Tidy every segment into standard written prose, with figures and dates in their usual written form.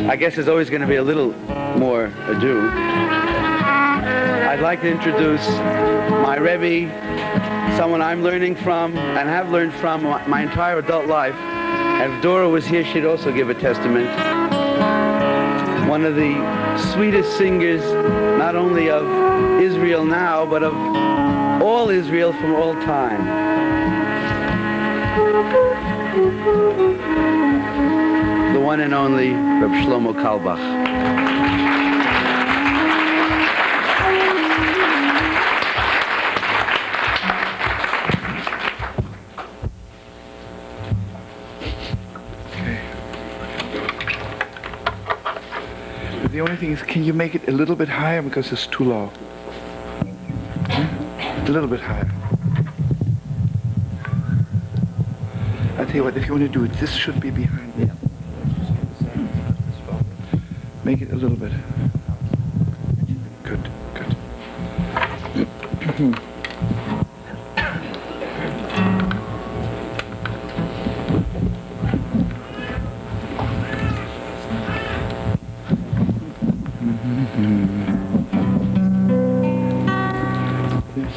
I guess there's always going to be a little more ado. I'd like to introduce my Rebbe, someone I'm learning from and have learned from my entire adult life. If Dora was here, she'd also give a testament. One of the sweetest singers, not only of Israel now, but of all Israel from all time. The one and only Reb Shlomo Kalbach. The only thing is, can you make it a little bit higher because it's too low? A little bit higher. I tell you what, if you want to do it, this should be behind me. Make it a little bit. Good, good.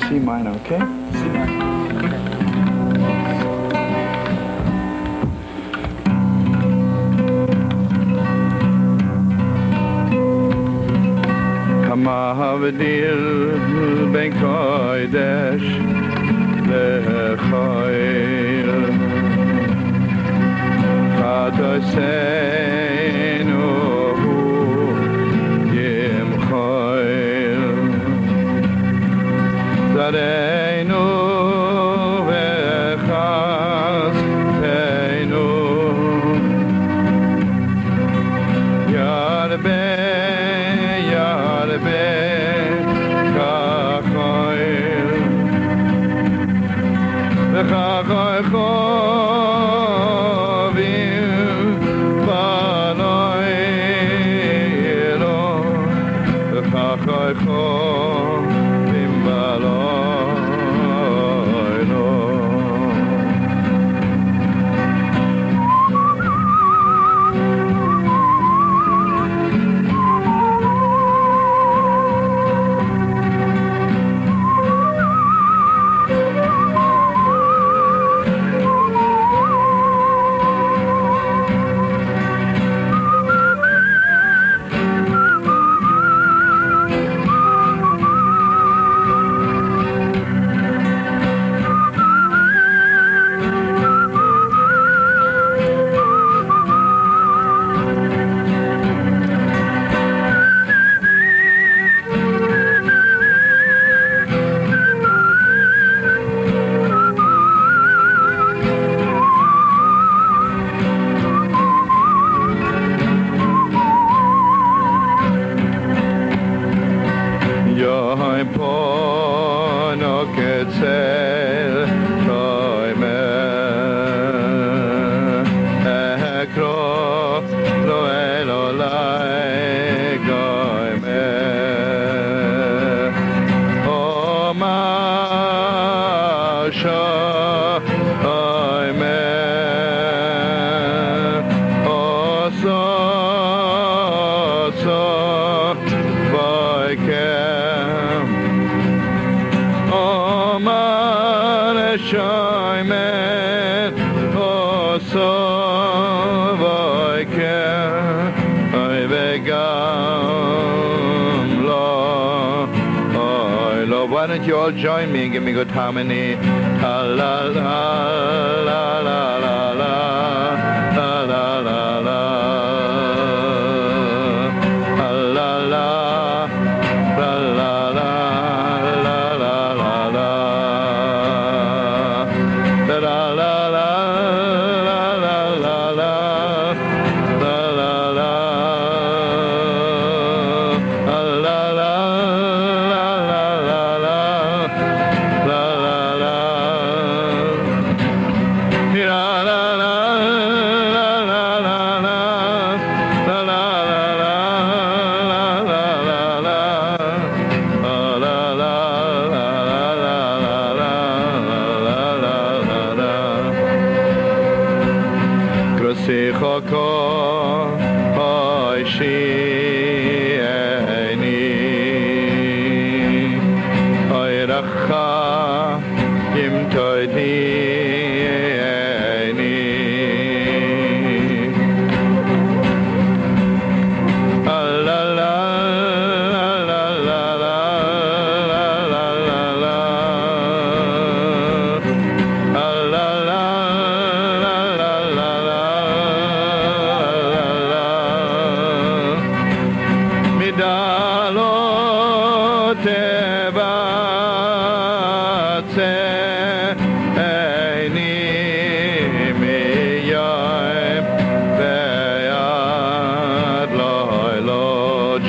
C minor, okay? C minor. Hamavdil ben kodesh lechoil Chadoseinu yimchoil Zareinu v'chasteinu Yarbe Why don't you all join me and give me good harmony? La la la la la la la la la la la. Oishini Oiracha Yim Toidini La la la la la la la la la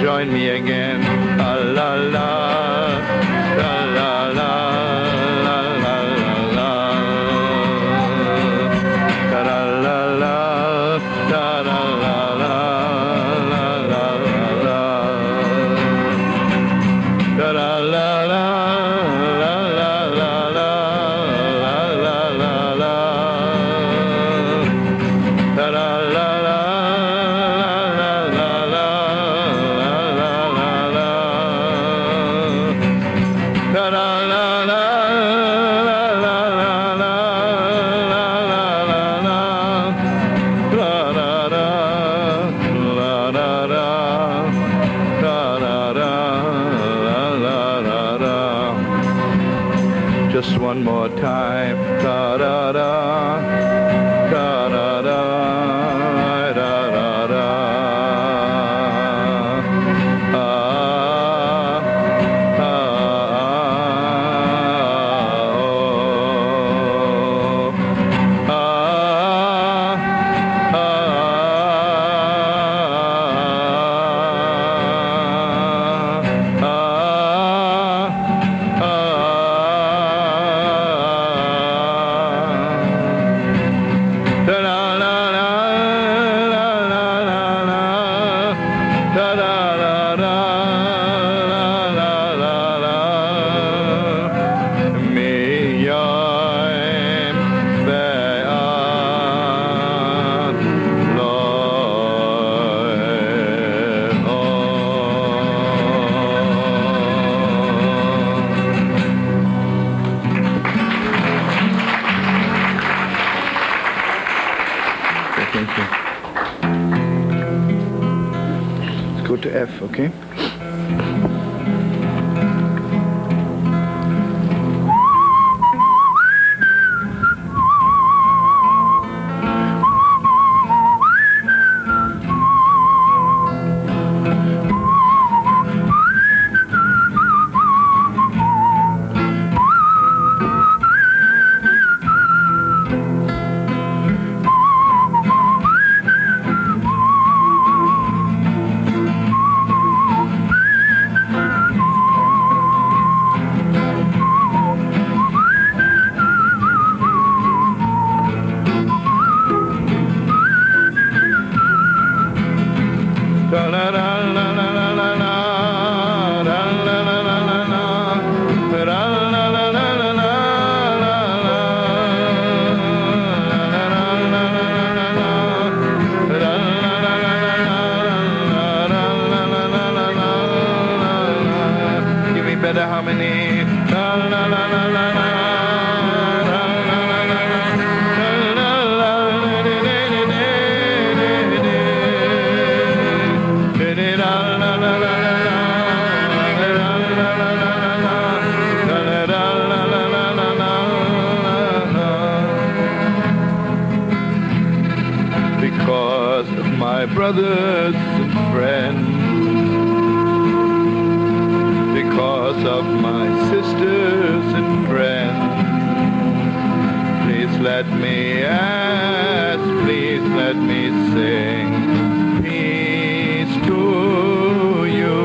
Join me again. La la la la la la la la la la la la la la la la la la la la Just one more time. Da da da da da da da da da. Go to F, okay? Better harmony. La la la la la la. Because of my brothers and friends, because of my sisters and friends, please let me ask, please let me sing peace to you.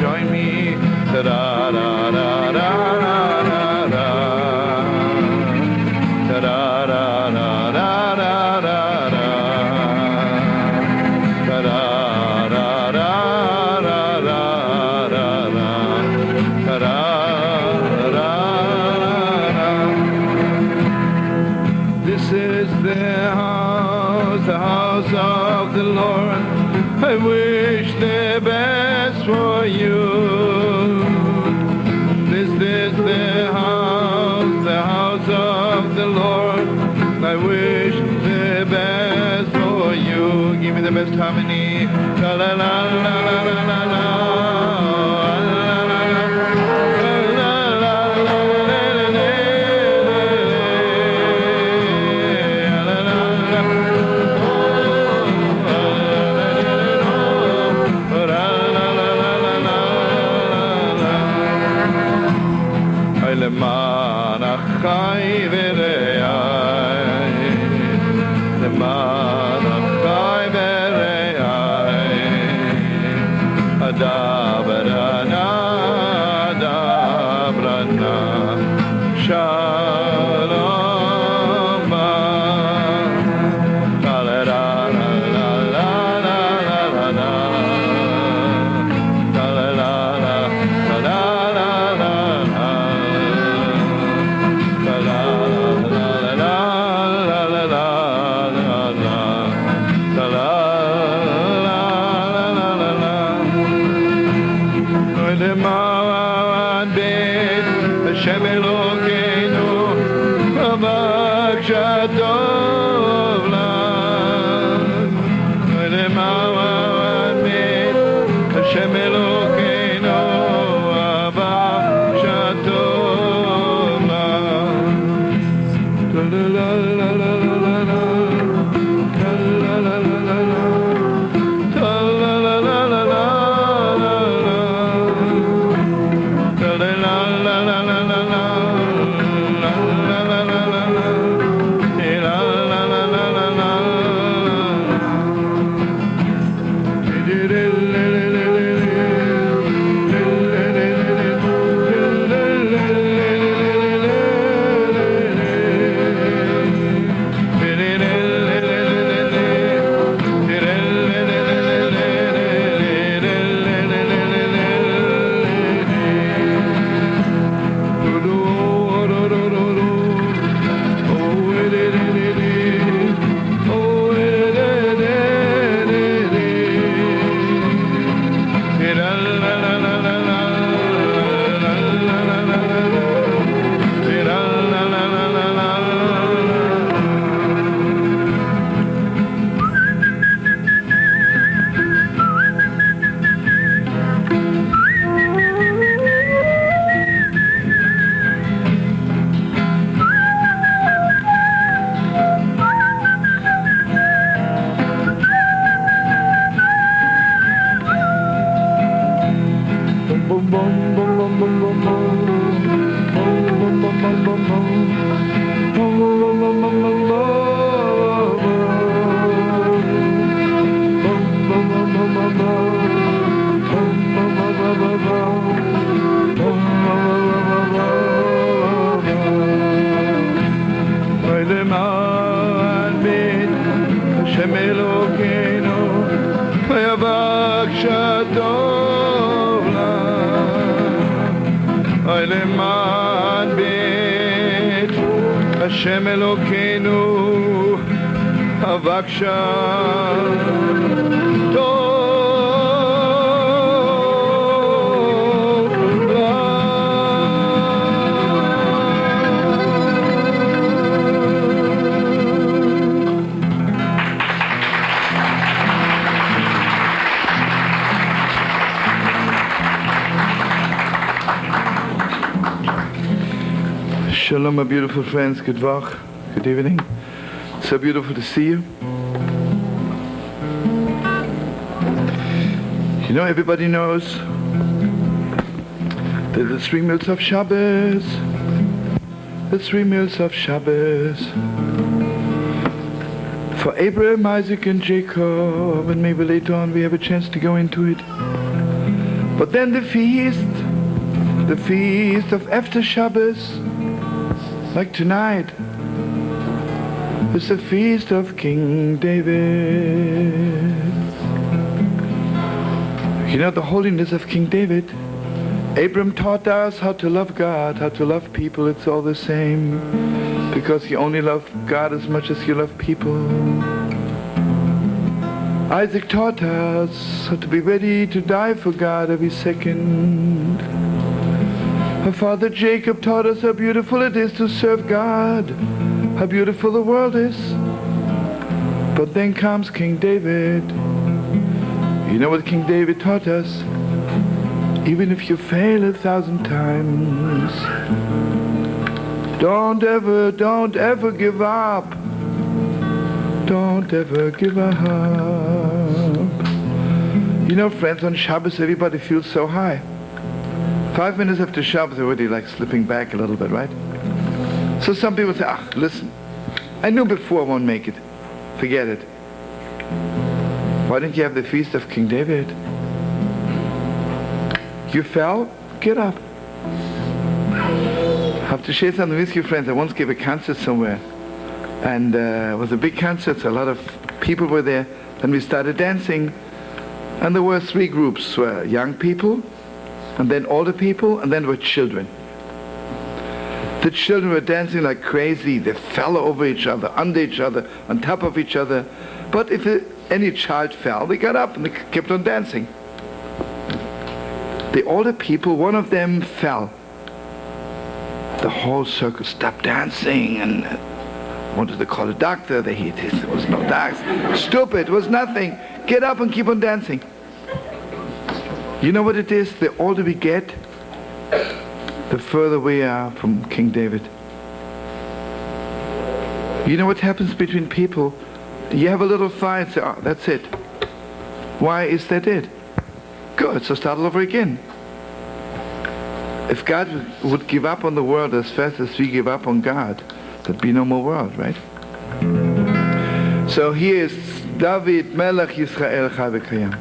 Join me. Da da da da da da da da da da da da da da. This is the house of the Lord. I wish the best for you. This is the house of the Lord. I wish the best for you. Give me the best harmony. La la la la la la la la. למען החי ורעי, למען החי ורעי, אדברנה, אדברנה, שלום בא. לה לה לה לה לה לה לה לה לה למען בית השם אלוקינו בבקשה טוב לנו. למען בית השם אלוקינו בבקשה טוב לנו. לה לה לה לה לה השם אלוקינו הבקשה טוב Shalom, my beautiful friends. Good vach. Good evening. So beautiful to see you. You know, everybody knows that the 3 meals of Shabbos. The 3 meals of Shabbos. For Abraham, Isaac, and Jacob, and maybe later on we have a chance to go into it. But then the feast of after Shabbos, like tonight, is the feast of King David. You know the holiness of King David? Abram taught us how to love God, how to love people. It's all the same, because you only love God as much as you love people. Isaac taught us how to be ready to die for God every second. Our father Jacob taught us how beautiful it is to serve God, how beautiful the world is. But then comes King David. You know what King David taught us? Even if you fail 1,000 times, don't ever give up. Don't ever give up. You know, friends, on Shabbos everybody feels so high. 5 minutes after Shabbos already like slipping back a little bit, right? So some people say, listen, I knew before I won't make it. Forget it. Why didn't you have the feast of King David? You fell? Get up. I have to share something with you, friends. I once gave a concert somewhere. And it was a big concert, so a lot of people were there. Then we started dancing. And there were 3 groups. Young people, and then older people, and then were children. The children were dancing like crazy. They fell over each other, under each other, on top of each other. But if any child fell, they got up and they kept on dancing. The older people, one of them fell. The whole circle stopped dancing and wanted to call a doctor. There was no doctor. Stupid, it was nothing. Get up and keep on dancing. You know what it is? The older we get, the further we are from King David. You know what happens between people? You have a little fight, say, that's it. Why is that it? Good, so start all over again. If God would give up on the world as fast as we give up on God, there'd be no more world, right? So here is David, Melech Yisrael Chai V'Kayam.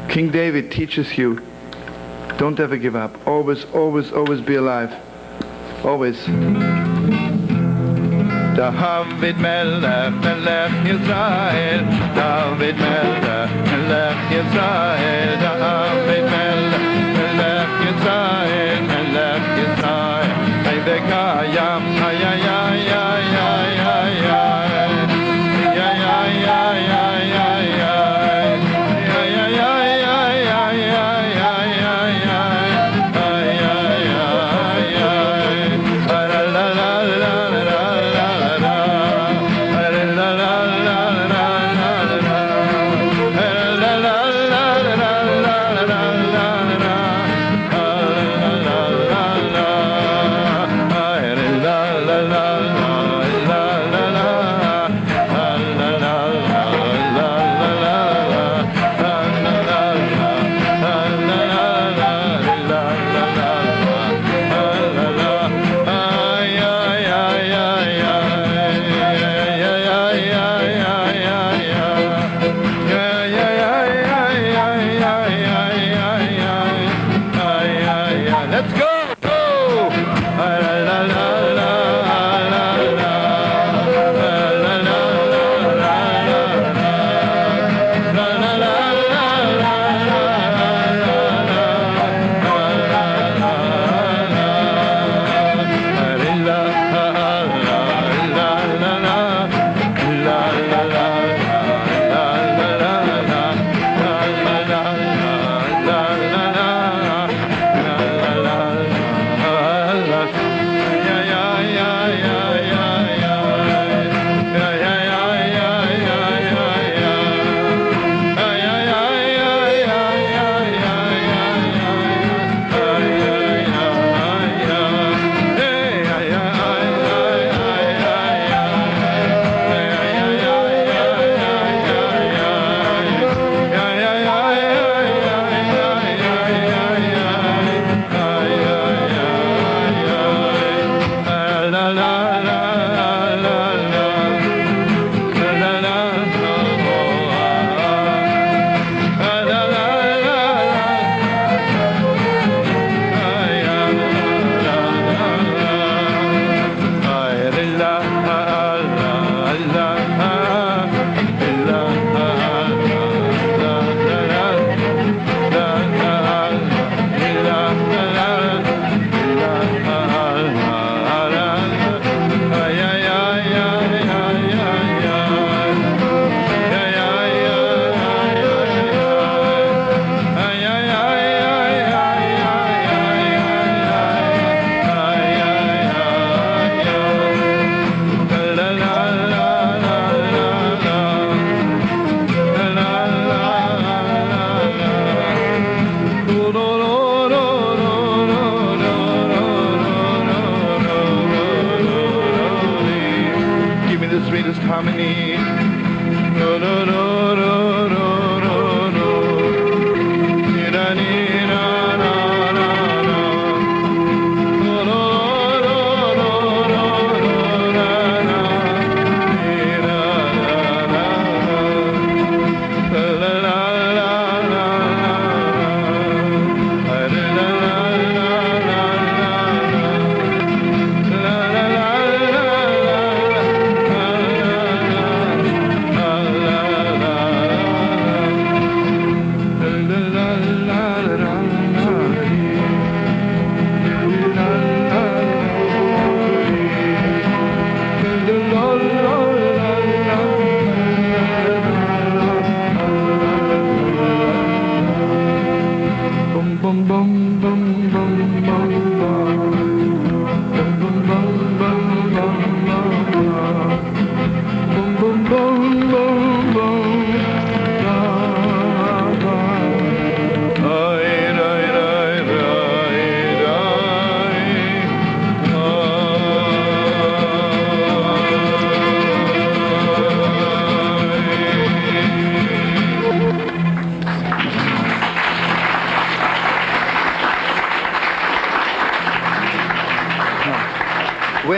King David teaches you, don't ever give up. Always, always, always be alive. Always. David Melech, Melech Yisrael, David Melech, Melech Yisrael, David Melech, Melech Yisrael, Melech Yisrael, Chai V'Kayam, ay ay ay ay ay ay ay, ay ay ay ay ay ay, ay ay ay ay ay ay ay ay.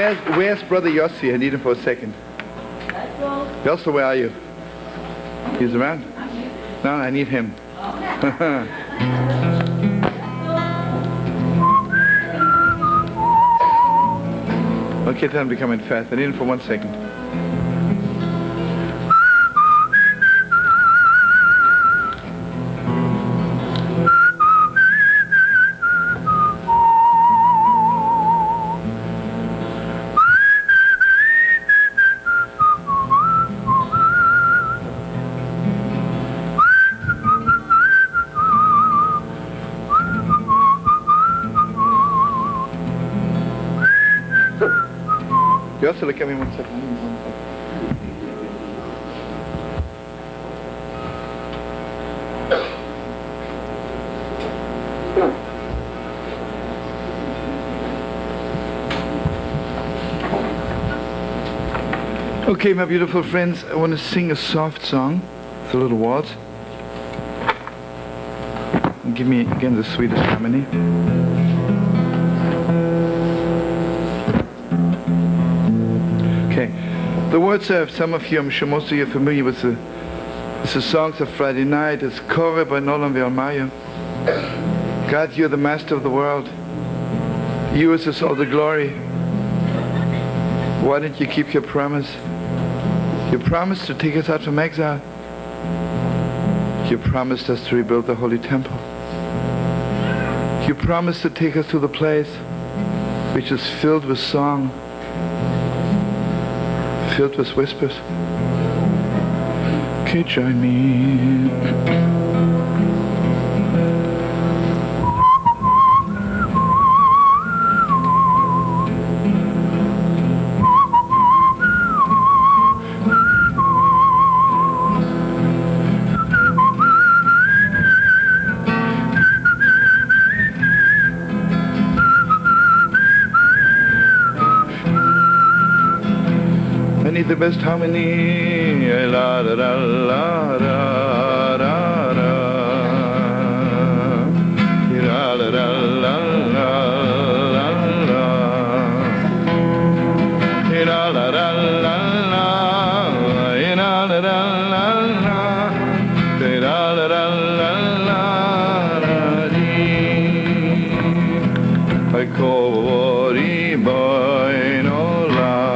Where's Brother Yossi? I need him for a second. Yossi, where are you? He's around? No, I need him. Okay, tell him to come in fast. I need him for 1 second. Yossi, look at me 1 second. Okay, my beautiful friends, I want to sing a soft song. It's a little waltz. And give me again the sweetest harmony. Okay, the words of some of you, I'm sure most of you are familiar with the songs of Friday night. It's Kore by Nolan Ve'almaya. God, you're the master of the world. Yours is all the glory. Why didn't you keep your promise? You promised to take us out from exile. You promised us to rebuild the Holy Temple. You promised to take us to the place which is filled with song, filled with whispers. Okay, join me. The best harmony, la da da la da da da, la da da la la la la, la da da la la, la da da la la, la da da la la di. I call boy no love.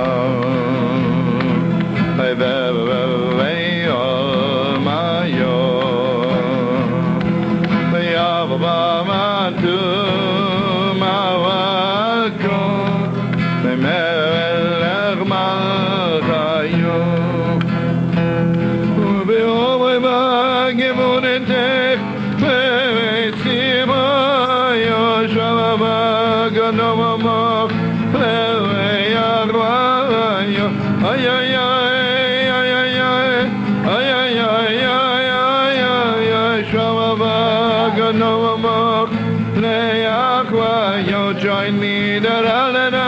Join me, da da da da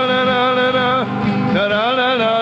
da da da da da da da da da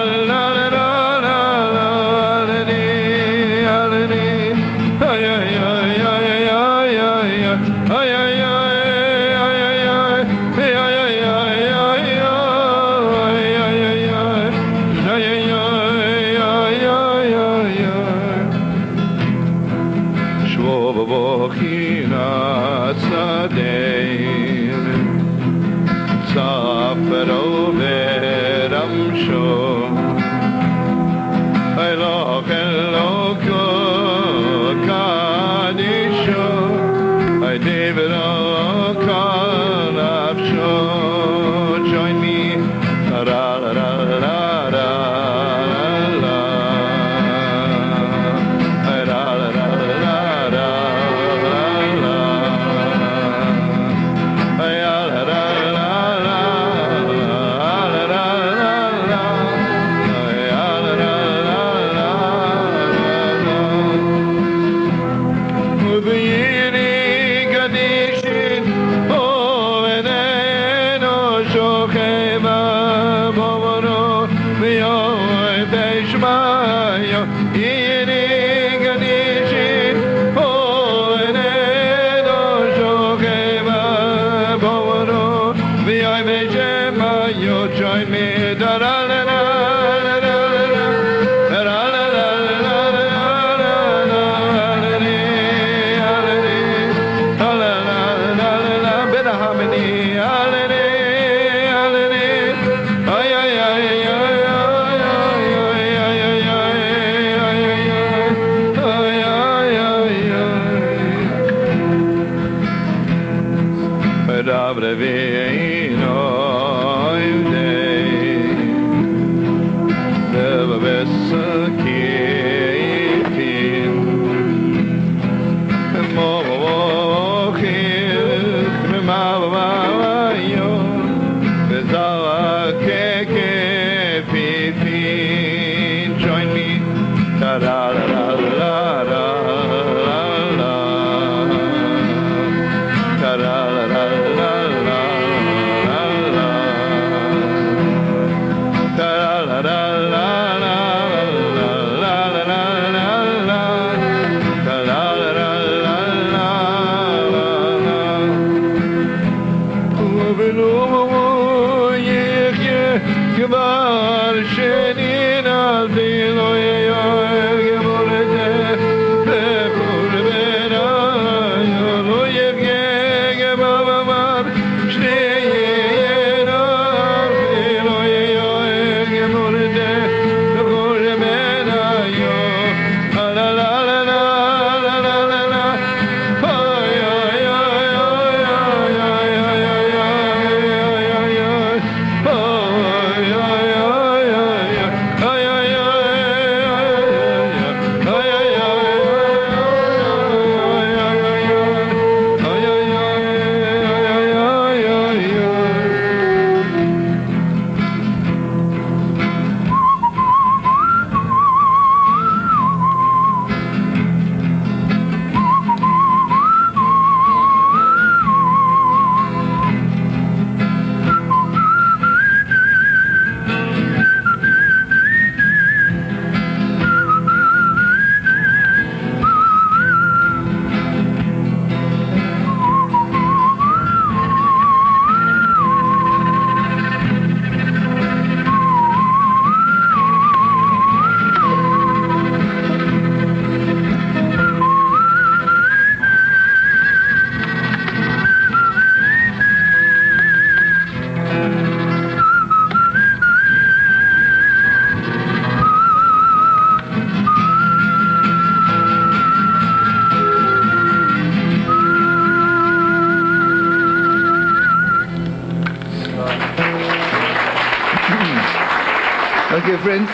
Okay, friends,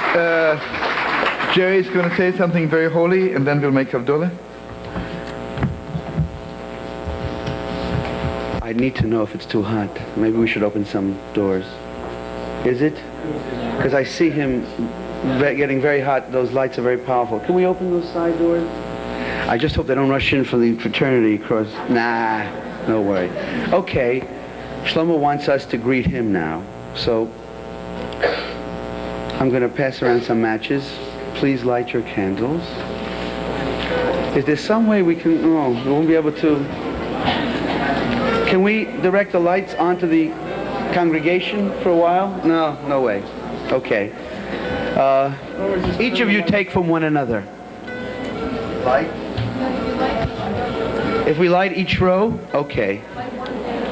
Jerry's going to say something very holy, and then we'll make Havdalah. I need to know if it's too hot. Maybe we should open some doors. Is it? Because I see him getting very hot. Those lights are very powerful. Can we open those side doors? I just hope they don't rush in for the fraternity cross. Nah, no worry. Okay, Shlomo wants us to greet him now. So I'm going to pass around some matches. Please light your candles. Is there some way we can... Oh, we won't be able to... Can we direct the lights onto the congregation for a while? No, no way. Okay. Each of you take from one another. Light? If we light each row, okay.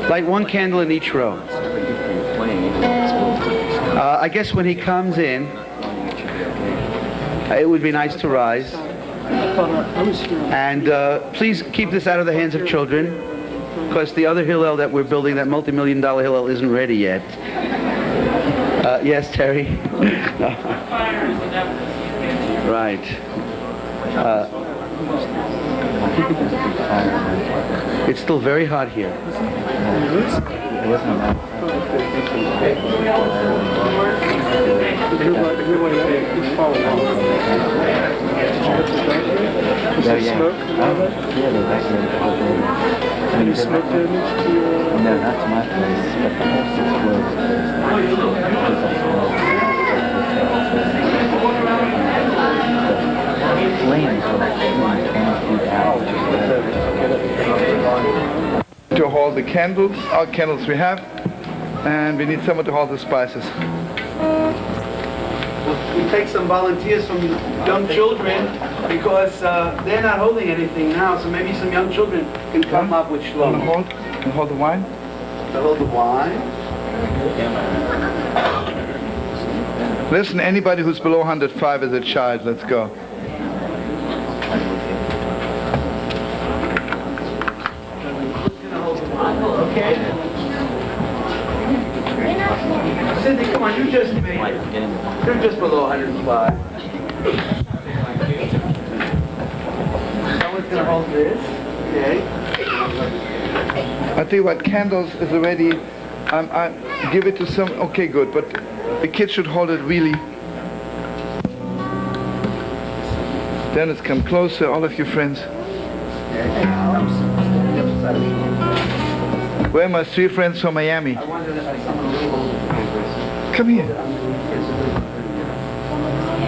Light one candle in each row. I guess when he comes in, it would be nice to rise. And please keep this out of the hands of children, because the other Hillel that we're building, that multi-million-dollar Hillel, isn't ready yet. Yes, Terry? Right. It's still very hot here. Can you smoke damage to your... No, not to my place, but the house is closed. The flames were like 10 feet out. To hold the candles, our candles we have, and we need someone to hold the spices. We take some volunteers from young children, because they're not holding anything now, so maybe some young children can come up with Shlomo. Hold the wine? To hold the wine. Listen, anybody who's below 105 is a child. Let's go. Okay. Cindy, come on, you just made it. You're just below 105. Someone's going to hold this. Okay. I tell you what, candles is already, I give it to some, okay, good, but the kids should hold it really. Dennis, come closer, all of you friends. Where are my 3 friends from Miami? Come here.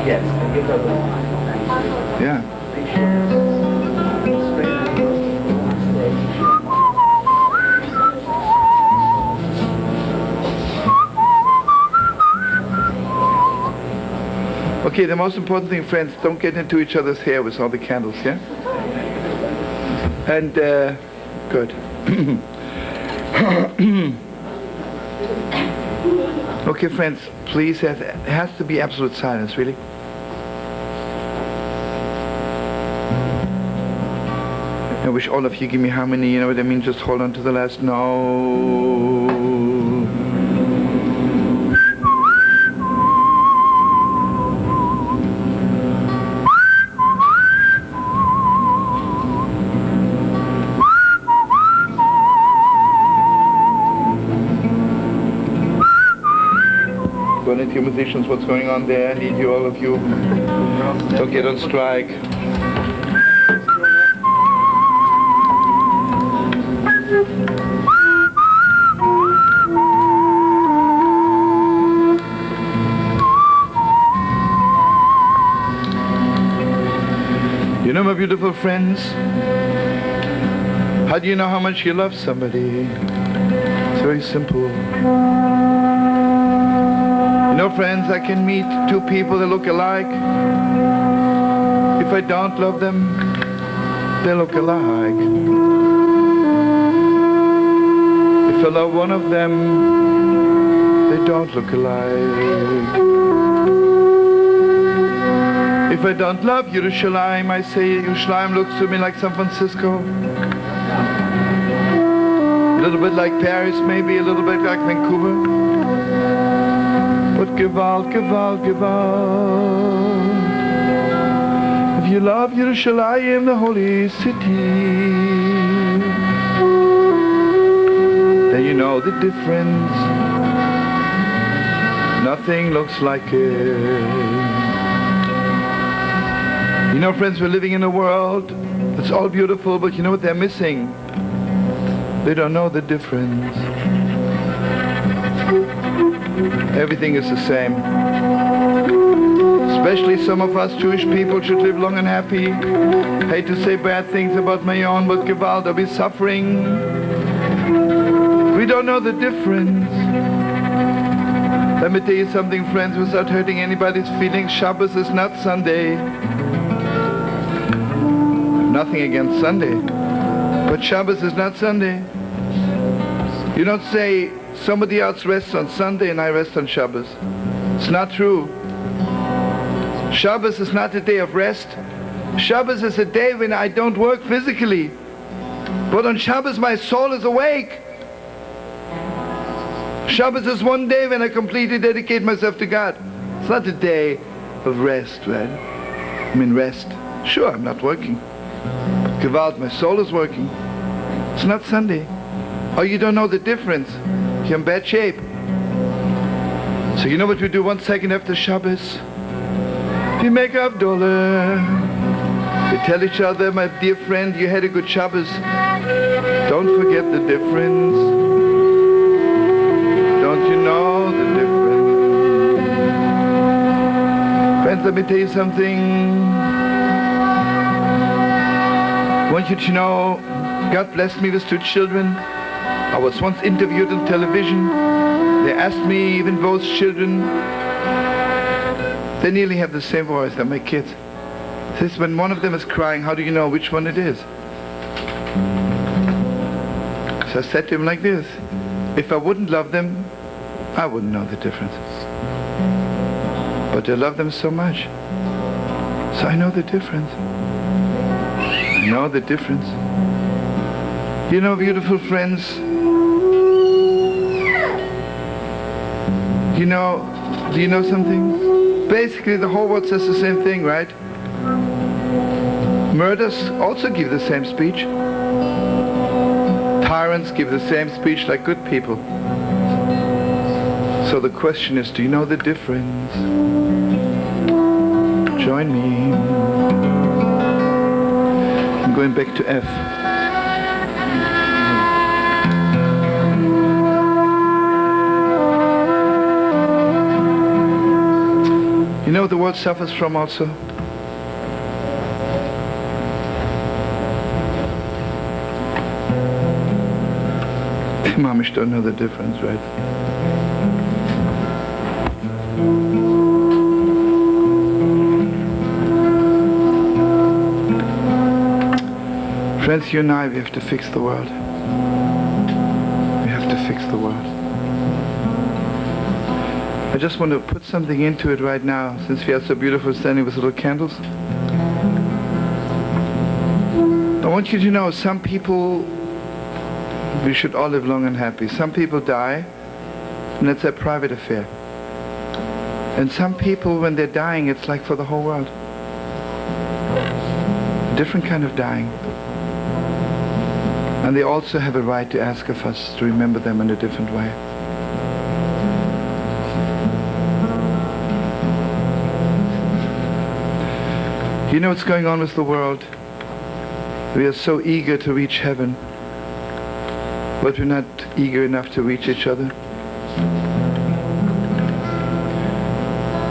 Yes. Yeah. Okay, the most important thing, friends, don't get into each other's hair with all the candles, yeah? And, good. Okay, friends, please, it has to be absolute silence, really. I wish all of you give me harmony, you know what I mean? Just hold on to the last note. Volunteer musicians, what's going on there? I need you, all of you. Don't get on strike. You know, my beautiful friends, how do you know how much you love somebody? It's very simple. You know, friends, I can meet 2 people that look alike. If I don't love them, they look alike. If I love one of them, they don't look alike. If I don't love Yerushalayim, I say Yerushalayim looks to me like San Francisco. A little bit like Paris, maybe a little bit like Vancouver. but Gewalt, Gewalt, Gewalt. If you love Yerushalayim, the holy city, then you know the difference. Nothing looks like it. You know, friends, we're living in a world that's all beautiful, but you know what they're missing? They don't know the difference. Everything is the same. Especially some of us Jewish people should live long and happy. Hate to say bad things about my own, but Gewalt, I'll be suffering. We don't know the difference. Let me tell you something, friends, without hurting anybody's feelings. Shabbos is not Sunday. Nothing against Sunday, but Shabbos is not Sunday. You don't say somebody else rests on Sunday and I rest on Shabbos. It's not true. Shabbos is not a day of rest. Shabbos is a day when I don't work physically, but on Shabbos my soul is awake. Shabbos is one day when I completely dedicate myself to God. It's not a day of rest, right? I mean rest. Sure, I'm not working. Gewalt, my soul is working. It's not Sunday. Oh, you don't know the difference. You're in bad shape. So you know what we do 1 second after Shabbos? We make Havdalah. We tell each other, my dear friend, you had a good Shabbos. Don't forget the difference. Don't you know the difference? Friends, let me tell you something. I want you to know, God blessed me with 2 children. I was once interviewed on television. They asked me, even both children, they nearly have the same voice as my kids. Says when one of them is crying, how do you know which one it is? So I said to him like this, if I wouldn't love them, I wouldn't know the difference. But I love them so much, so I know the difference. I know the difference. You know, beautiful friends, you know, do you know something? Basically, the whole world says the same thing, right? Murderers also give the same speech. Tyrants give the same speech like good people. So the question is, do you know the difference? Join me. I'm going back to F. You know what the world suffers from also? Mamish don't know the difference, right? Friends, you and I, we have to fix the world. We have to fix the world. I just want to put something into it right now, since we are so beautiful standing with little candles. I want you to know, some people, we should all live long and happy. Some people die, and it's their private affair. And some people, when they're dying, it's like for the whole world. A different kind of dying. And they also have a right to ask of us to remember them in a different way. You know what's going on with the world? We are so eager to reach heaven, but we're not eager enough to reach each other.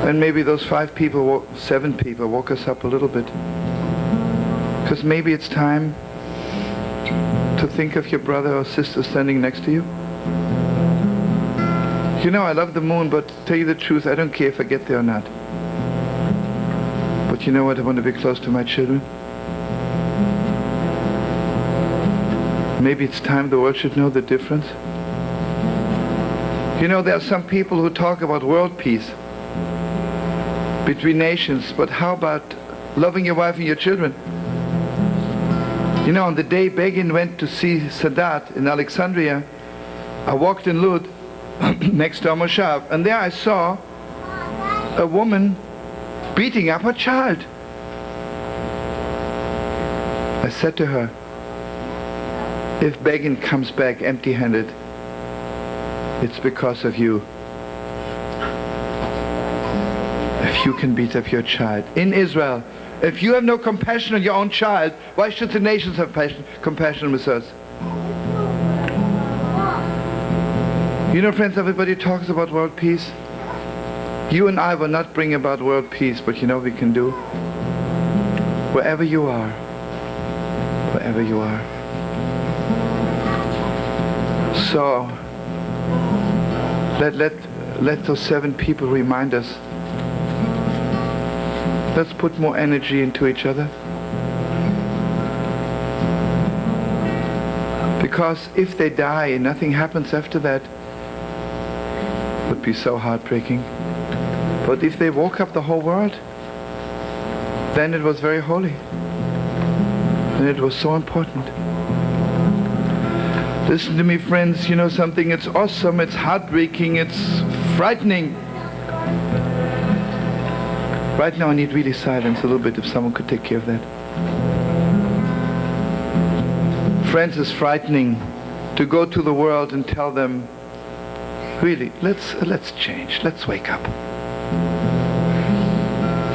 And maybe those 5 people, 7 people woke us up a little bit. Because maybe it's time to think of your brother or sister standing next to you. You know, I love the moon, but to tell you the truth, I don't care if I get there or not. But you know what? I want to be close to my children. Maybe it's time the world should know the difference. You know, there are some people who talk about world peace between nations, but how about loving your wife and your children? You know, on the day Begin went to see Sadat in Alexandria, I walked in Lud next to Moshav, and there I saw a woman beating up her child. I said to her, if Begin comes back empty-handed, it's because of you. If you can beat up your child in Israel, if you have no compassion on your own child, why should the nations have compassion with us? You know, friends, everybody talks about world peace. You and I will not bring about world peace, but you know what we can do? Wherever you are, wherever you are. So, let those 7 people remind us. Let's put more energy into each other. Because if they die and nothing happens after that, it would be so heartbreaking. But if they woke up the whole world, then it was very holy. And it was so important. Listen to me, friends, you know something, it's awesome, it's heartbreaking, it's frightening. Right now I need really silence a little bit, if someone could take care of that. Friends, it's frightening to go to the world and tell them, really, let's change, let's wake up.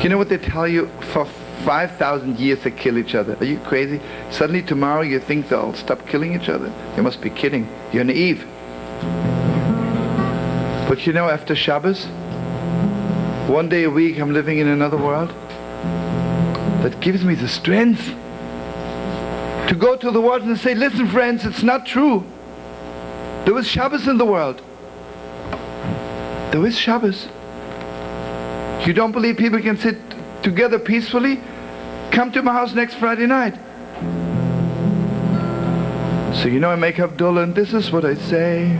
You know what they tell you? For 5,000 years they kill each other. Are you crazy? Suddenly tomorrow you think they'll stop killing each other? You must be kidding. You're naive. But you know, after Shabbos, one day a week I'm living in another world. That gives me the strength to go to the world and say, listen friends, it's not true. There is Shabbos in the world. There is Shabbos. You don't believe people can sit together peacefully? Come to my house next Friday night. So you know, I make Havdalah, and this is what I say.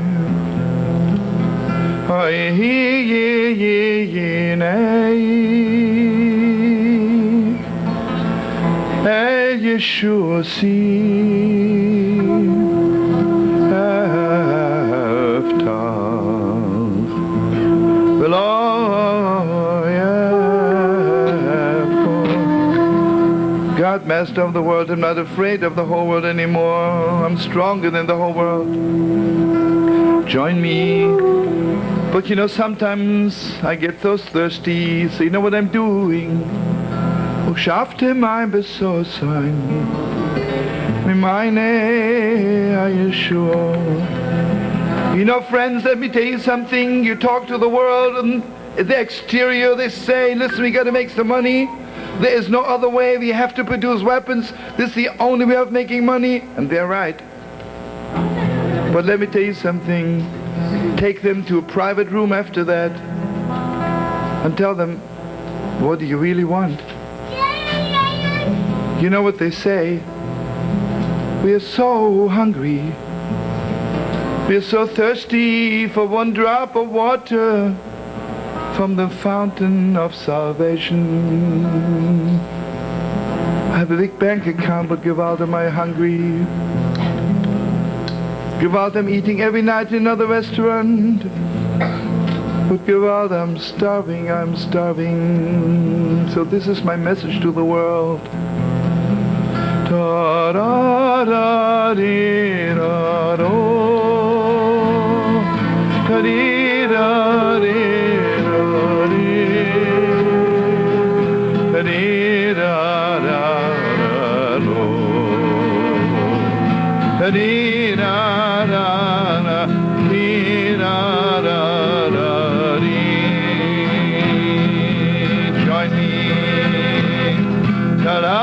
Yeshua si God, Master of the world, I'm not afraid of the whole world anymore. I'm stronger than the whole world. Join me. But you know, sometimes I get so thirsty, so you know what I'm doing? Schaffte mein Besosein, meine Yeshua. You know, friends, let me tell you something. You talk to the world and the exterior, they say, listen, we got to make some money. There is no other way. We have to produce weapons. This is the only way of making money. And they're right. But let me tell you something. Take them to a private room after that and tell them, what do you really want? You know what they say? We are so hungry. We are so thirsty for one drop of water from the fountain of salvation. I have a big bank account, but Gewalt, am I hungry? Gewalt, I'm eating every night in another restaurant. But Gewalt, I'm starving, I'm starving. So this is my message to the world. Da da da dee da do, da dee da dee da dee, da dee da da do, da dee da da da, dee da da da dee. Join me, da da.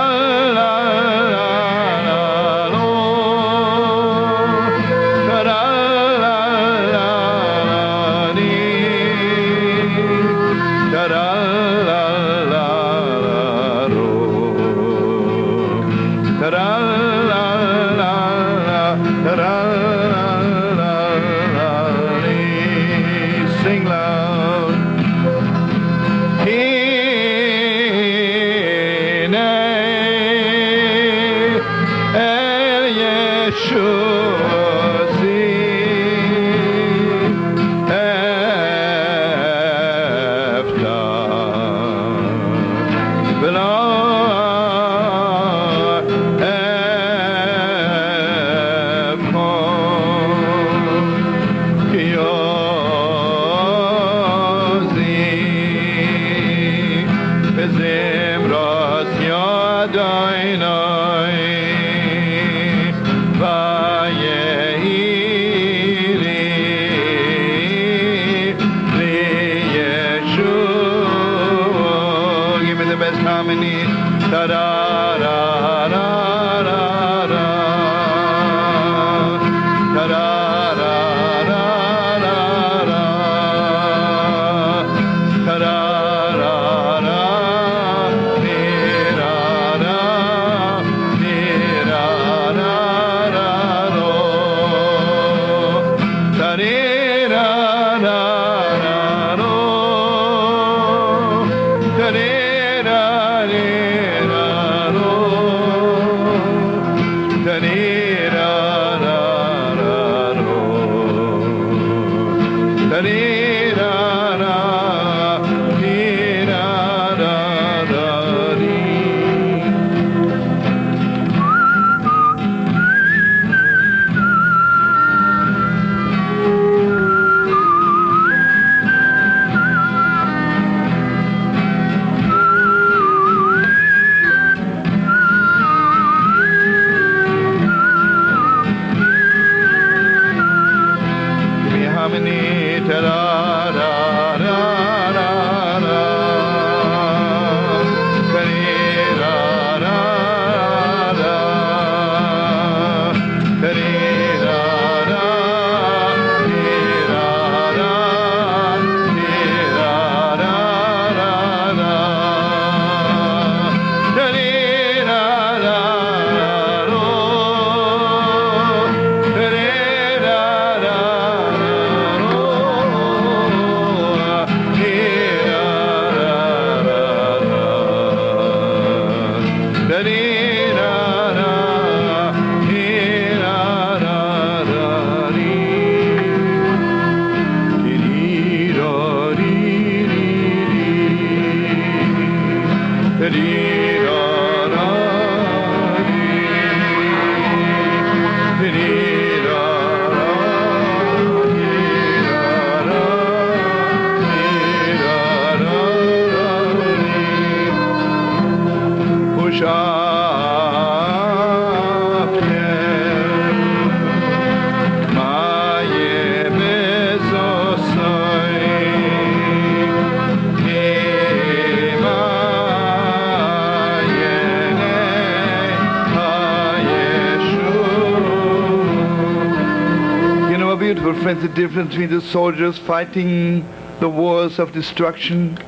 Well, friends, the difference between the soldiers fighting the wars of destruction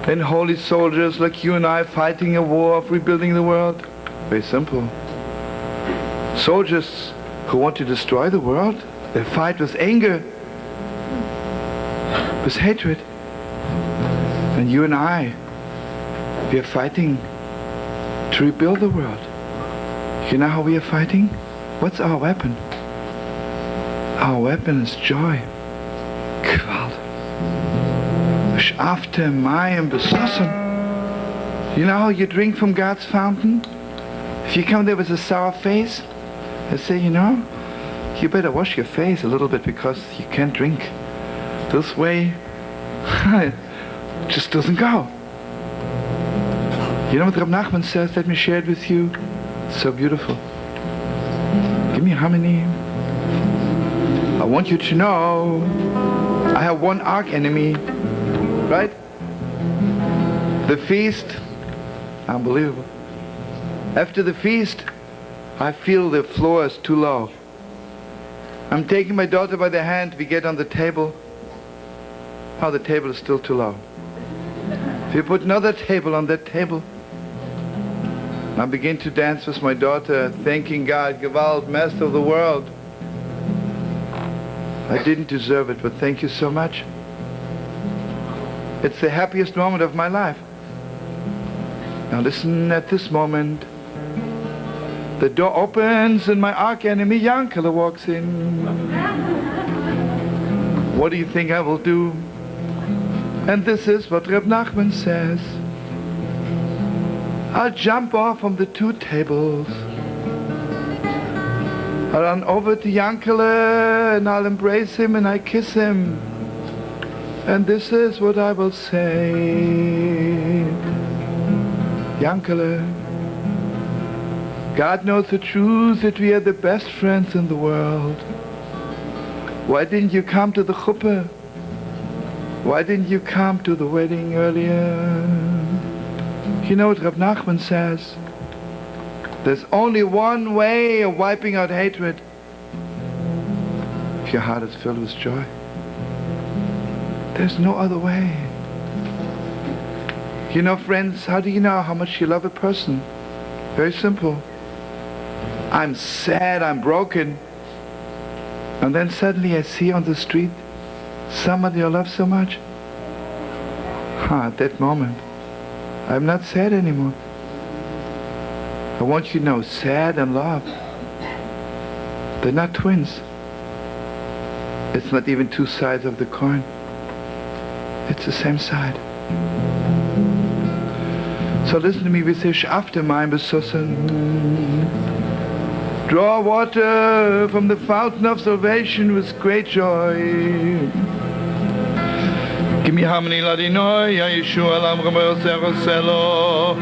and holy soldiers like you and I fighting a war of rebuilding the world? Very simple. Soldiers who want to destroy the world, they fight with anger, with hatred. And you and I, we are fighting to rebuild the world. You know how we are fighting? What's our weapon? Our weapon is joy. Gewalt. After Mayim besossen. You know how you drink from God's fountain? If you come there with a sour face, they say, you know, you better wash your face a little bit because you can't drink. This way, it just doesn't go. You know what Reb Nachman says? Let me share it with you. It's so beautiful. Give me harmony. I want you to know I have one arch enemy, right? The feast, unbelievable. After the feast, I feel the floor is too low. I'm taking my daughter by the hand, we get on the table. Oh, the table is still too low. We put another table on that table. I begin to dance with my daughter, thanking God, Gewalt, Master of the world. I didn't deserve it, but thank you so much. It's the happiest moment of my life. Now listen, at this moment, the door opens and my arch enemy Yankele walks in. What do you think I will do? And this is what Reb Nachman says. I'll jump off from the two tables. I'll run over to Yankele and I'll embrace him and I kiss him. And this is what I will say. Yankele, God knows the truth that we are the best friends in the world. Why didn't you come to the chuppah? Why didn't you come to the wedding earlier? You know what Reb Nachman says? There's only one way of wiping out hatred. If your heart is filled with joy. There's no other way. You know, friends, how do you know how much you love a person? Very simple. I'm sad, I'm broken. And then suddenly I see on the street somebody I love so much. At that moment, I'm not sad anymore. I want you to know, sad and love, they're not twins. It's not even two sides of the coin. It's the same side. So listen to me, we say, after Mayim besossen. Draw water from the fountain of salvation with great joy. Give me harmony, Ladinoi, Yeshua, Lam Ramel, Seroselo.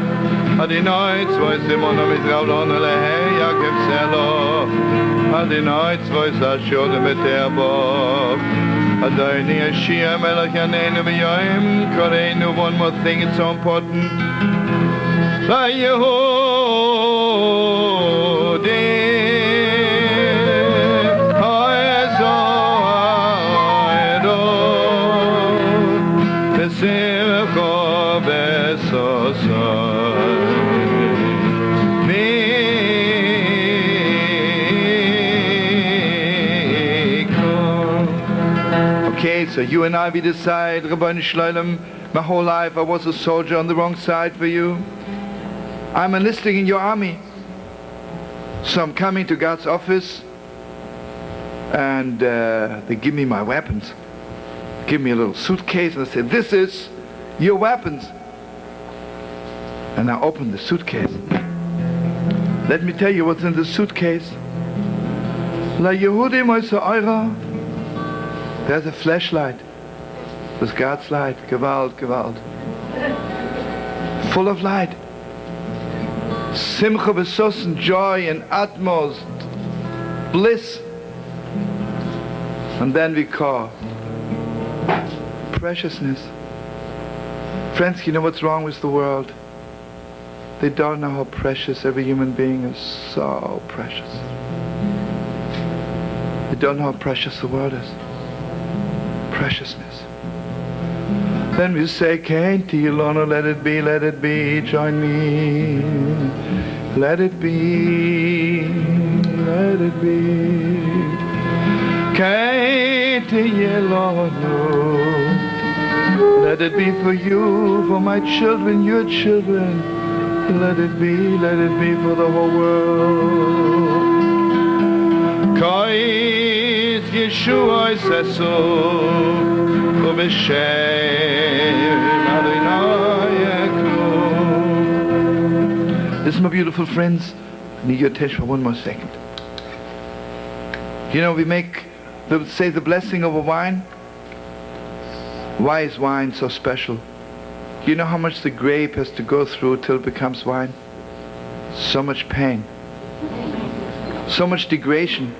Adinoi, zwei Simon, Mizraudon, Lehe, Yakev, Selo. Adinoi, zwei Sashod, Meterbov. Adoni, Yeshua, Melech, Yanenu, B'yoim. Koreinu, one more thing, it's so important. La Yehudim, Ha'ezo, Ha'edo, B'simcho, B'sosoi, Mikol. Okay, so you and I, we decide, Rabbeinu Shloim, my whole life I was a soldier on the wrong side for you. I'm enlisting in your army. So I'm coming to God's office and they give me my weapons. Give me a little suitcase and they say, this is your weapons. And I open the suitcase. Let me tell you what's in the suitcase. La Yehudim oisa eura. There's a flashlight. There's God's light. Gewalt, Gewalt. Full of light. Simcha besossen, joy and utmost bliss. And then we call preciousness. Friends, you know what's wrong with the world? They don't know how precious every human being is. So precious. You don't know how precious the world is. Preciousness. Then we say, Katie, Ilona, let it be, join me. Let it be, let it be. Katie, Ilona, let it be for you, for my children, your children. Let it be for the whole world. Kais Yeshua Sesu Ubeshem Adonai Yaakov. Listen, my beautiful friends, I need your attention for one more second. You know, we say the blessing of a wine. Why is wine so special? You know how much the grape has to go through till it becomes wine? So much pain. So much degradation.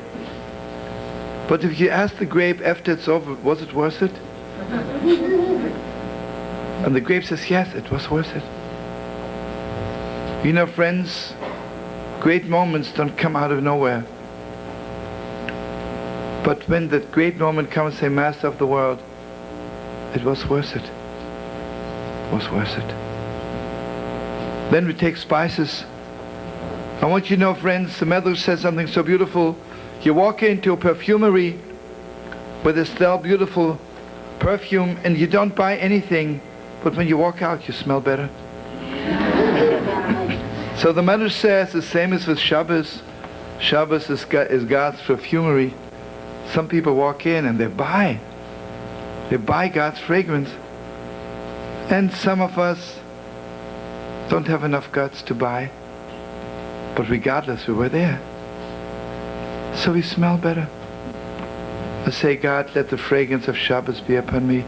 But if you ask the grape after it's over, was it worth it? And the grape says, yes, it was worth it. You know, friends, great moments don't come out of nowhere. But when that great moment comes, say, Master of the world, it was worth it. It was worth it. Then we take spices. I want you to know, friends, the Medrash says something so beautiful. You walk into a perfumery where there's still beautiful perfume and you don't buy anything, but when you walk out, you smell better. So the Medrash says the same as with Shabbos. Shabbos is God's perfumery. Some people walk in and they buy God's fragrance. And some of us don't have enough guts to buy. But regardless, we were there. So we smell better. I say, God, let the fragrance of Shabbos be upon me.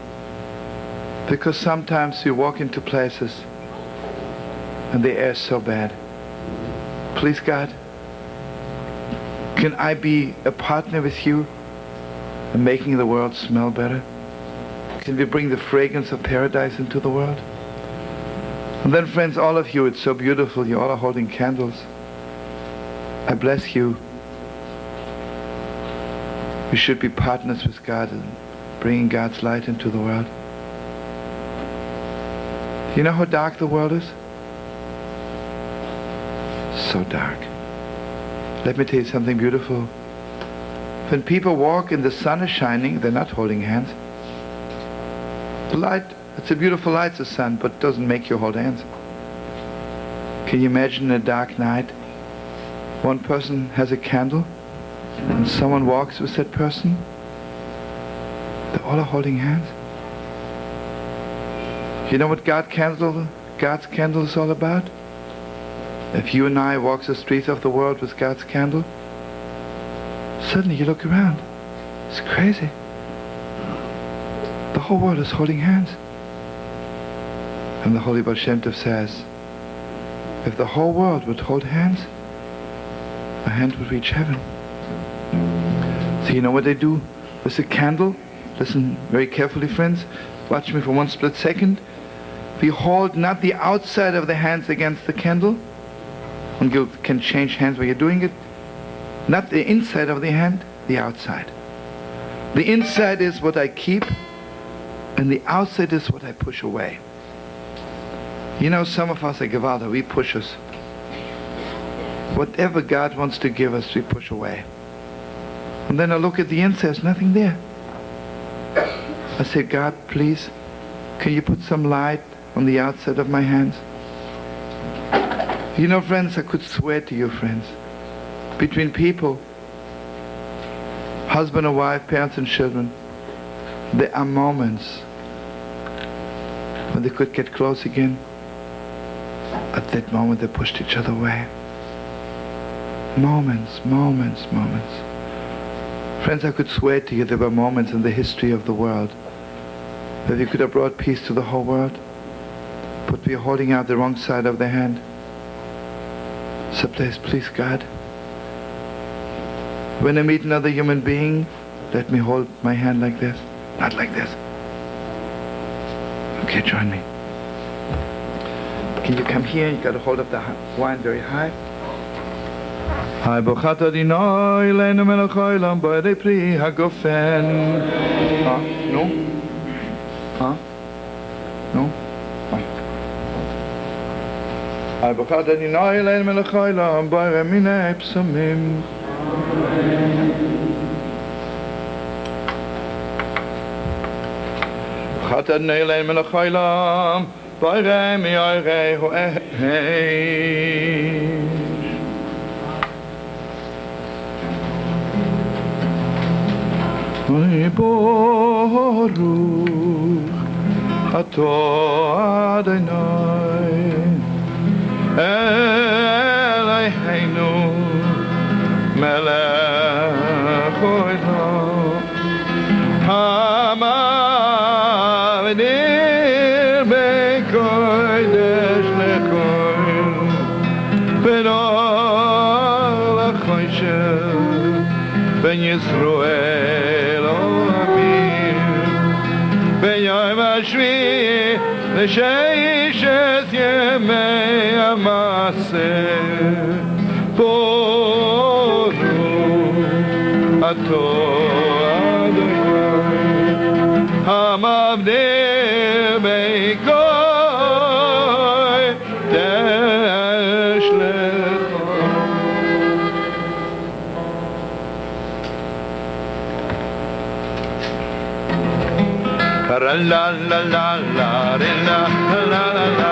Because sometimes we walk into places and the air is so bad. Please, God, can I be a partner with you in making the world smell better? Can we bring the fragrance of paradise into the world? And then, friends, all of you, it's so beautiful. You all are holding candles. I bless you. We should be partners with God in bringing God's light into the world. You know how dark the world is? So dark. Let me tell you something beautiful. When people walk and the sun is shining, they're not holding hands. The light, it's a beautiful light, the sun, but it doesn't make you hold hands. Can you imagine a dark night? One person has a candle and someone walks with that person. They all are holding hands. You know what God's candle is all about? If you and I walk the streets of the world with God's candle, suddenly you look around. It's crazy. The whole world is holding hands. And the Holy Baal Shem Tov says, if the whole world would hold hands, a hand would reach heaven. So you know what they do with a candle? Listen very carefully, friends. Watch me for one split second. We hold not the outside of the hands against the candle, and you can change hands while you're doing it. Not the inside of the hand, the outside. The inside is what I keep, and the outside is what I push away. You know, some of us are Gewalda, we push us. Whatever God wants to give us, we push away. And then I look at the inside, there's nothing there. I say, God, please, can you put some light on the outside of my hands? You know, friends, I could swear to you, friends, between people, husband and wife, parents and children, there are moments when they could get close again. At that moment, they pushed each other away. Moments, moments, moments. Friends, I could swear to you there were moments in the history of the world that we could have brought peace to the whole world, but we are holding out the wrong side of the hand. So please, God, when I meet another human being, let me hold my hand like this, not like this. Okay, join me. Can you come here? You got to hold up the wine very high. היי ברוכת אדינוי אלינו מלך העולם בועדי פרי הגופן. נו? נו? היי ברוכת אדינוי אלינו מלך העולם בועדי מיני פסמים. ברוכת אדינוי אלינו מלך העולם בועדי מיוערי הואש. Baruch atah Adonai Eloheinu melech haolam hamavdir bekodesh lekol benol hachoshech ben Yisroel השביעי לששת ימי המעשה ברוך התורה אדוני המבדיל בין קודש לחול. La la la la la la la la la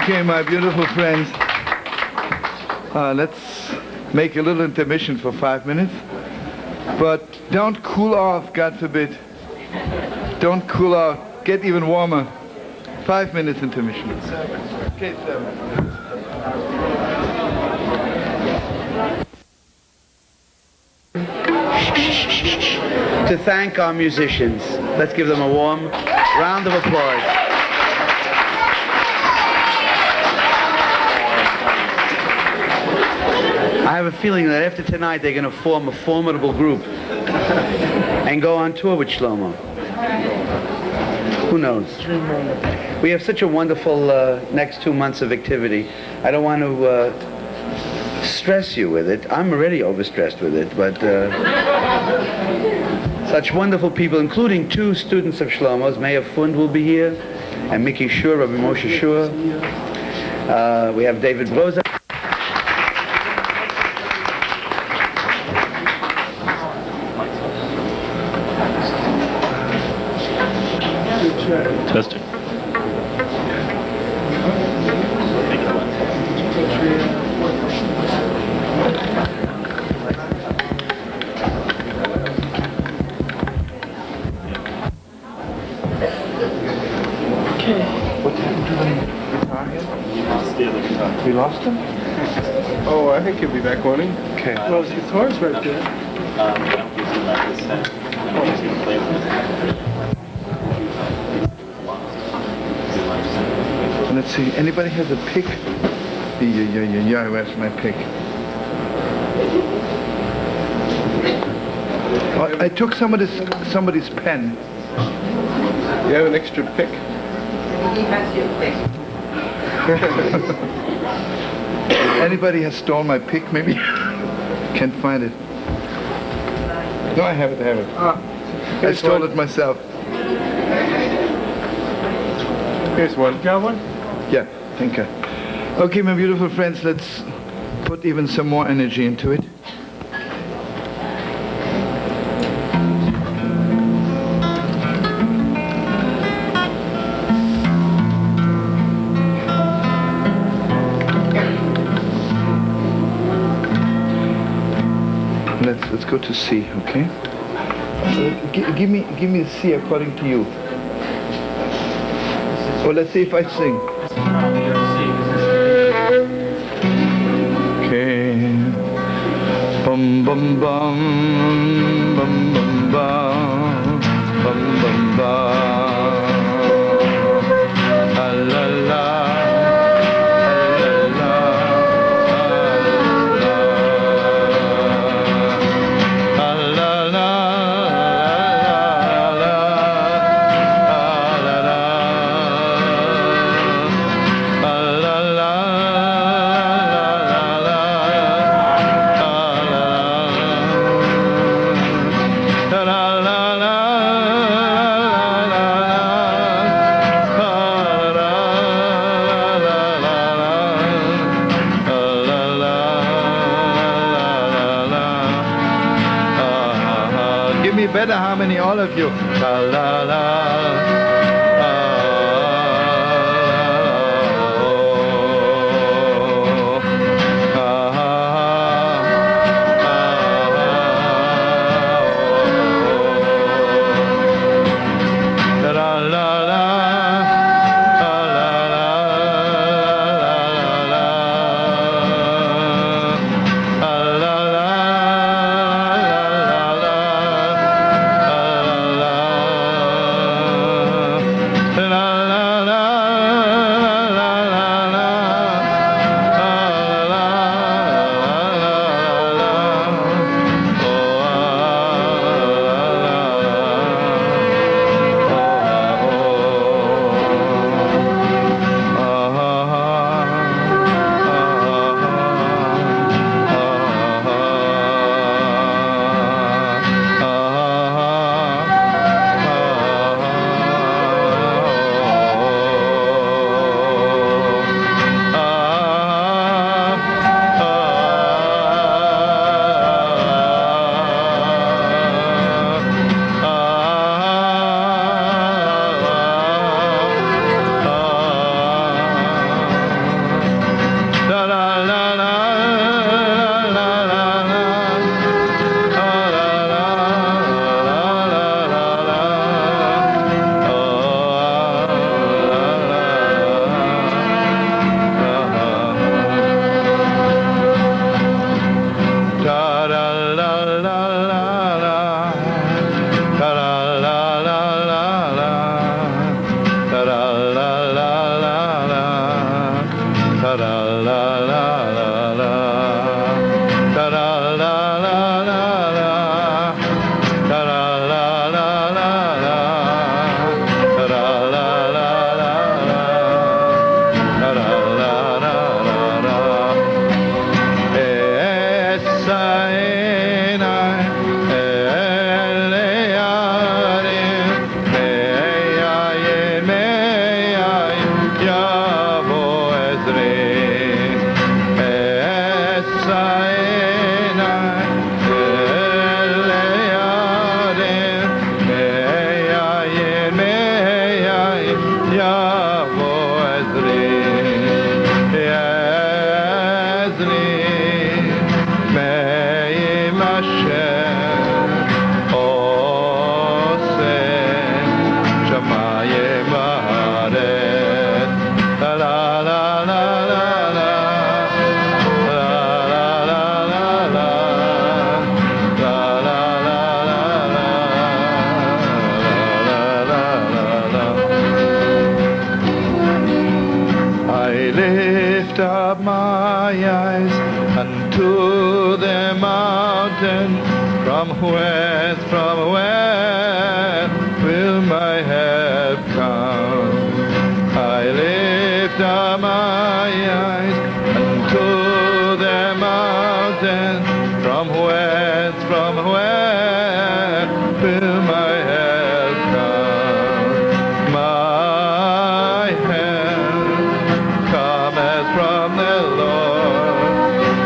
Okay, my beautiful friends, let's make a little intermission for 5 minutes. But don't cool off, God forbid. Don't cool off. Get even warmer. 5 minutes intermission. Okay, 7. To thank our musicians. Let's give them a warm round of applause. I have a feeling that after tonight they're going to form a formidable group and go on tour with Shlomo. Who knows? We have such a wonderful next 2 months of activity. I don't want to stress you with it. I'm already overstressed with it, but such wonderful people, including 2 students of Shlomo's. Meir Fund will be here, and Mickey Shur, Rabbi Moshe Shur. We have David Broza. Testing. We lost him? Oh, I think he'll be back morning. Okay. Well, his guitar's right there. Let's see. Anybody has a pick? Yeah, where's my pick? Oh, I took somebody's pen. You have an extra pick? He has your pick. Anybody has stolen my pick, maybe? Can't find it. No, I have it. I stole it myself. Here's one. Got one? Yeah, thank you. Okay, my beautiful friends, let's put even some more energy into it. Let's go to C, okay? Give me the C according to you. Or let's see if I sing. Okay. Bum bum bum bum bum bum bum bum bum. La la la. Better harmony, all of you. La la la. From where will my help come? I lift up my eyes unto the mountain. From where will my help come? My help cometh from the Lord,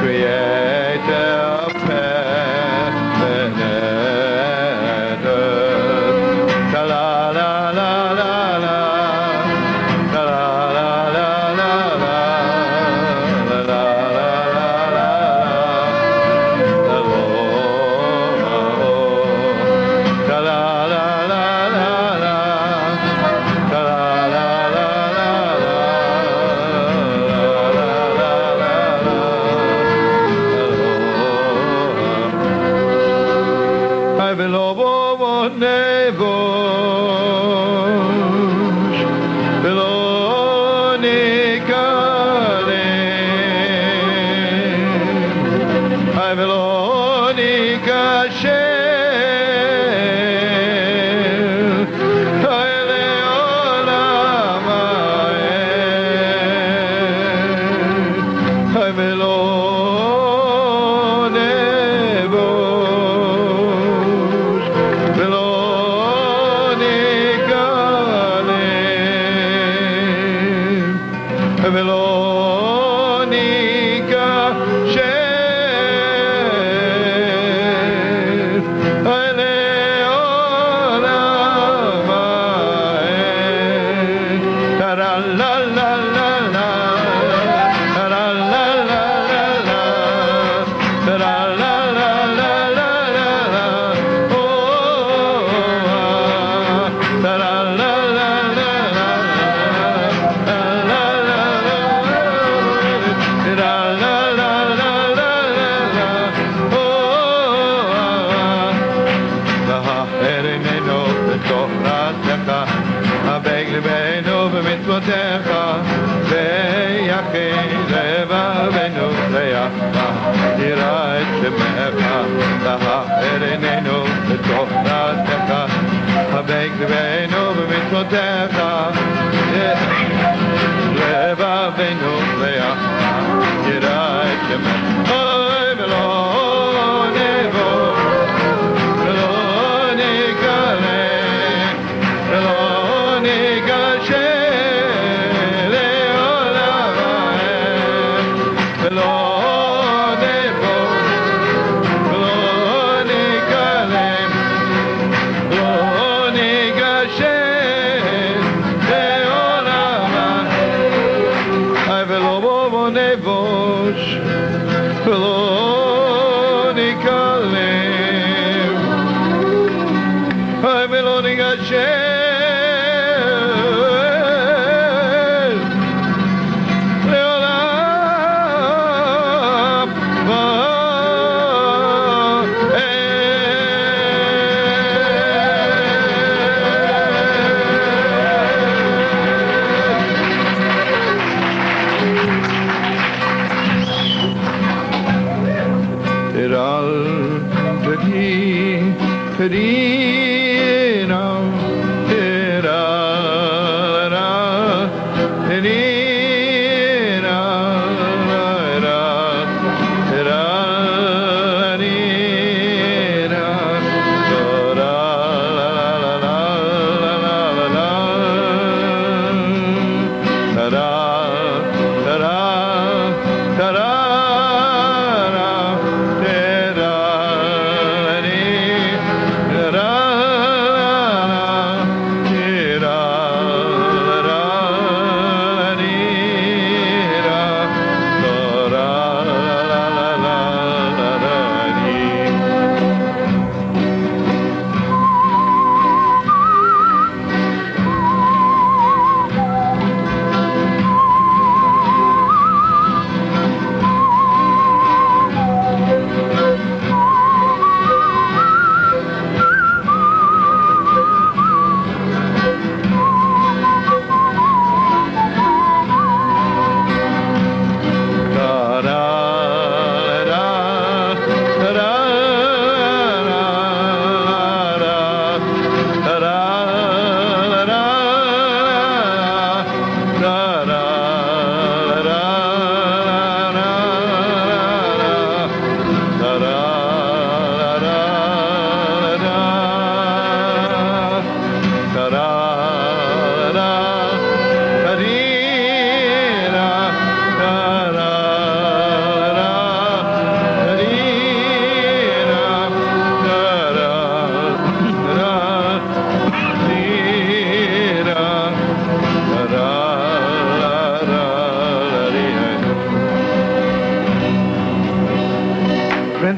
Creator of heaven and earth. La la la la la la. La la la la la la. La la la la la. The Lord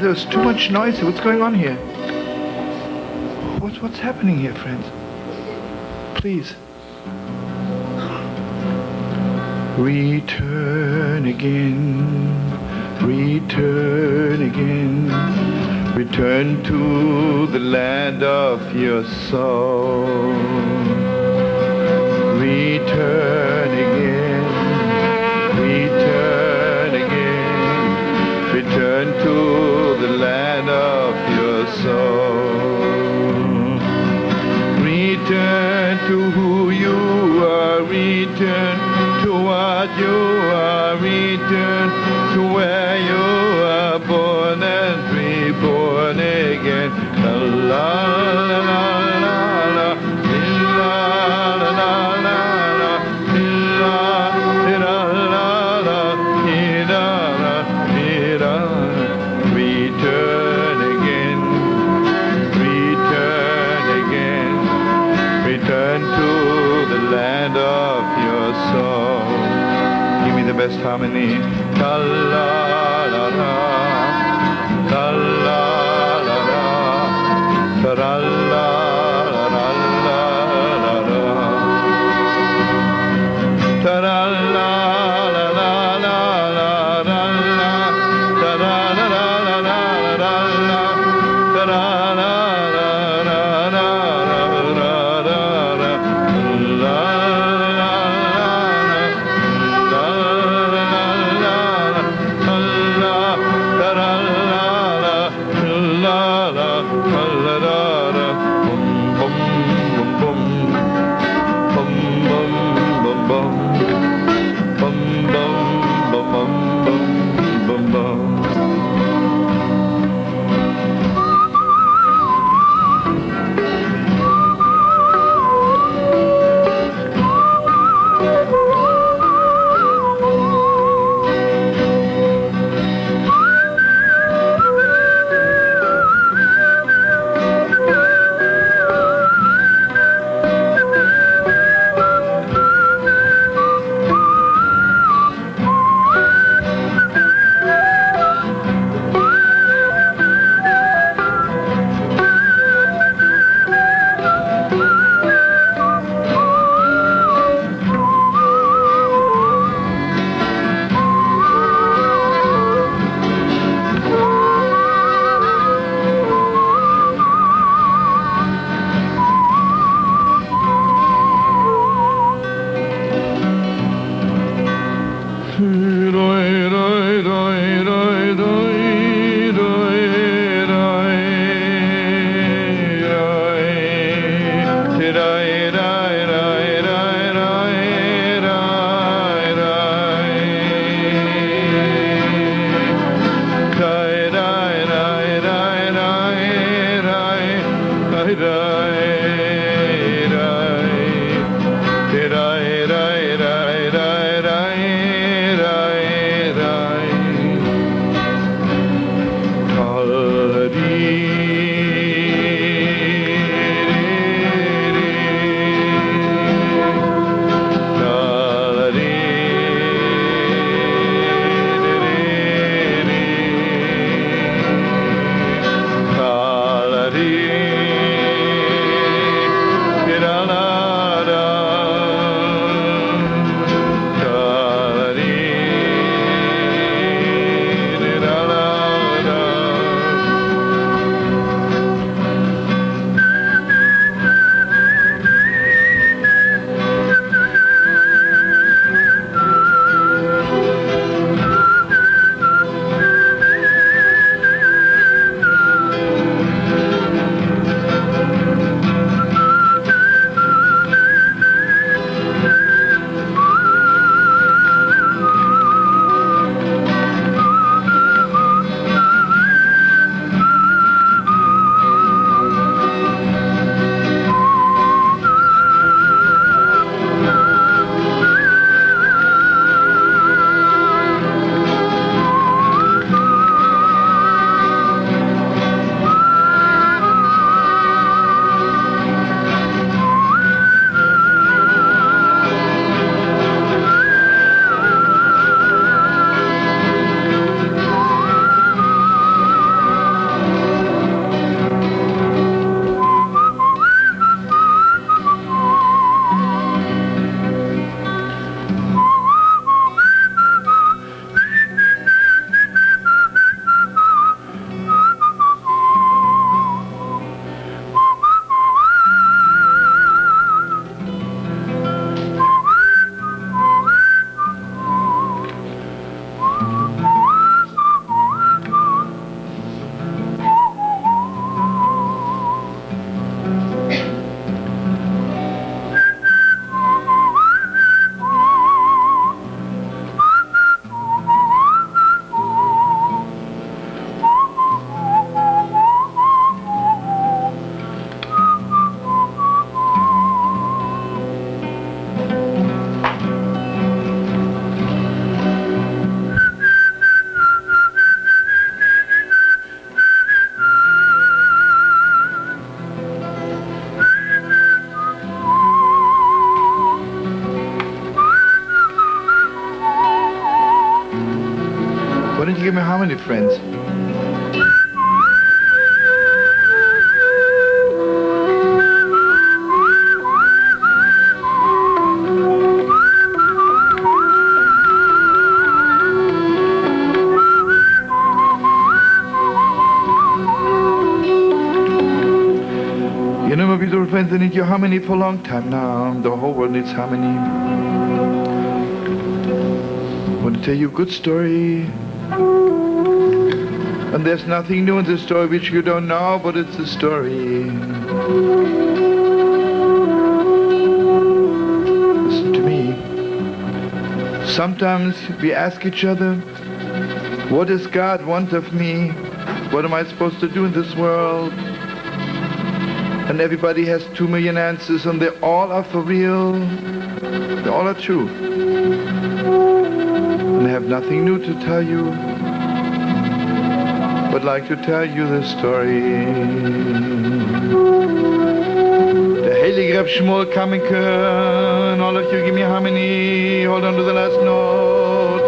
There's too much noise. What's going on here? What's happening here, friends? Please. Return again, return again, return to the land of your soul. Return again, return again, return to the land of your soul. to who you are, return to what you are, return to where you are born and reborn again. La la la la la la, la la la la la, la la la la, la. Return again, return again, return to the land of your soul. Give me the best harmony. Ta la la la, ta la la la, ta la la la la la la, ta la la la la la la la, ta la la la la la la la, ta la la la la la la la Why don't you give me harmony, friends? You know, my beautiful friends, I need your harmony for a long time now. The whole world needs harmony. I want to tell you a good story. And there's nothing new in the story which you don't know, but it's a story. Listen to me. Sometimes we ask each other, what does God want of me? What am I supposed to do in this world? And everybody has 2 million answers, and they all are for real. They all are true. And I have nothing new to tell you, but like to tell you the story. The Heilige Reb Shmuel Kamenker, and all of you give me harmony. Hold on to the last note.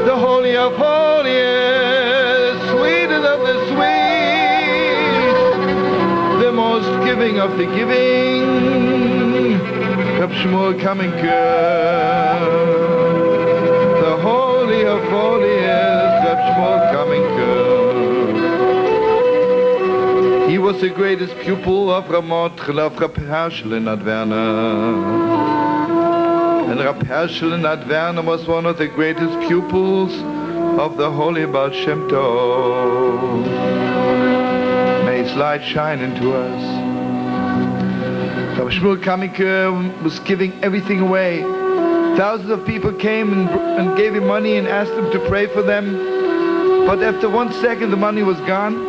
The Holy of Holies, sweetest of the sweet, the most giving of the giving, Reb Shmuel Kamenker. The Holy of Holies, Reb Shmuel Kamenker. He was the greatest pupil of Ramot, of Reb Herschel in Adverna. And Reb Herschel in Adverna was one of the greatest pupils of the Holy Baal Shem Tov. May his light shine into us. Reb Shmuel Kamenker was giving everything away. Thousands of people came and gave him money and asked him to pray for them. But after 1 second, the money was gone.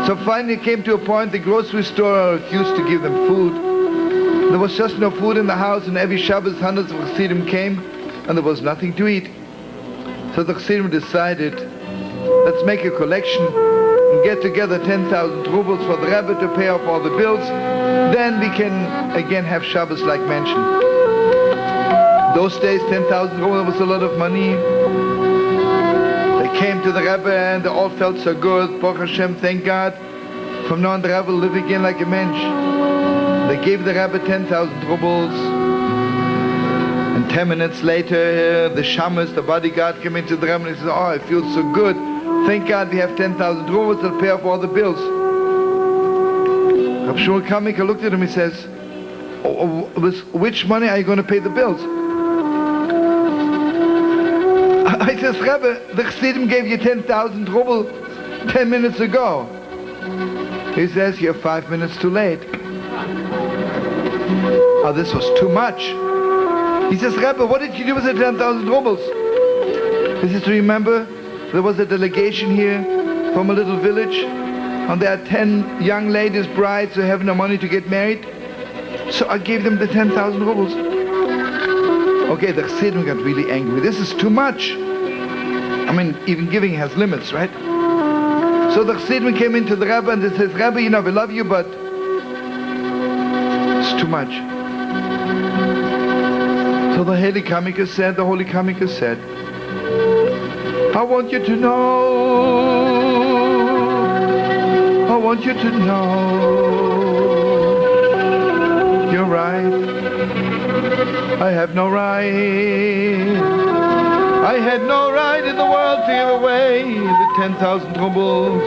So finally it came to a point the grocery store refused to give them food. There was just no food in the house, and every Shabbos hundreds of Chassidim came, and there was nothing to eat. So the Chassidim decided, let's make a collection and get together 10,000 rubles for the Rebbe to pay off all the bills. Then we can again have Shabbos like mentioned. Those days, 10,000 rubles was a lot of money. They came to the Rebbe and they all felt so good. Baruch Hashem, thank God. From now on, the Rebbe will live again like a mensch. They gave the Rebbe 10,000 rubles. And 10 minutes later, the shamus, the bodyguard, came into the Rebbe and he said, oh, I feel so good. Thank God we have 10,000 rubles to pay off all the bills. Reb Shmuel Kamenker looked at him and he says, with which money are you going to pay the bills? I says, Rebbe, the Chassidim gave you 10,000 rubles 10 minutes ago. He says, you're 5 minutes too late. Oh, this was too much. He says, Rebbe, what did you do with the 10,000 rubles? He says, remember, there was a delegation here from a little village, and there are 10 young ladies, brides, who have no money to get married. So I gave them the 10,000 rubles. Okay, the Chassidim got really angry. This is too much. I mean, even giving has limits, right? So the Chassidim came into the Rebbe and they says, Rebbe, you know, we love you, but it's too much. So the Holy Kamenker said, I want you to know, you're right. I have no right. I had no right in the world to give away the 10,000 rubles.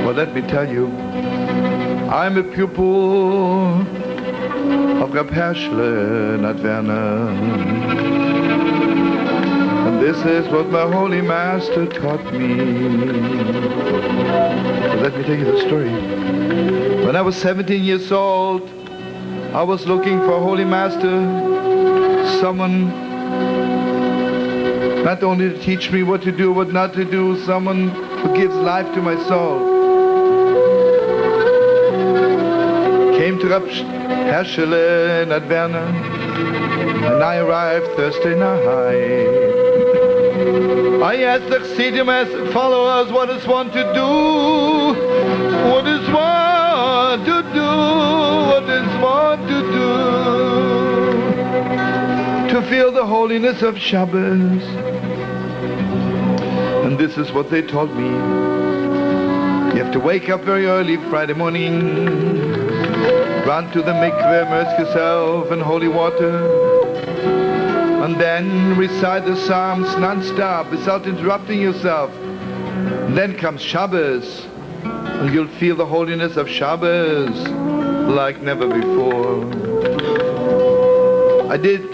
Well, let me tell you, I'm a pupil of Reb Herschel in Adverna. And this is what my holy master taught me. So let me tell you the story. When I was 17 years old, I was looking for a holy master, someone not only to teach me what to do, what not to do, someone who gives life to my soul. Came to Reb Herschel in Adverna, and I arrived Thursday night. I asked the Chassidim as followers, what is one to do? What is one to do? What is one to do? To feel the holiness of Shabbos. And this is what they told me. You have to wake up very early Friday morning, run to the mikveh, immerse yourself in holy water, and then recite the Psalms non-stop without interrupting yourself. And then comes Shabbos, and you'll feel the holiness of Shabbos like never before. I did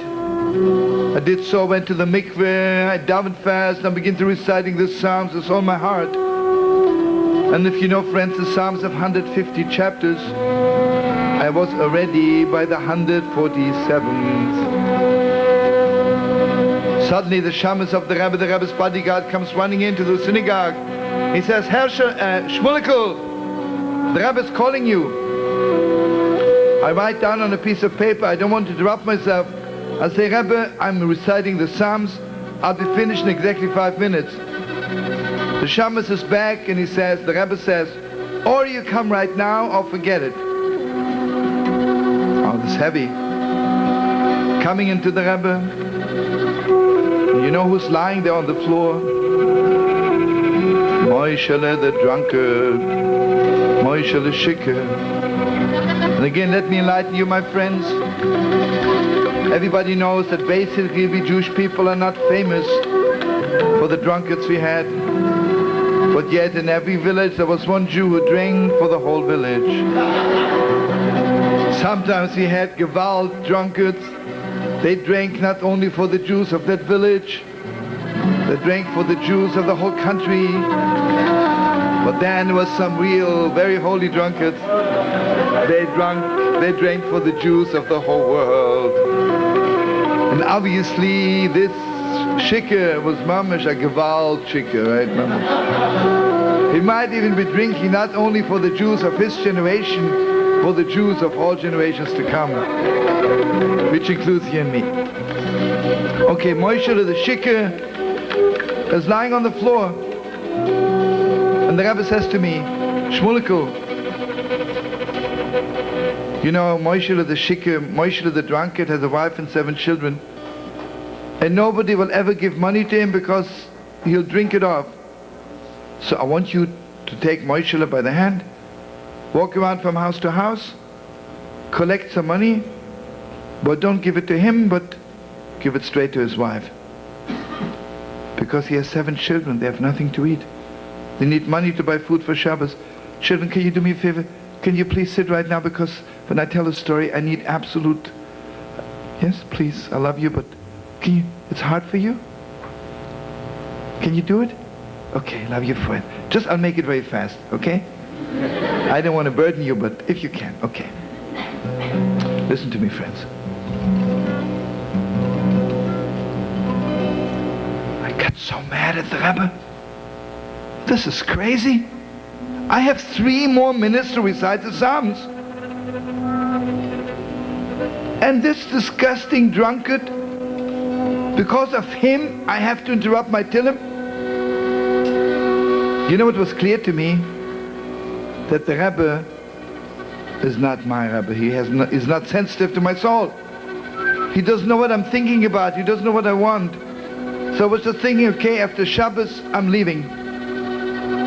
so, went to the mikveh, I davened fast, and began to reciting the Psalms with all my heart. And if you know, friends, the Psalms have 150 chapters. I was already by the 147th. Suddenly the shamus of the Rebbe's bodyguard, comes running into the synagogue. He says, Herr Shmulikel, the Rebbe's calling you. I write down on a piece of paper, I don't want to interrupt myself. I say, Rebbe, I'm reciting the Psalms. I'll be finished in exactly 5 minutes. The shamus is back and he says, the Rebbe says, or you come right now or forget it. Oh, this is heavy. Coming into the Rebbe. You know who's lying there on the floor? Moishele the drunkard. Moishele Shikr. And again, let me enlighten you, my friends. Everybody knows that basically we Jewish people are not famous for the drunkards we had. But yet in every village there was one Jew who drank for the whole village. Sometimes we had Gewalt drunkards. They drank not only for the Jews of that village, they drank for the Jews of the whole country. But then there was some real, very holy drunkards. They drank for the Jews of the whole world. And obviously this Shikr was mamash a Gewalt Shikr, right, mamash? He might even be drinking not only for the Jews of his generation, for the Jews of all generations to come, which includes you and me. Okay, Moshe the Shikr is lying on the floor, and the Rebbe says to me, Shmulikel, you know, Moshe the Shikr, Moshe the drunkard, has a wife and 7 children, and nobody will ever give money to him because he'll drink it off. So I want you to take Moshe by the hand, walk around from house to house, collect some money, but don't give it to him, but give it straight to his wife. Because he has 7 children, they have nothing to eat. They need money to buy food for Shabbos. Children, can you do me a favor? Can you please sit right now, because when I tell a story I need absolute... Yes, please, I love you, but can you... It's hard for you? Can you do it? Okay, love you for it. Just, I'll make it very fast, okay? I don't want to burden you, but if you can, okay. Listen to me, friends. I got so mad at the Rebbe. This is crazy. I have 3 more minutes to recite the Psalms. And this disgusting drunkard, because of him, I have to interrupt my Tillim. You know, it was clear to me that the Rebbe is not my Rebbe. He's not sensitive to my soul. He doesn't know what I'm thinking about. He doesn't know what I want. So I was just thinking, okay, after Shabbos, I'm leaving.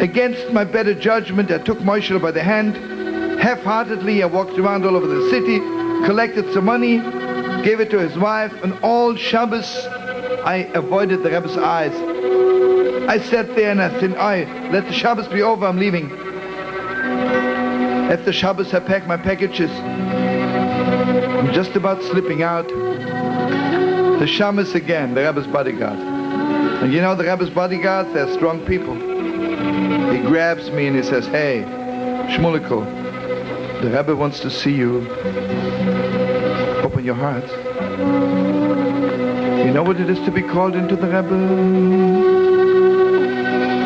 Against my better judgment, I took Moshe by the hand. Half-heartedly, I walked around all over the city, collected some money, gave it to his wife, and all Shabbos, I avoided the Rebbe's eyes. I sat there and I said, let the Shabbos be over, I'm leaving. After Shabbos, I packed my packages. I'm just about slipping out. The shamus again, the Rebbe's bodyguard. And you know, the Rebbe's bodyguards, they're strong people. He grabs me and he says, hey, Shmulikel, the Rebbe wants to see you. Open your heart. You know what it is to be called into the Rebbe?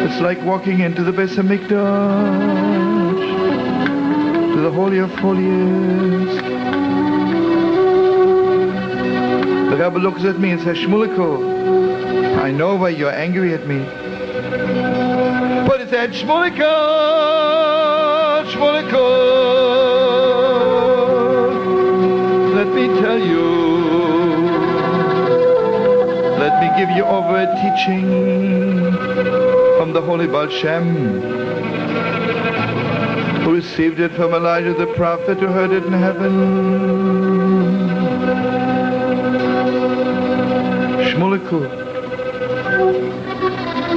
It's like walking into the Beis HaMikdash, to the Holy of Holies. The Rebbe looks at me and says, Shmulikel, I know why you're angry at me. But he said, Shmulikel, let me tell you, let me give you over a teaching from the Holy Baal Shem, who received it from Elijah the prophet, who heard it in heaven. Shmulikul,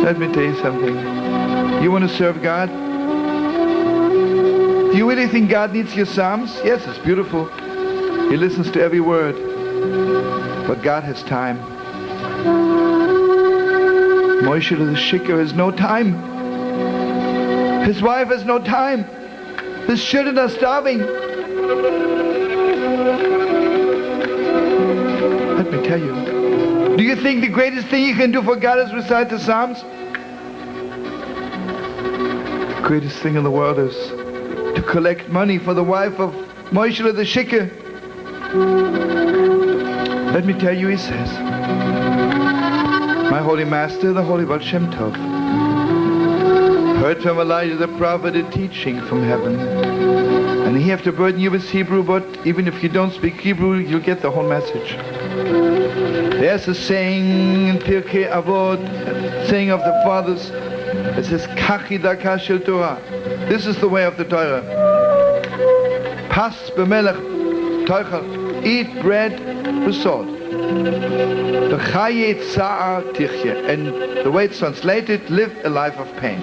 let me tell you something. You want to serve God? Do you really think God needs your psalms? Yes, it's beautiful. He listens to every word. But God has time. Moshe the Shikar has no time. His wife has no time. His children are starving. Let me tell you. Do you think the greatest thing you can do for God is recite the Psalms? The greatest thing in the world is to collect money for the wife of Moshe the Shikar. Let me tell you, he says, my holy master, the holy Baal Shem Tov, heard from Elijah the prophet a teaching from heaven. And he have to burden you with Hebrew, but even if you don't speak Hebrew, you'll get the whole message. There's a saying in Pirkei Avot, saying of the fathers, it says, Kachi daka shel Torah. This is the way of the Torah. Pas b'melech toichel, eat bread with salt. V'chayet sa'ar tichye. And the way it's translated, live a life of pain.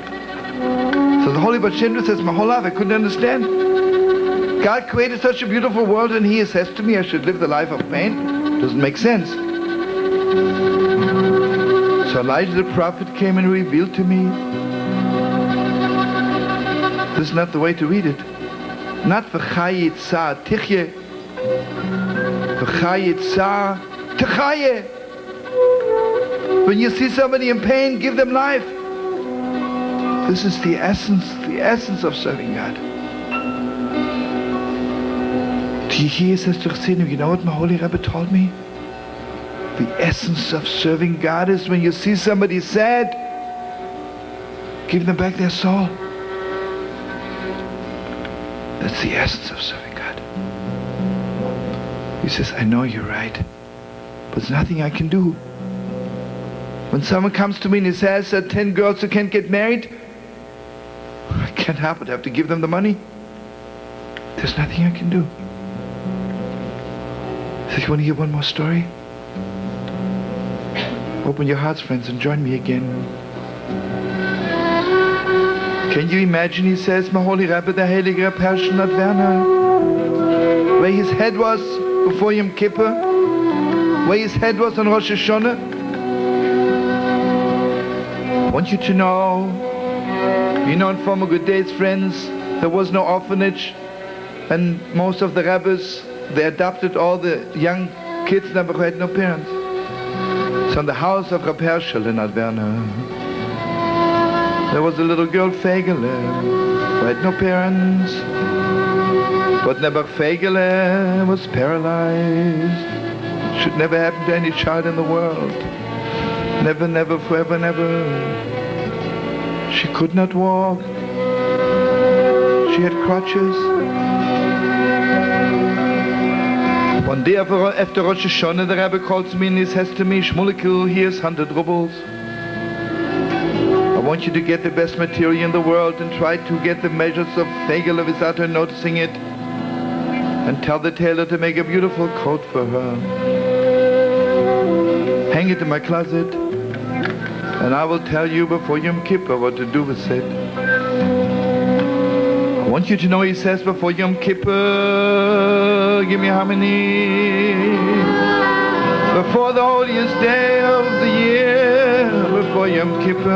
So the Holy Baal Shem Tov says, my whole life I couldn't understand. God created such a beautiful world and he says to me I should live the life of pain? Doesn't make sense. So Elijah the prophet came and revealed to me, this is not the way to read it. Not v'chayet sa'ar tichye, v'chayet sa'ar tichaye. When you see somebody in pain, give them life. This is the essence of serving God. Do you hear, Sister Chassidim, you know what my Holy Rebbe told me? The essence of serving God is when you see somebody sad, give them back their soul. That's the essence of serving God. He says, I know you're right, but there's nothing I can do. When someone comes to me and he says that 10 girls who can't get married, I can't help it, I have to give them the money. There's nothing I can do. So you want to hear one more story? Open your hearts, friends, and join me again. Can you imagine, he says, my Holy Rebbe, the Heilige Reb Herschel at Werner, where his head was before Yom Kippur, where his head was on Rosh Hashanah? I want you to know, you know, in former good days, friends, there was no orphanage, and most of the rabbis, they adopted all the young kids who had no parents. So in the house of Reb Herschel in Adverna, there was a little girl, Fegele, who had no parents. But Nebuch Fegele was paralyzed. It should never happen to any child in the world. Never, never, forever, never. She could not walk. She had crutches. One day after Rosh Hashanah, the Rebbe calls me and he says to me, Shmulikul, here's 100 rubles. I want you to get the best material in the world and try to get the measures of Fegele without her noticing it. And tell the tailor to make a beautiful coat for her. Hang it in my closet. And I will tell you before Yom Kippur what to do with it. I want you to know, he says, before Yom Kippur, give me how many? Before the holiest day of the year, before Yom Kippur.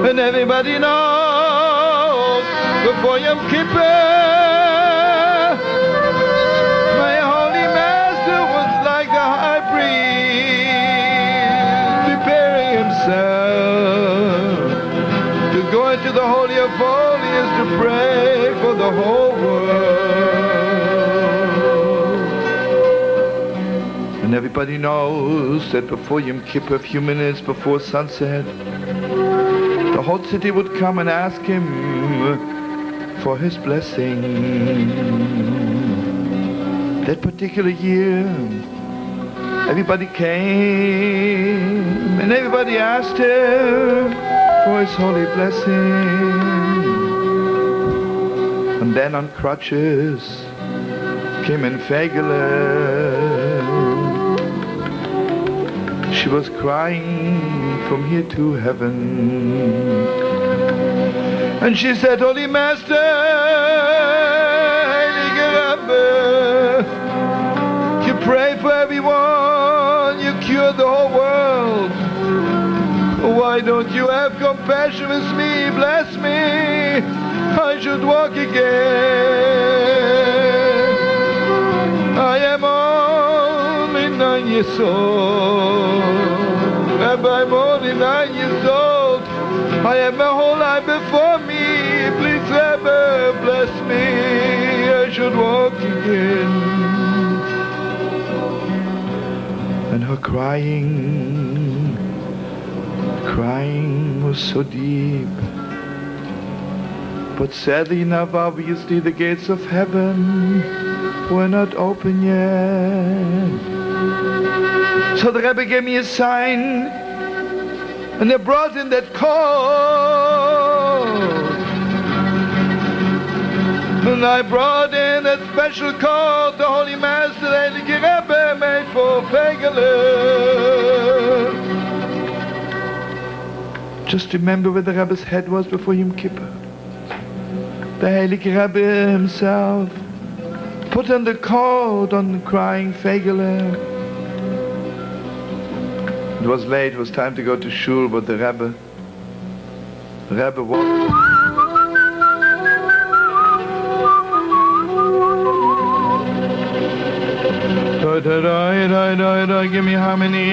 And everybody knows, before Yom Kippur, my holy master was like the high priest, preparing himself to go into the Holy of Holies to pray for the whole world. And everybody knows that before Yom Kippur, a few minutes before sunset, the whole city would come and ask him for his blessing. That particular year, everybody came and everybody asked him for his holy blessing. And then on crutches came in Fegele. She was crying from here to heaven. And she said, Holy Master, Heilige Rebbe, you pray for everyone, you cure the whole world. Why don't you have compassion with me? Bless me, I should walk again. I am only 9 years old. Rabbi, I'm only 9 years old. I have my whole life before me. Please, Rabbi, bless me. I should walk again. And her crying was so deep. But sadly enough, obviously, the gates of heaven were not open yet. So the Rebbe gave me a sign, and they brought in that coat. And I brought in that special coat, the Holy Master, the Heilige Rebbe, made for Fegele. Just remember where the Rebbe's head was before Yom Kippur. The Heilige Rebbe himself put on the coat on the crying Fegele. It was late, it was time to go to shul, but the Rebbe walked. Give me harmony.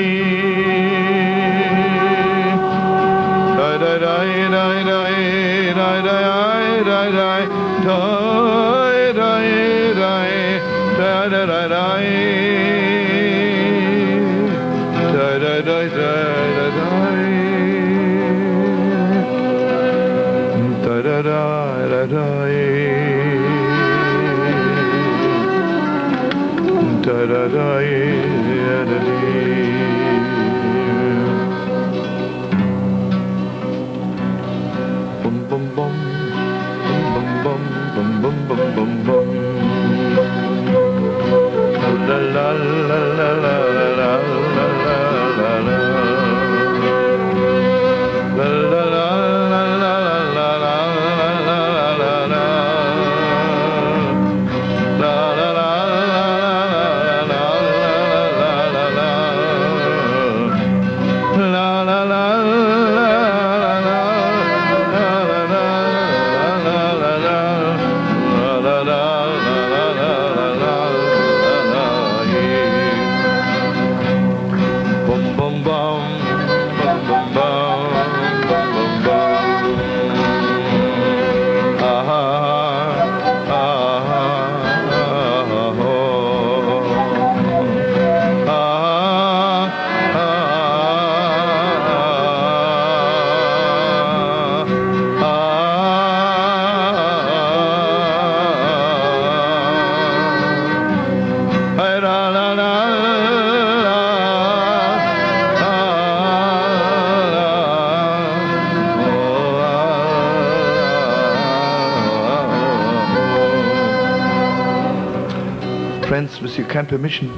Friends, with your kind permission,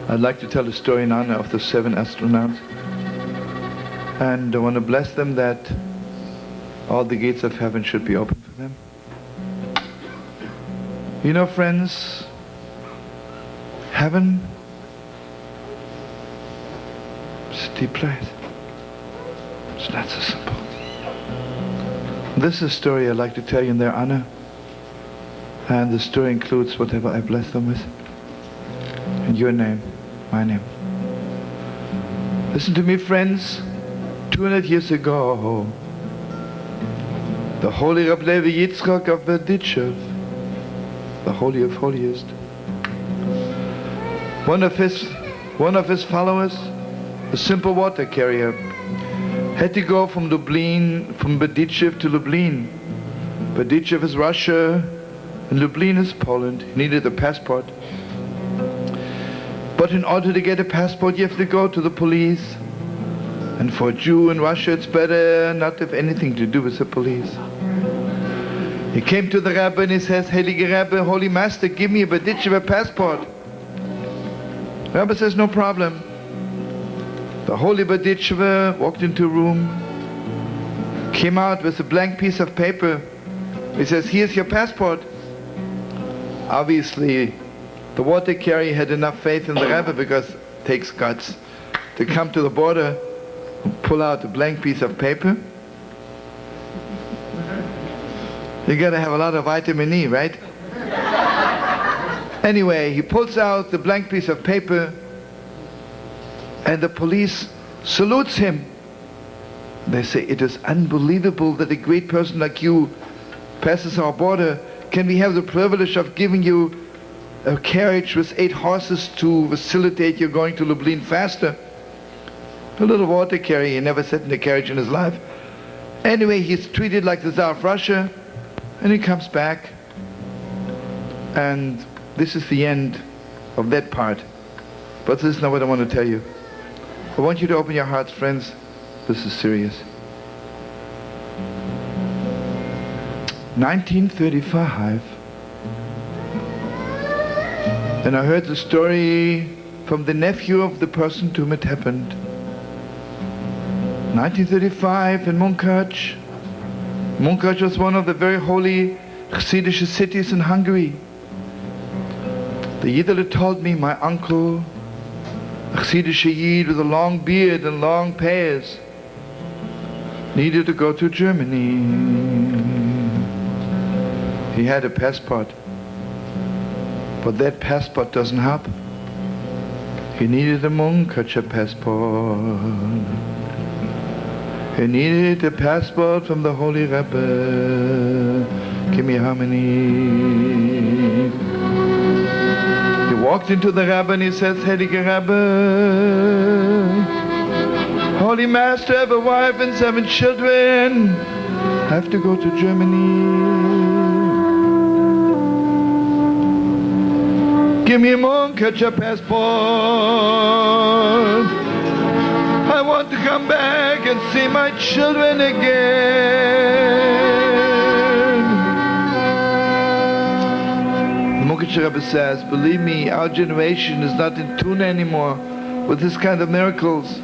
I'd like to tell a story in honor of the 7 astronauts. And I want to bless them that all the gates of heaven should be open for them. You know, friends, heaven is a deep place. It's not so simple. This is a story I'd like to tell you in their honor. And the story includes whatever I bless them with. In your name, my name. Listen to me, friends. 200 years ago, the Holy Reb Levi Yitzchak of Berditchev, the Holy of Holiest, one of his followers, a simple water carrier, had to go from Berditchev to Lublin. Berditchev is Russia, and Lublin is Poland. He needed a passport. But But in order to get a passport, you have to go to the police. And for a Jew in Russia, it's better not to have anything to do with the police. He came to the rabbi and he says, Heilige Rebbe, Holy Master, give me a Baditchever passport. The rabbi says, no problem. The Holy Baditchever walked into a room, came out with a blank piece of paper. He says, here's your passport. Obviously, the water carrier had enough faith in the rabbi, because it takes guts to come to the border and pull out a blank piece of paper. You gotta have a lot of vitamin E, right? Anyway, he pulls out the blank piece of paper and the police salutes him. They say, it is unbelievable that a great person like you passes our border. Can we have the privilege of giving you a carriage with 8 horses to facilitate you going to Lublin faster? A little water carrier, he never sat in a carriage in his life. Anyway, he's treated like the Tsar of Russia, and he comes back. And this is the end of that part. But this is not what I want to tell you. I want you to open your hearts, friends. This is serious. 1935. And I heard the story from the nephew of the person to whom it happened. 1935 in Munkacs. Munkacs was one of the very holy Hasidic cities in Hungary. The Yidler told me my uncle, a Hasidic Yid with a long beard and long payas, needed to go to Germany. He had a passport, but that passport doesn't help. He needed a Munkacher passport. He needed a passport from the Holy Rebbe. Give me harmony. He walked into the Rebbe and he says, Heilige Rebbe, Holy Master, I have a wife and 7 children. I have to go to Germany. Give me a Munkacher passport. I want to come back and see my children again. The Munkacher Rebbe says, believe me, our generation is not in tune anymore with this kind of miracles.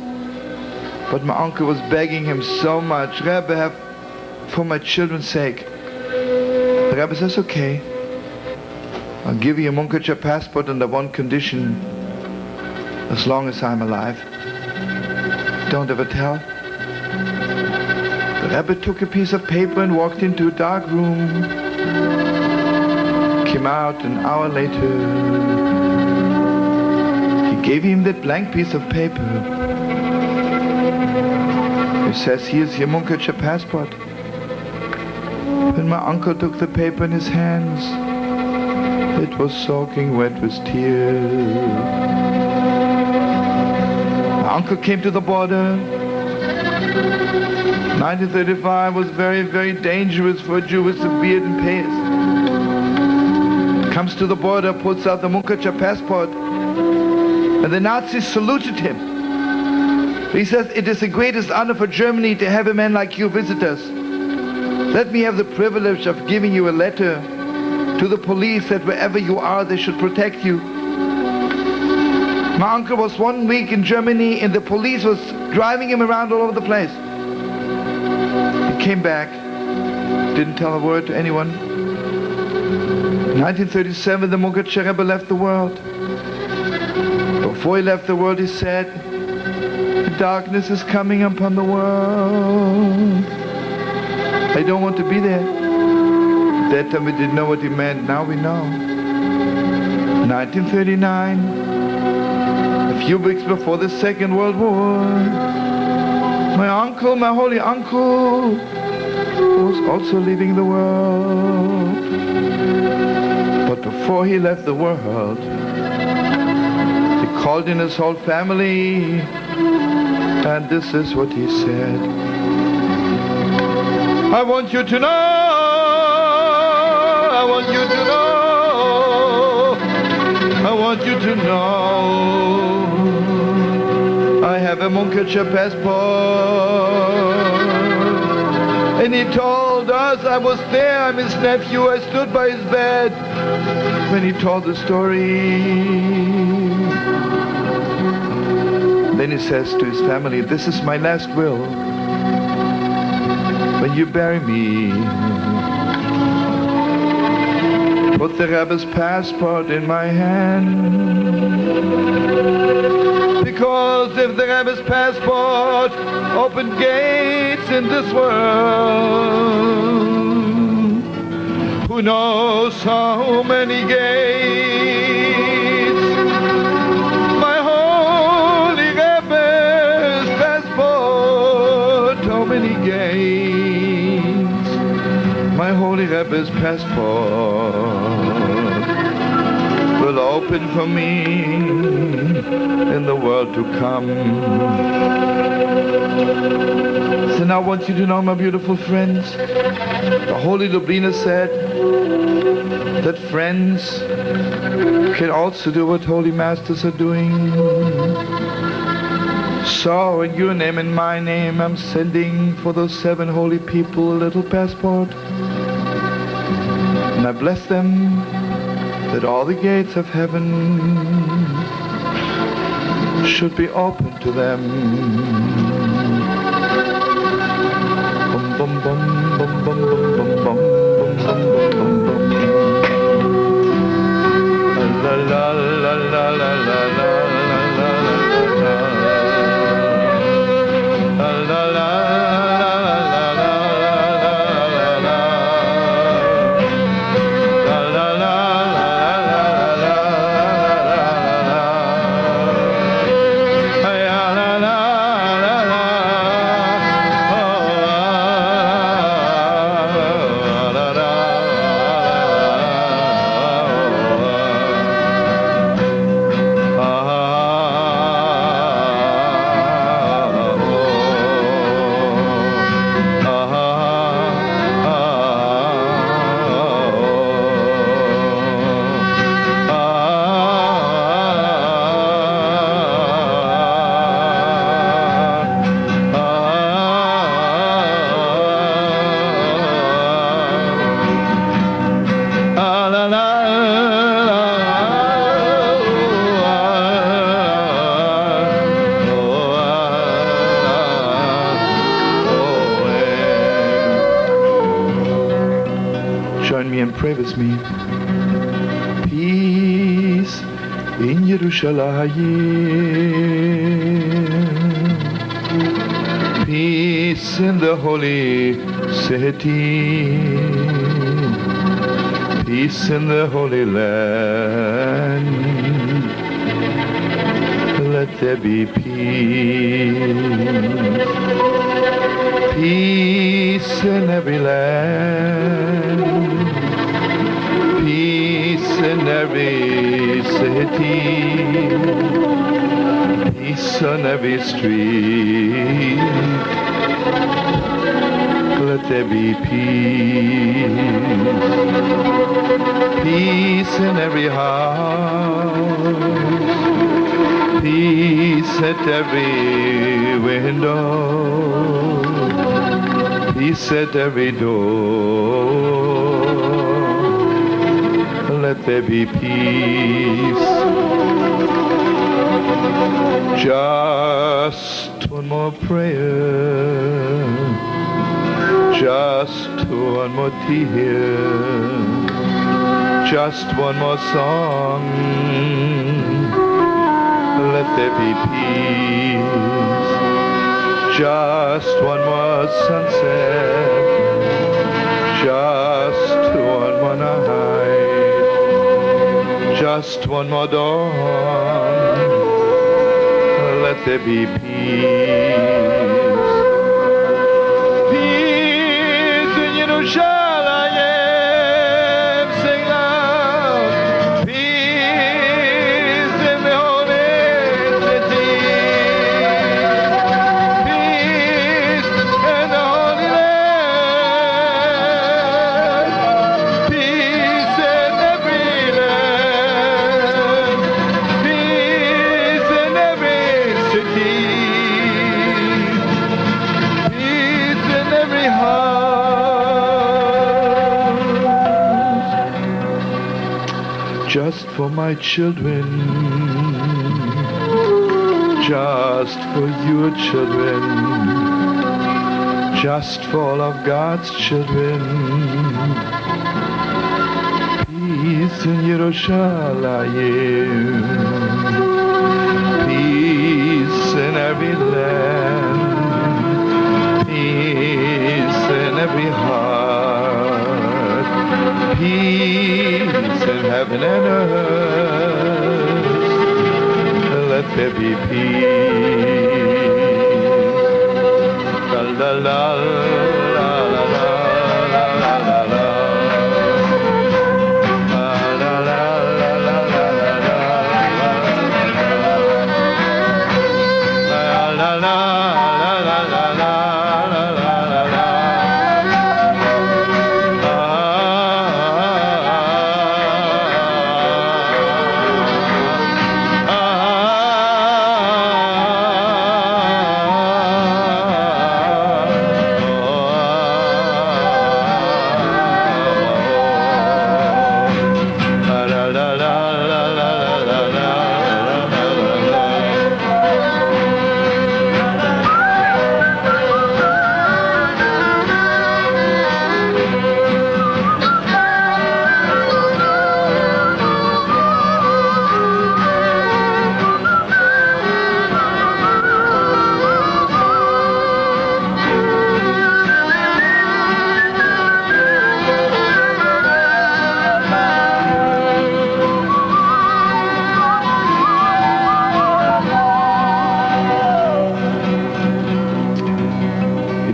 But my uncle was begging him so much, Rebbe, have for my children's sake. The Rebbe says, okay, I'll give you a Munkacher passport under one condition, as long as I'm alive. Don't ever tell. The Rebbe took a piece of paper and walked into a dark room. Came out an hour later. He gave him that blank piece of paper. He says, here's your Munkacher passport. When my uncle took the paper in his hands, it was soaking wet with tears. My uncle came to the border. 1935 was very, very dangerous for a Jew with a beard and payas. Comes to the border, pulls out the Munkacher passport, and the Nazis saluted him. He says, it is the greatest honor for Germany to have a man like you visit us. Let me have the privilege of giving you a letter to the police that wherever you are, they should protect you. My uncle was 1 week in Germany and the police was driving him around all over the place. He came back, didn't tell a word to anyone. In 1937, the Munkacher Rebbe left the world. Before he left the world, he said, the darkness is coming upon the world. I don't want to be there. At that time we didn't know what he meant, now we know. 1939, a few weeks before the Second World War, my uncle, my holy uncle, was also leaving the world. But before he left the world, he called in his whole family, and this is what he said. I want you to know, I want you to know, I want you to to know I have a Munkacher passport. And he told us I was there, I'm his nephew, I stood by his bed when he told the story. Then he says to his family, this is my last will. When you bury me, put the Rebbe's passport in my hand. Because if the Rebbe's passport opened gates in this world, who knows how many gates? My holy Rebbe's passport, how many gates? My holy Rebbe's passport will open for me in the world to come. So now I want you to know, my beautiful friends, the Holy Lublina said that friends can also do what Holy Masters are doing. So in your name and my name, I'm sending for those 7 holy people a little passport. And I bless them that all the gates of heaven should be open to them. Bum, bum, bum, bum, bum, bum, bum, bum, bum, bum, bum. La la la la la la la la la la la. Pray with me. Peace in Yerushalayim. Peace in the holy city. Peace in the holy land. Let there be peace. Peace in every land. Peace in every city, peace on every street. Let there be peace, peace in every house, peace at every window, peace at every door. Let there be peace. Just one more prayer, just one more tear, just one more song. Let there be peace. Just one more sunset, just one more night. Just one more dawn, let there be peace. Peace in Yerushalayim, sing loud. Peace in the holy city. Peace in the holy land. Peace in every land. for my children, just for your children, just for all of God's children. Peace in Yerushalayim, peace in every land, peace in every heart, peace in heaven and earth. Let there be peace. La la la la la la la la la la.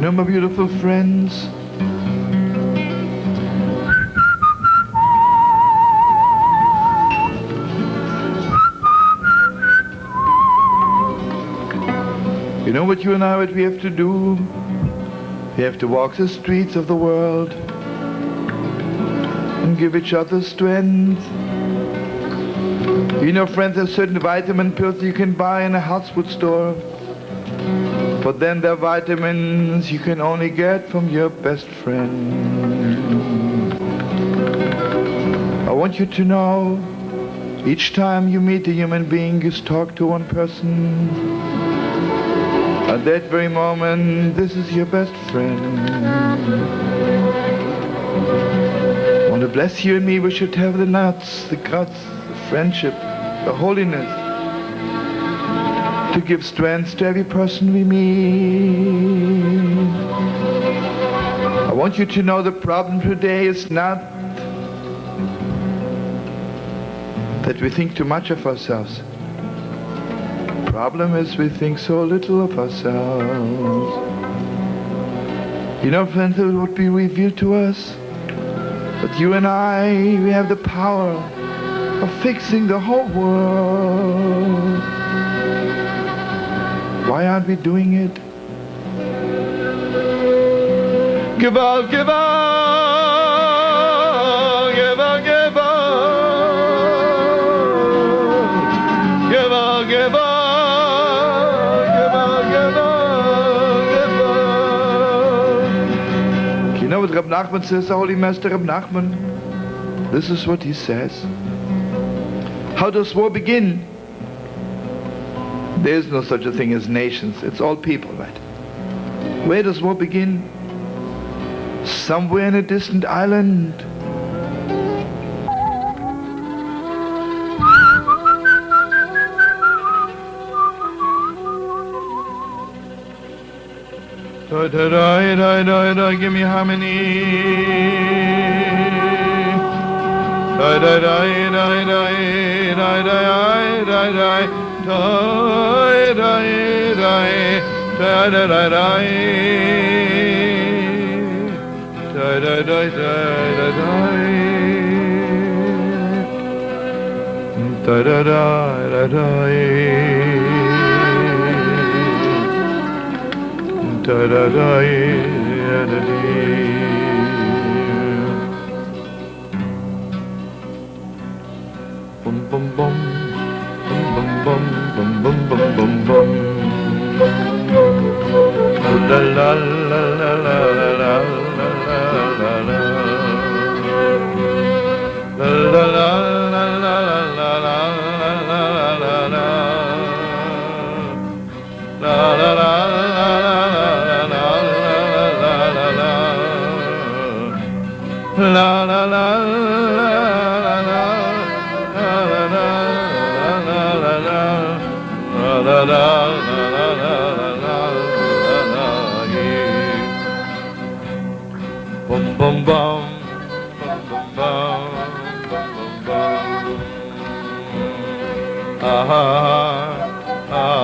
My beautiful friends, you know what you and I, what we have to do? We have to walk the streets of the world and give each other strength. You know, friends, there's certain vitamin pills you can buy in a health food store. But then there are vitamins you can only get from your best friend. I want you to know, each time you meet a human being, you talk to one person. At that very moment, this is your best friend. I want to bless you and me. We should have the nuts, the guts, the friendship, the holiness, to give strength to every person we meet. I want you to know the problem today is not that we think too much of ourselves. The problem is we think so little of ourselves. You know, friends, it would be revealed to us, but you and I, we have the power of fixing the whole world. Why aren't we doing it? Give up, give up, give up, give up, give up, give up, give up, give up, give up. You know what Reb Nachman says, the Holy Master Reb Nachman? This is what he says. How does war begin? There is no such a thing as nations. It's all people, right? Where does war begin? Somewhere in a distant island. Give me harmony. La la la la la la bum bum bum bum bum bum. Ah ah ah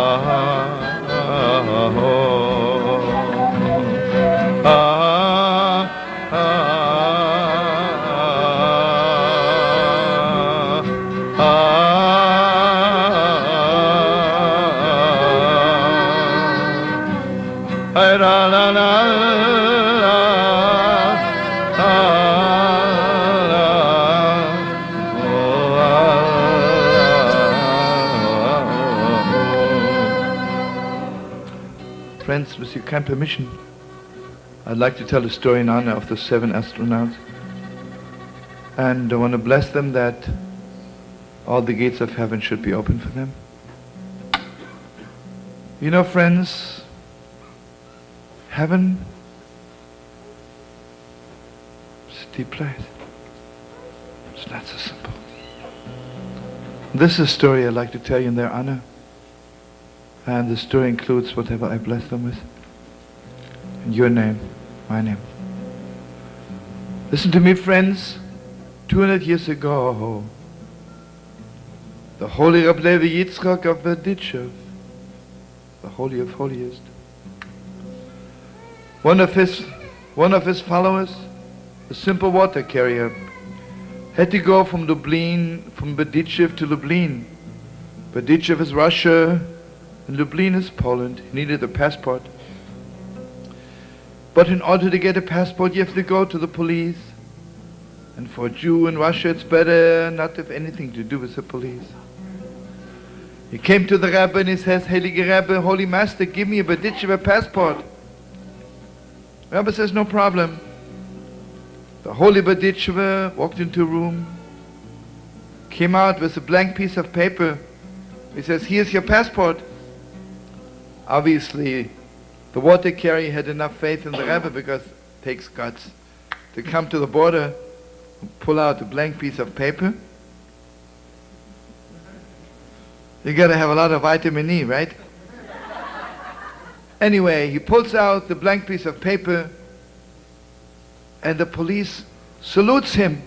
Friends, with your kind permission, I'd like to tell a story in honor of the 7 astronauts. And I want to bless them that all the gates of heaven should be open for them. You know, friends, heaven is a deep place. It's not so simple. This is a story I'd like to tell you in their honor. And the story includes whatever I bless them with. In your name, my name. Listen to me, friends. 200 years ago, the Holy Reb Levi Yitzchak of Berdichev, the Holy of Holiest, one of his followers, a simple water carrier, had to go from Berdichev to Lublin. Berdichev is Russia, and Lublin is Poland. He needed a passport. But in order to get a passport, you have to go to the police. And for a Jew in Russia, it's better not to have anything to do with the police. He came to the rabbi and he says, Heilige Rebbe, Holy Master, give me a Berdichev passport. The rabbi says, no problem. The Holy Berdichev walked into a room, came out with a blank piece of paper. He says, here's your passport. Obviously, the water carrier had enough faith in the rabbi because it takes guts to come to the border and pull out a blank piece of paper. You got to have a lot of vitamin E, right? Anyway, he pulls out the blank piece of paper and the police salutes him.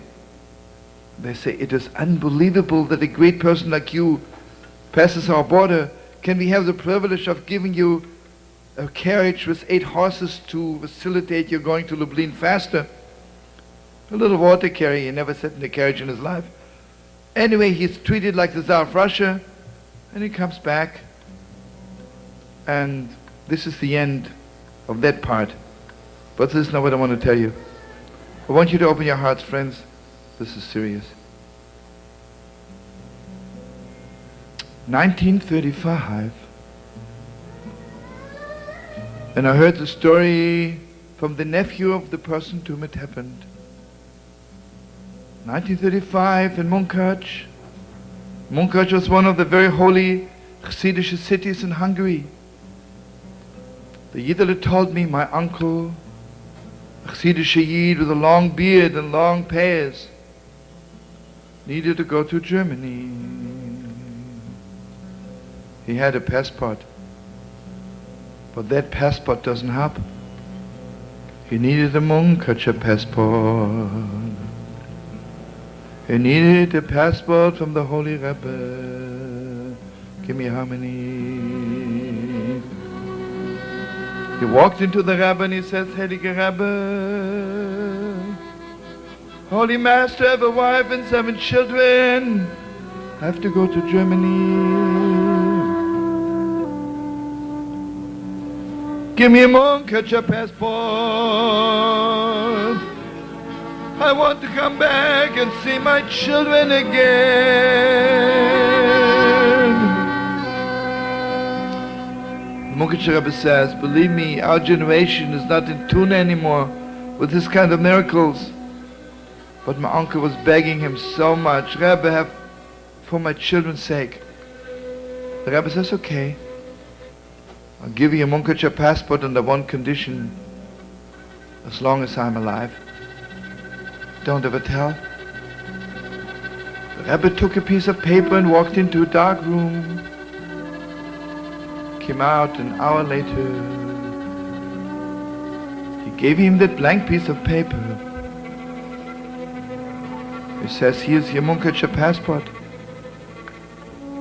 They say, it is unbelievable that a great person like you passes our border. Can we have the privilege of giving you a carriage with 8 horses to facilitate your going to Lublin faster? A little water carrier, he never sat in a carriage in his life. Anyway, he's treated like the Tsar of Russia, and he comes back. And this is the end of that part. But this is not what I want to tell you. I want you to open your hearts, friends. This is serious. 1935, and I heard the story from the nephew of the person to whom it happened. 1935 in Munkacs. Munkacs was one of the very holy Hasidic cities in Hungary. The Yidler told me my uncle, a Hasidic Yid with a long beard and long payas, needed to go to Germany. He had a passport, but that passport doesn't help. He needed a Munkacs passport. He needed a passport from the Holy Rebbe. Give me harmony. He walked into the Rebbe and he says, Heilige Rebbe, Holy Master, I have a wife and 7 children. I have to go to Germany. Give me a Munkacs passport. I want to come back and see my children again. Munkacs Rebbe says, believe me, our generation is not in tune anymore with this kind of miracles. But my uncle was begging him so much, Rebbe, have for my children's sake. The Rebbe says, okay, I'll give you a Munkacs passport under one condition, as long as I'm alive. Don't ever tell. The Rebbe took a piece of paper and walked into a dark room. Came out an hour later. He gave him that blank piece of paper. He says, here's your Munkacher passport.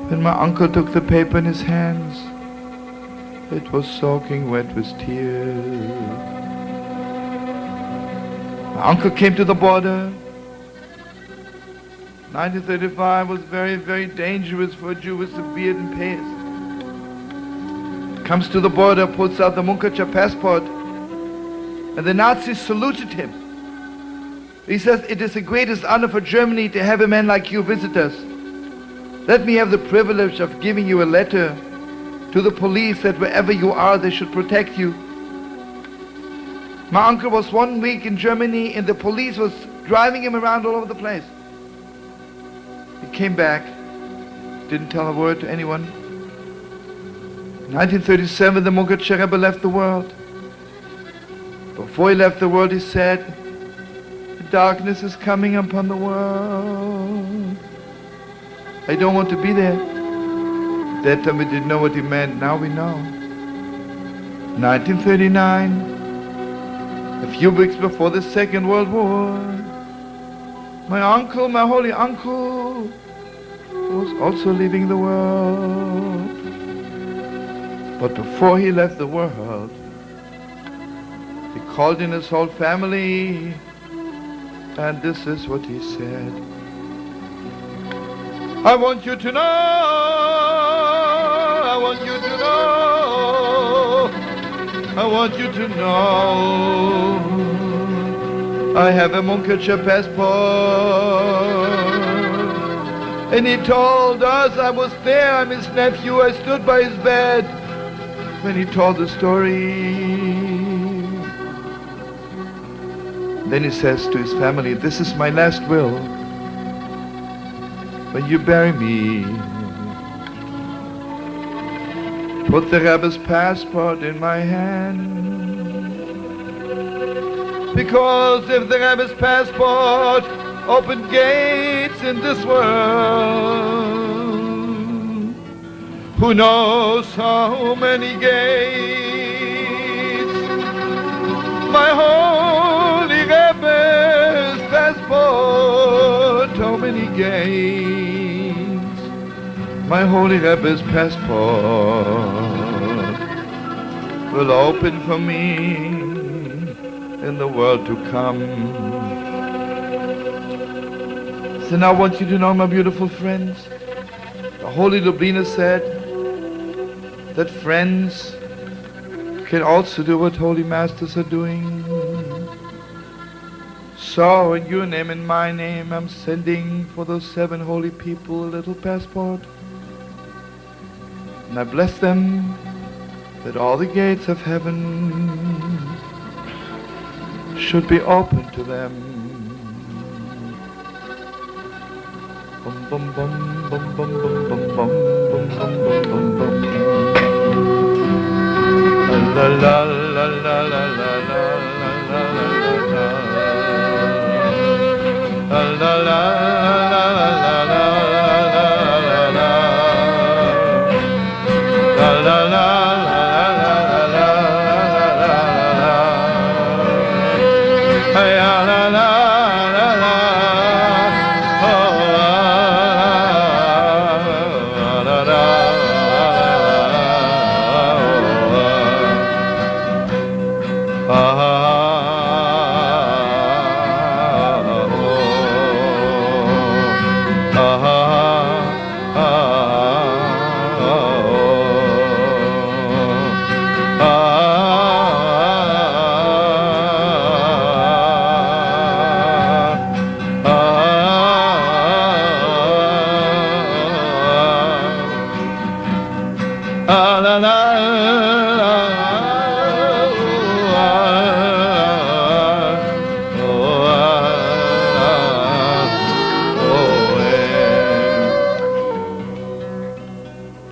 When my uncle took the paper in his hands, it was soaking wet with tears. My uncle came to the border. 1935 was very, very dangerous for a Jew with a beard and pace. Comes to the border, pulls out the Munkacher passport, and the Nazis saluted him. He says, it is the greatest honor for Germany to have a man like you visit us. Let me have the privilege of giving you a letter to the police that wherever you are, they should protect you. My uncle was 1 week in Germany and the police was driving him around all over the place. He came back, didn't tell a word to anyone. In 1937, the Munkacher Rebbe left the world. Before he left the world, he said, darkness is coming upon the world. I don't want to be there. At that time we didn't know what he meant. Now we know. 1939, a few weeks before the Second World War, my uncle, my holy uncle, was also leaving the world. But before he left the world, he called in his whole family, and this is what he said. I want you to know, I want you to know, I want you to know, I have a Munkacher passport. And he told us, I was there, I'm his nephew, I stood by his bed when he told the story. Then he says to his family, this is my last will. When you bury me, put the Rebbe's passport in my hand. Because if the Rebbe's passport opened gates in this world, who knows how many gates my holy Rebbe's passport, how many gates my holy Rebbe's passport will open for me in the world to come. So now I want you to know, my beautiful friends, the Holy Lublina said that friends can also do what Holy Masters are doing. So in your name and my name, I'm sending for those 7 holy people a little passport. And I bless them that all the gates of heaven should be open to them. Bum bum bum bum bum bum bum bum bum bum bum bum. La la la la la la la la la la la.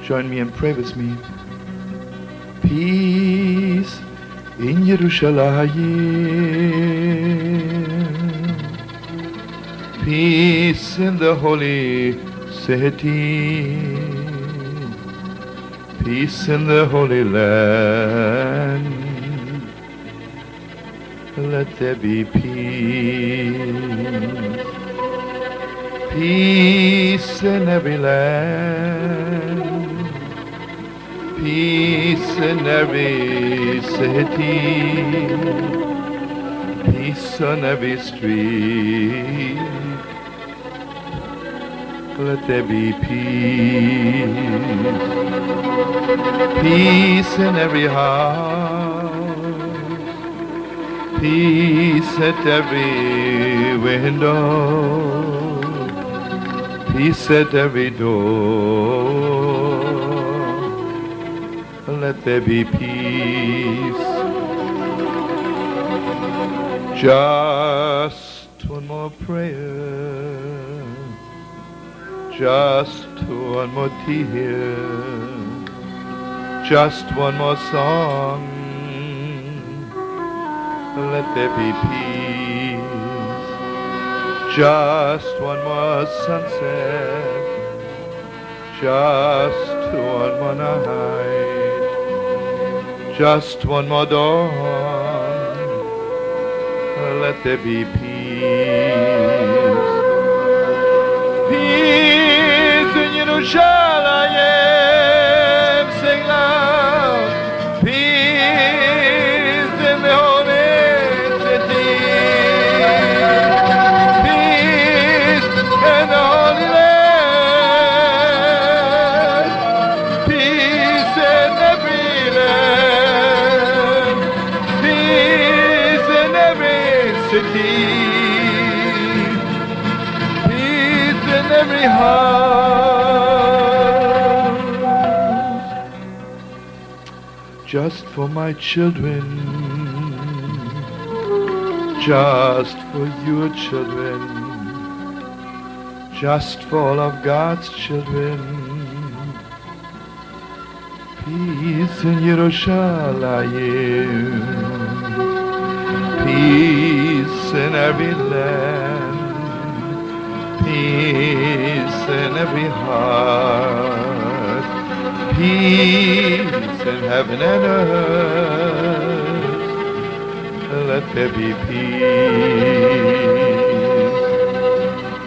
Join me and pray with me. Peace in Yerushalayim. Peace in the holy city. Peace in the holy land. let there be peace. Peace in every land, peace in every city, peace on every street. Let there be peace. Peace in every house, peace at every window, peace at every door. Let there be peace. Just one more prayer, just one more tear, just one more song. Let there be peace. Just one more sunset, just one more night, just one more dawn. Let there be peace. Peace in Yerushalayim, sing loud. Peace in the holy city. Peace in the holy land. Peace in every land. Peace in every city. Peace in every heart. Just for my children, just for your children, just for all of God's children. Peace in Yerushalayim, peace in every land, peace in every heart, peace in heaven and earth. Let there be peace.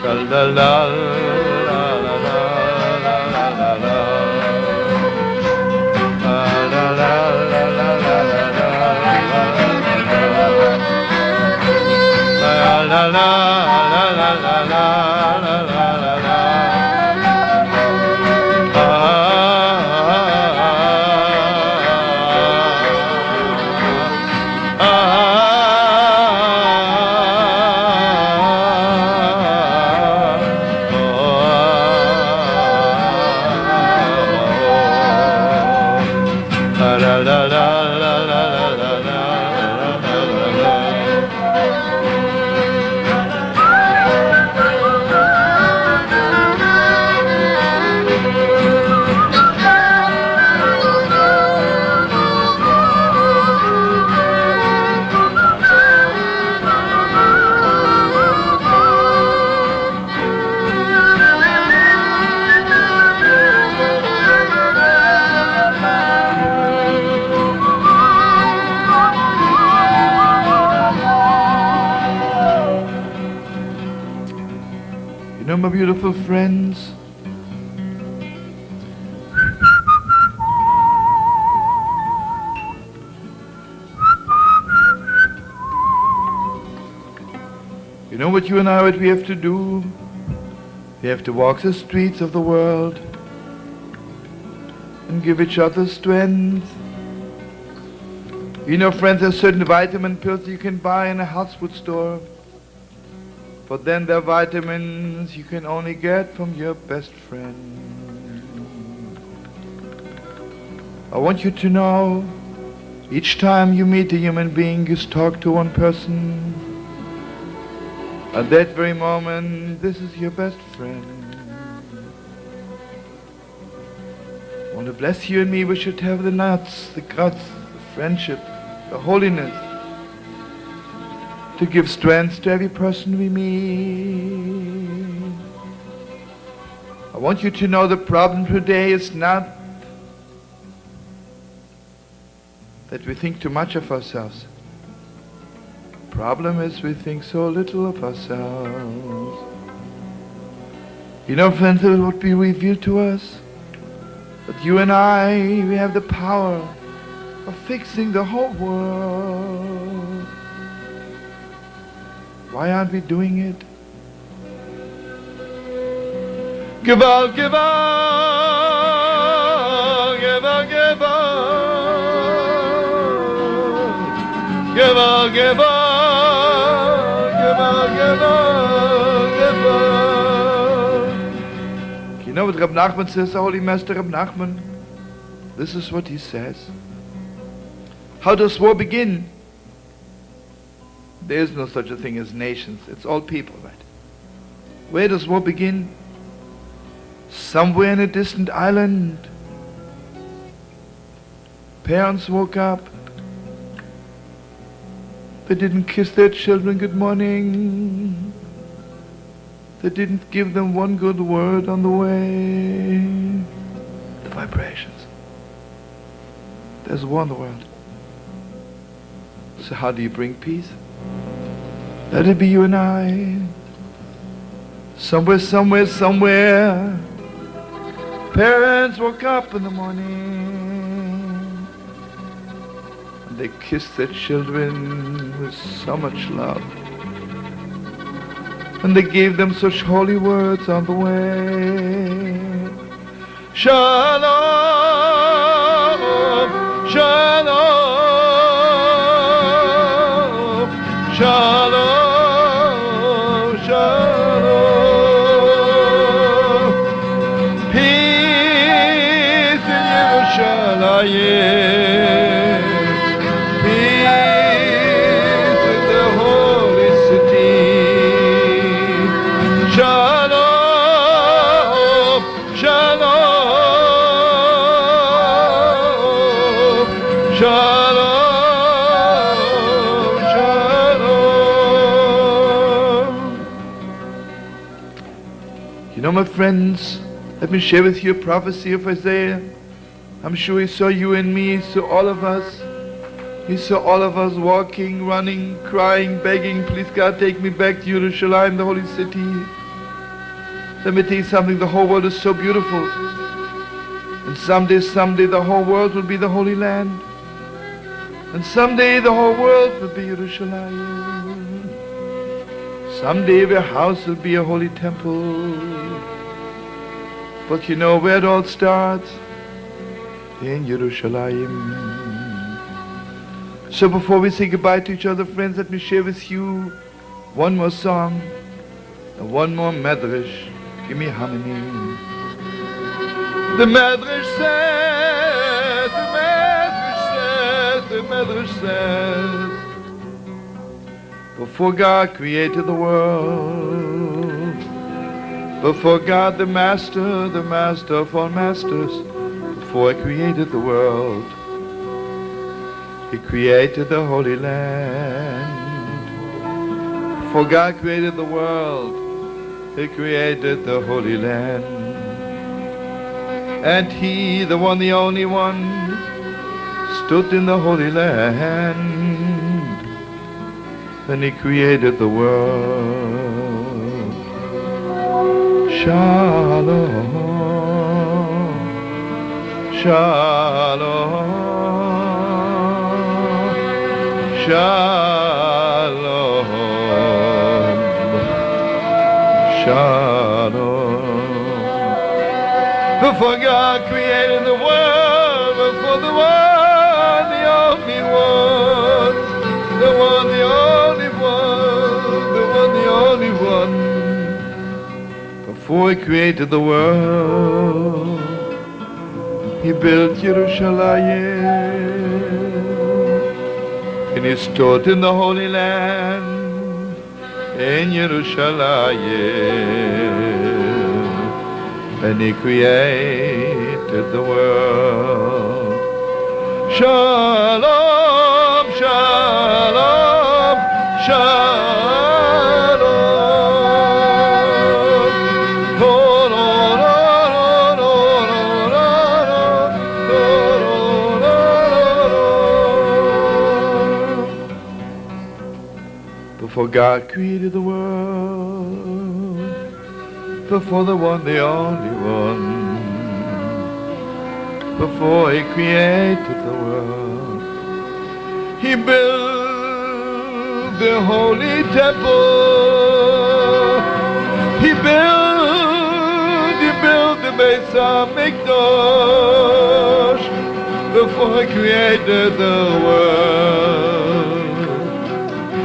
La la la la la la la la la. La la la la la la la la la. My beautiful friends, you know what you and I, what we have to do? We have to walk the streets of the world and give each other strength. You know, friends, there's certain vitamin pills you can buy in a health food store. But then there are vitamins you can only get from your best friend. I want you to know, each time you meet a human being, you talk to one person. At that very moment, this is your best friend. I want to bless you and me. We should have the nuts, the guts, the friendship, the holiness, to give strength to every person we meet. I want you to know the problem today is not that we think too much of ourselves. Problem is we think so little of ourselves. You know, friends, it would be revealed to us that you and I, we have the power of fixing the whole world. Why aren't we doing it? Gewalt, Gewalt, Gewalt, Gewalt, Gewalt, Gewalt, Gewalt, Gewalt, Gewalt. You know what Reb Nachman says, the Holy Master Reb Nachman? This is what he says. How does war begin? There is no such a thing as nations. It's all people, right? Where does war begin? Somewhere in a distant island. Parents woke up. They didn't kiss their children good morning. They didn't give them one good word on the way. The vibrations. There's war in the world. So how do you bring peace? Let it be you and I. Somewhere, somewhere, somewhere. Parents woke up in the morning and they kissed their children with so much love. And they gave them such holy words on the way. Shalom, shalom, shalom, shalom. Peace in Yerushalayim. Peace in the holy city. Shalom, shalom, shalom, shalom. You know, my friends, let me share with you a prophecy of Isaiah. I'm sure he saw you and me, he saw all of us. He saw all of us walking, running, crying, begging, please God, take me back to Yerushalayim, the holy city. Let me tell you something, the whole world is so beautiful. And someday the whole world will be the Holy Land. And someday the whole world will be Yerushalayim. Someday every house will be a holy temple. But you know where it all starts? In Yerushalayim. So before we say goodbye to each other, friends, let me share with you one more song and one more medrash. Give me harmony. The medrash says, the medrash says, the medrash says, before God created the world, before God the master of all masters, before he created the world, he created the Holy Land. Before God created the world, he created the Holy Land. And he, the one, the only one, stood in the Holy Land. Then he created the world. Shalom, shalom, shalom, shalom. Before God created the world, before the one, the only one, the one, the only one, the one, the only one. Before he created the world, he built Yerushalayim, and he stood in the Holy Land in Yerushalayim, and he created the world. Shalom, shalom, shalom. Before God created the world, before the one, the only one, before he created the world, he built the holy temple. He built the Beis HaMikdash before he created the world.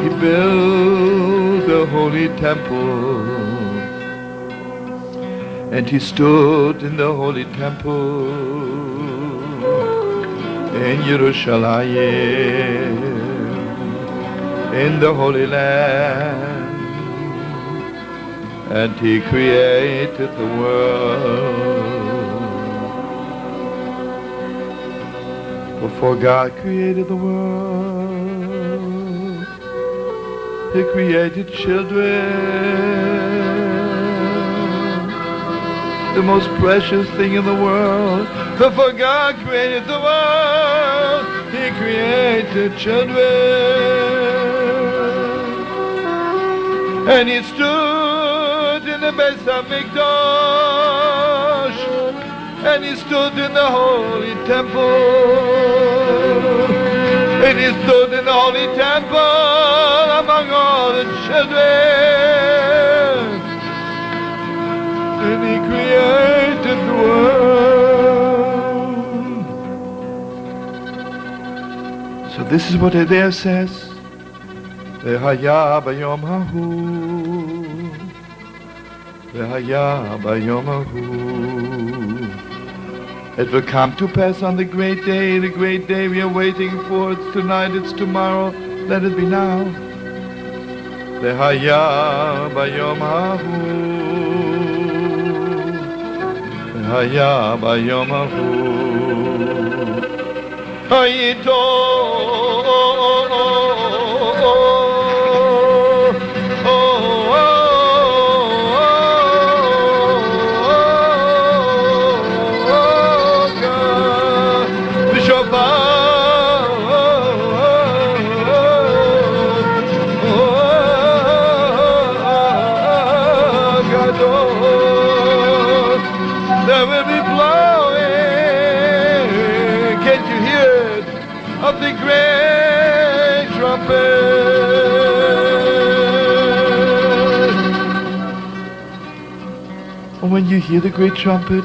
He built the holy temple, and he stood in the holy temple in Yerushalayim, in the Holy Land, and he created the world. Before God created the world, he created children, the most precious thing in the world. Before God created the world, he created children. And he stood in the Beis HaMikdash, and he stood in the holy temple, and he stood in the holy temple among all the children, and he created the world. So this is what Isaiah says. והיה ביום ההוא, והיה ביום ההוא. It will come to pass on the great day we are waiting for. It's tonight, it's tomorrow, let it be now. והיה ביום ההוא, והיה ביום ההוא. הייתו of the great trumpet. And when you hear the great trumpet,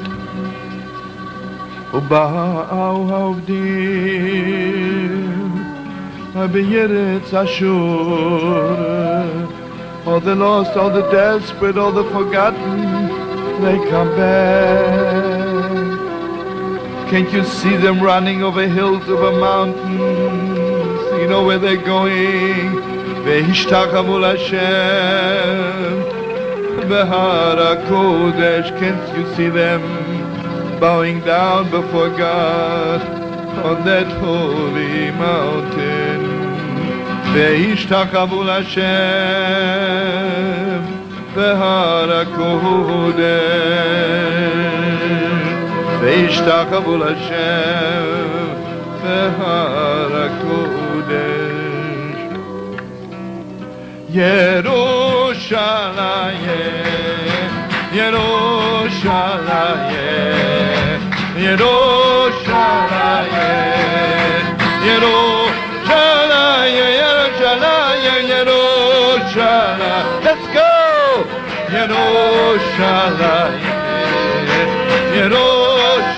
ובאו העובדים בארץ אשור, all the lost, all the desperate, all the forgotten, they come back. Can't you see them running over hills, over mountains? You know where they're going. Ve'ishtachavu Hashem Behar HaKodesh. Can't you see them bowing down before God on that holy mountain? Ve'ishtachavu Hashem Behar HaKodesh. וישתחוו להשם בהר הקודש. ירושלים, ירושלים, ירושלים, ירושלים, ירושלים, let's go! ירושלים, ירושלים,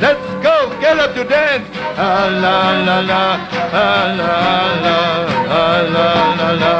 let's go, get up to dance. La la la la la la la la la la la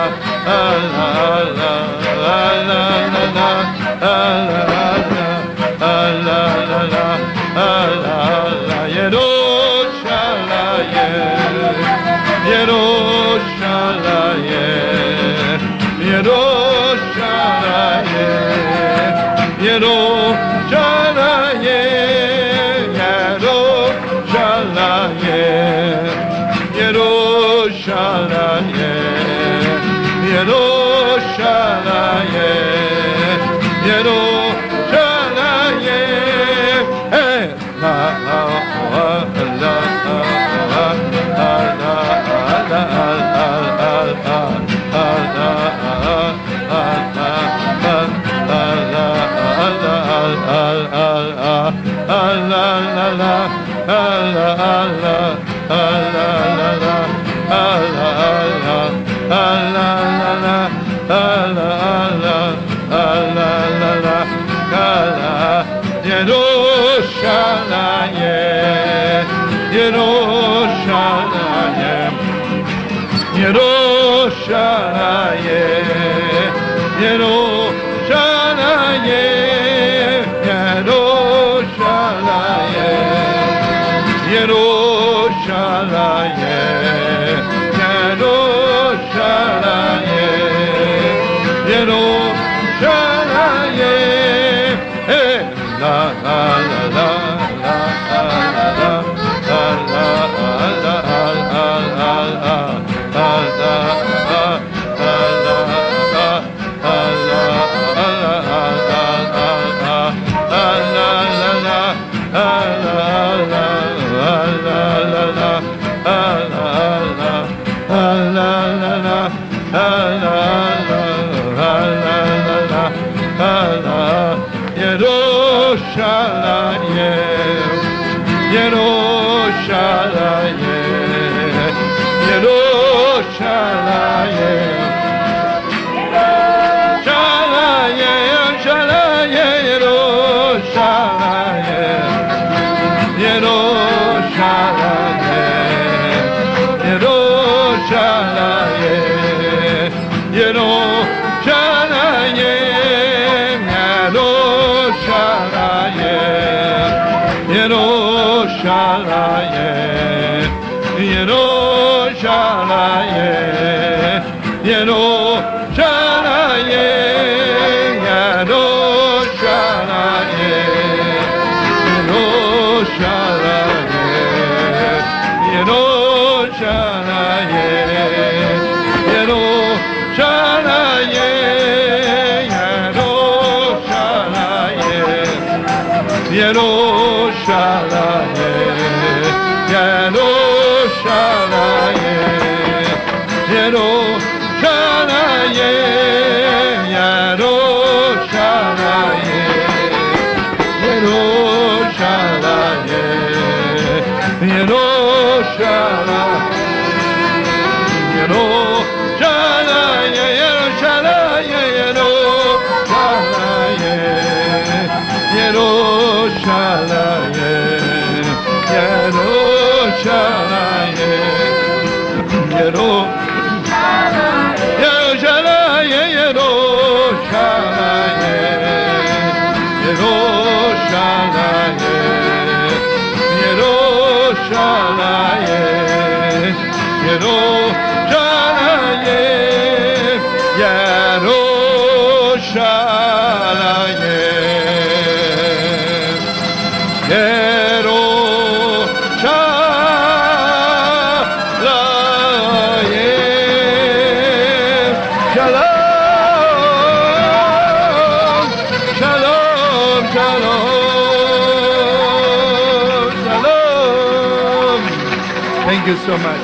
Thank you so much.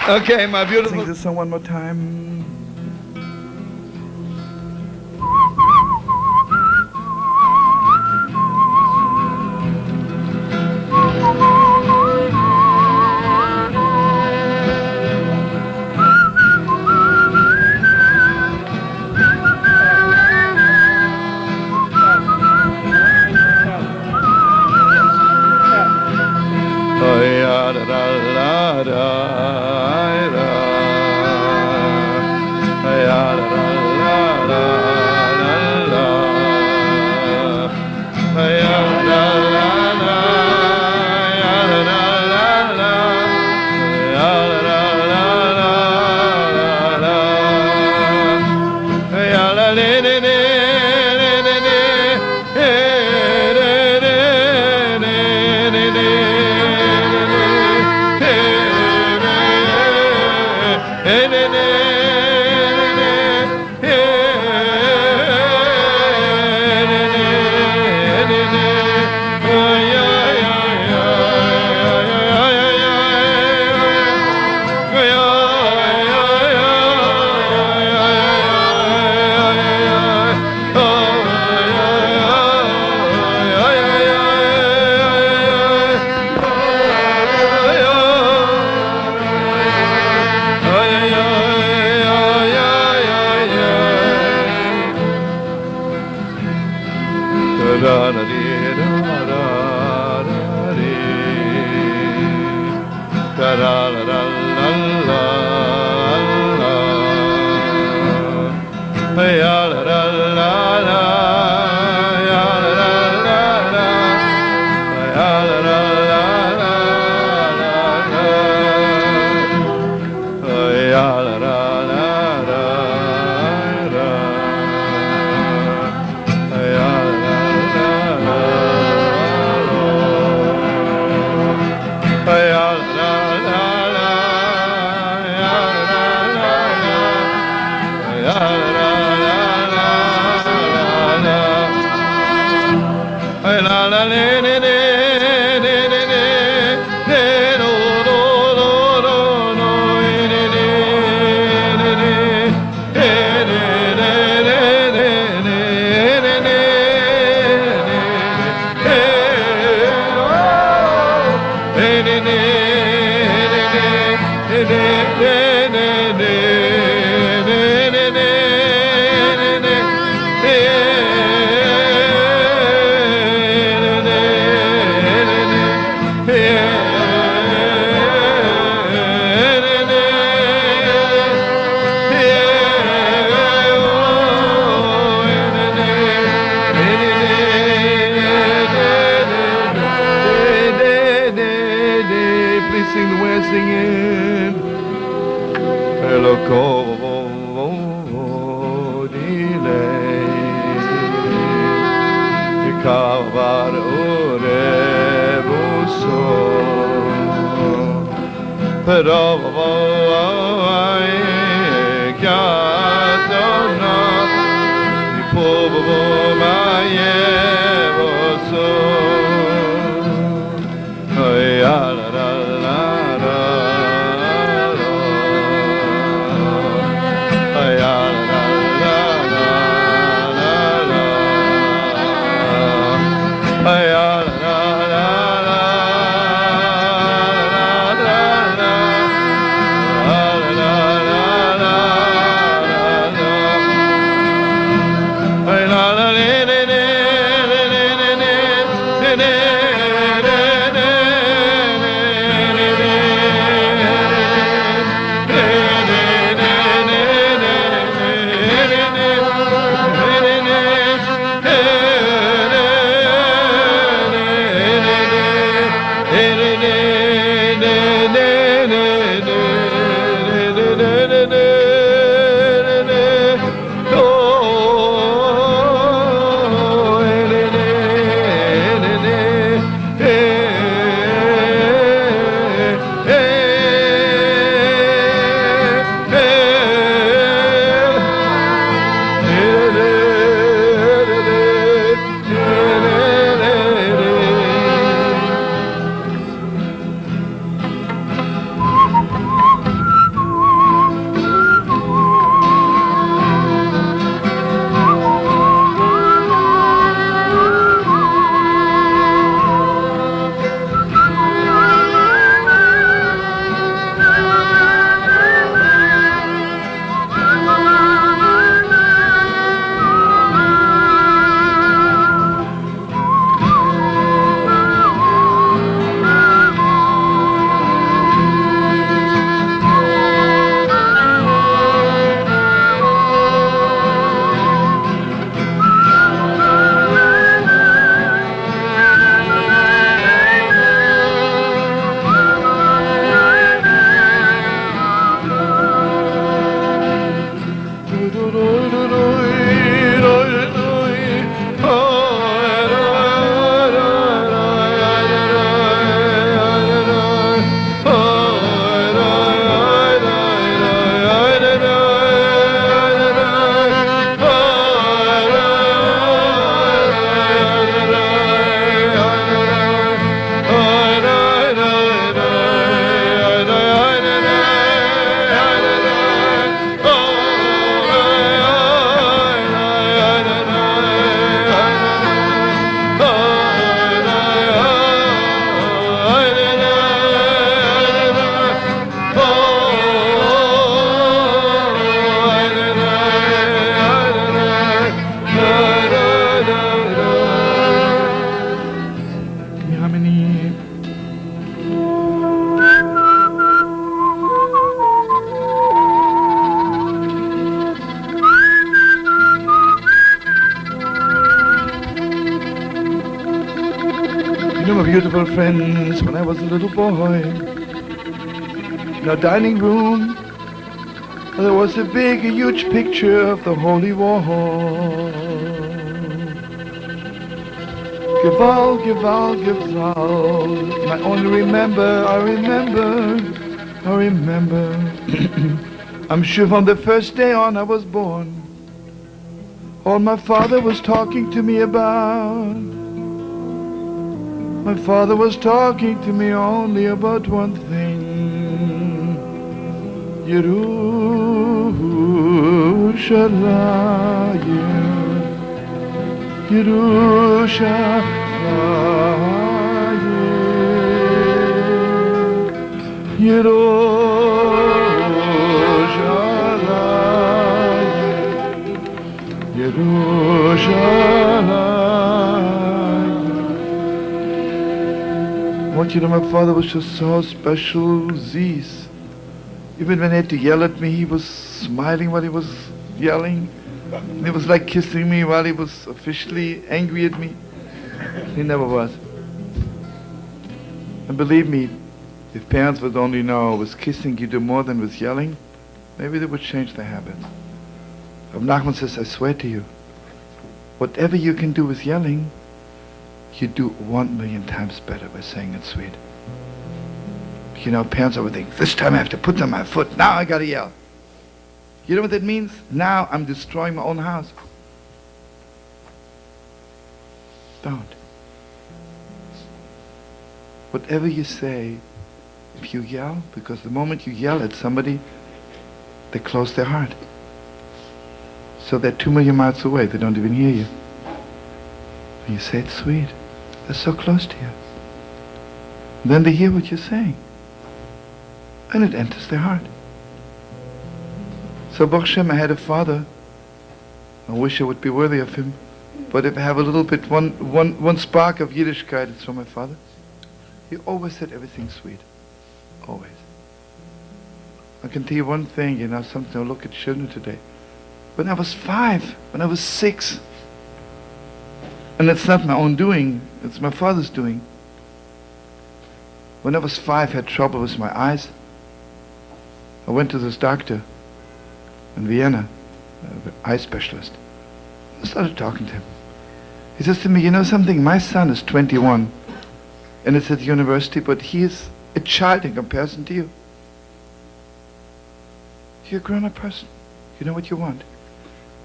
Okay, my beautiful. Sing this song one more time. beautiful friends, when I was a little boy, in our dining room, there was a big, huge picture of the Holy War. Gewalt, Gewalt, Gewalt. I only remember, I remember. I'm sure from the first day on I was born, all my father was talking to me about. My father was talking to me only about one thing. Yerushalayim, Yerushalayim, Yerushalayim, Yerushalayim. I want you to know my father was just so special, Zeus. Even when he had to yell at me, he was smiling while he was yelling. And it was like kissing me while he was officially angry at me. He never was. And believe me, if parents would only know was kissing you do more than was yelling, maybe they would change their habit. Rav Nachman says, I swear to you, whatever you can do with yelling, you do 1,000,000 times better by saying it sweet. You know, parents always think, this time I have to put on my foot, now I gotta yell. You know what that means? Now I'm destroying my own house. Don't. Whatever you say, if you yell, because the moment you yell at somebody, they close their heart. So they're 2,000,000 miles away, they don't even hear you. When you say it sweet, they're so close to you. Then they hear what you're saying. And it enters their heart. So Baruch Hashem, I had a father. I wish I would be worthy of him. But if I have a little bit, one spark of Yiddishkeit, it's from my father. He always said everything sweet. Always. I can tell you one thing, something I look at children today. When I was 5, when I was 6, and it's not my own doing, it's my father's doing. When I was 5, I had trouble with my eyes. I went to this doctor in Vienna, an eye specialist. I started talking to him. He says to me, you know something, my son is 21 and it's at the university, but he is a child in comparison to you. You're a grown-up person. You know what you want.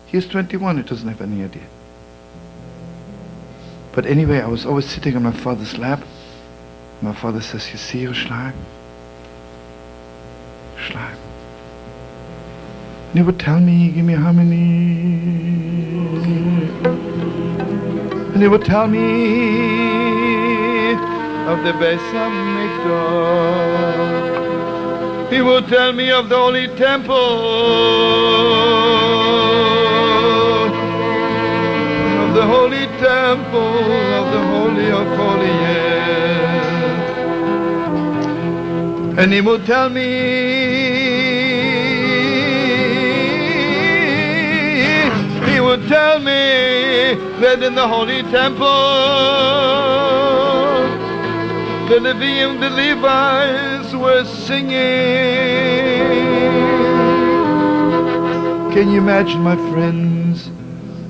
He is 21, he doesn't have any idea. But anyway, I was always sitting on my father's lap. My father says, you see, Yerushalayim? Yerushalayim. And he would tell me, give me how many? And he would tell me of the Beis HaMikdash. He would tell me of the Holy Temple, of the Holy Temple, of the Holy of Holies. And he would tell me, that in the Holy Temple, the Leviim, the Levites were singing. Can you imagine, my friends,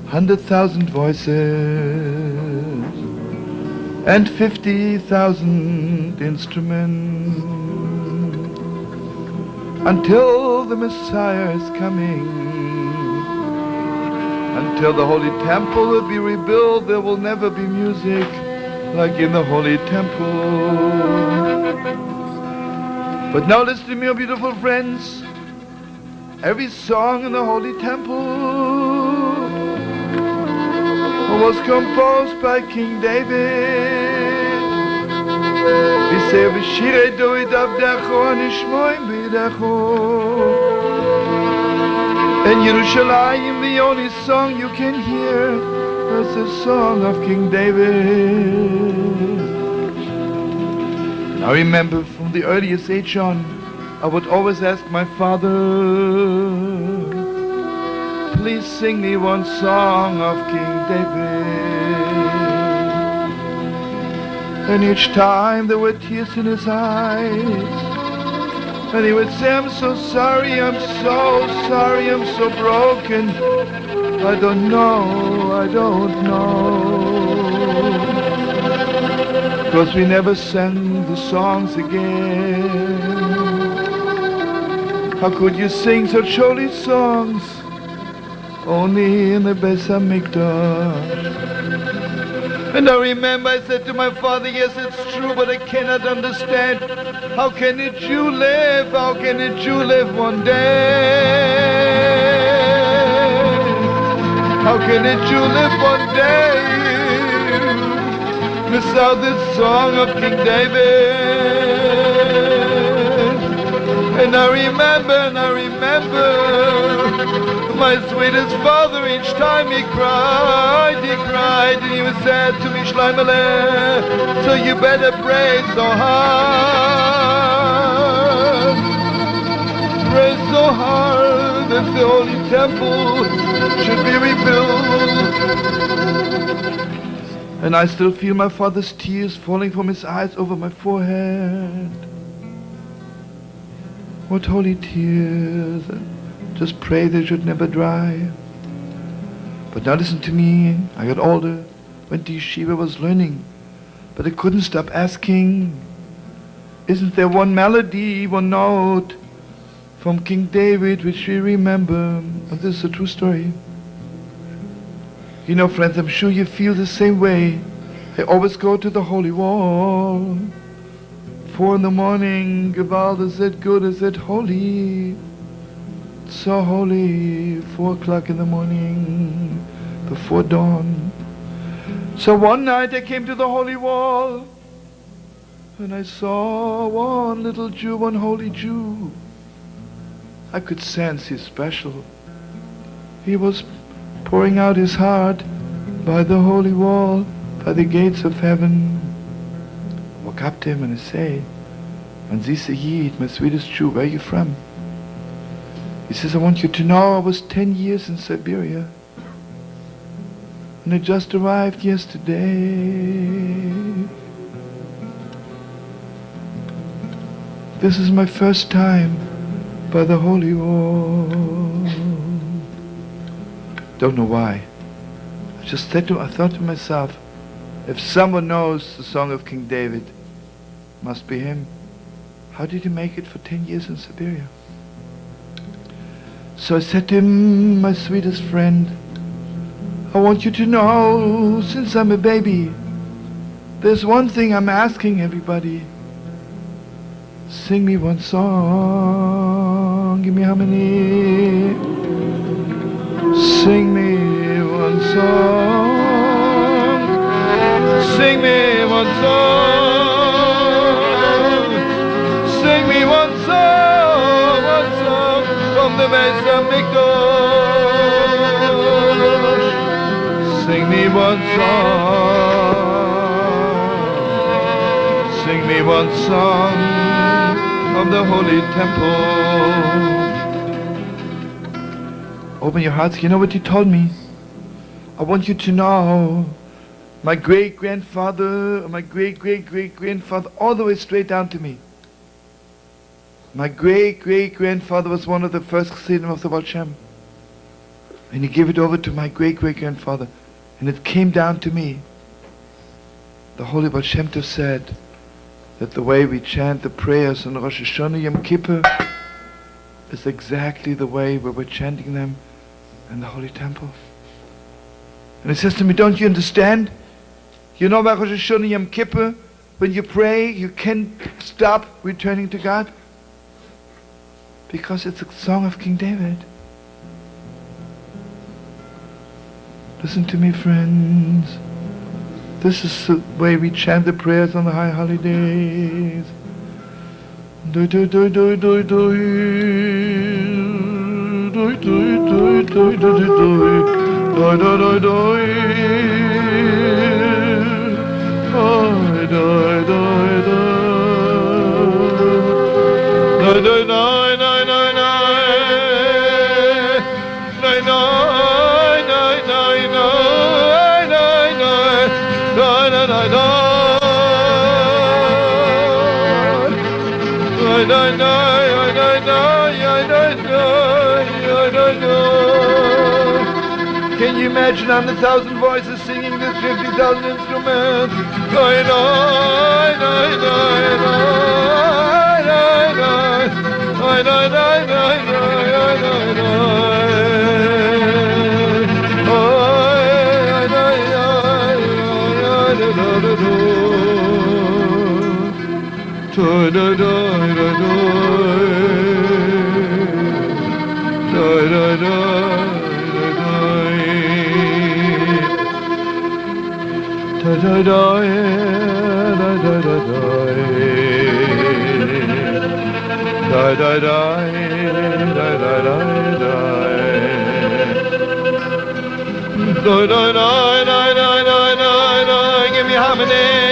100,000 voices and 50,000 instruments until the Messiah is coming. Until the Holy Temple will be rebuilt, there will never be music like in the Holy Temple. But now listen to me, oh beautiful friends. Every song in the Holy Temple was composed by King David. We say, V'shirei David avdecho anishmoim b'yidecho. And Yerushalayim, the only song you can hear, is the song of King David. I remember from the earliest age on, I would always ask my father, please sing me one song of King David. And each time there were tears in his eyes. And he would say, I'm so sorry, I'm so sorry, I'm so broken. I don't know. Because we never sang the songs again. How could you sing such holy songs? Only in the Beis HaMikdash. And I remember I said to my father, yes, it's true, but I cannot understand. How can a Jew live? How can a Jew live one day? How can a Jew live one day without this song of King David? And I remember my sweetest father, each time he cried, and he said to me, Shloimeh, so you better pray so hard. Pray so hard that the holy temple should be rebuilt. And I still feel my father's tears falling from his eyes over my forehead. What holy tears. Just pray they should never dry. But now listen to me. I got older, went to yeshiva, was learning, but I couldn't stop asking, isn't there one melody, one note from King David which we remember? And this is a true story. You know, friends, I'm sure you feel the same way. I always go to the holy wall. 4 in the morning, Gewalt, is it good, is it holy? So holy, 4 o'clock in the morning, before dawn. So one night I came to the holy wall, and I saw one little Jew, one holy Jew. I could sense he's special. He was pouring out his heart by the holy wall, by the gates of heaven. I walk up to him and I say, Man siehst du Yid, my sweetest Jew, where are you from? He says, I want you to know I was 10 years in Siberia. And I just arrived yesterday. This is my first time by the holy wall. Don't know why. I thought to myself, if someone knows the song of King David, must be him. How did he make it for 10 years in Siberia? So I said to him, my sweetest friend, I want you to know, since I'm a baby, there's one thing I'm asking everybody. Sing me one song, give me harmony. Sing me one song, sing me one song, sing me one song from the Beis HaMikdash. Sing me one song of the holy temple. Open your hearts. You know what he told me? I want you to know my great-grandfather, my great-great-great-grandfather, all the way straight down to me. My great-great-grandfather was one of the first Chassidim of the Baal Shem. And he gave it over to my great-great-grandfather. And it came down to me. The Holy Baal Shem Tov said that the way we chant the prayers on Rosh Hashanah Yom Kippur is exactly the way we were chanting them in the Holy Temple. And he says to me, don't you understand? You know about Rosh Hashanah Yom Kippur, when you pray, you can't stop returning to God? Because it's a song of King David. Listen to me, friends. This is the way we chant the prayers on the high holidays. Do do do do do do do do do do do do do do Can you imagine 100,000 voices singing this 50,000 instruments? Give me harmony.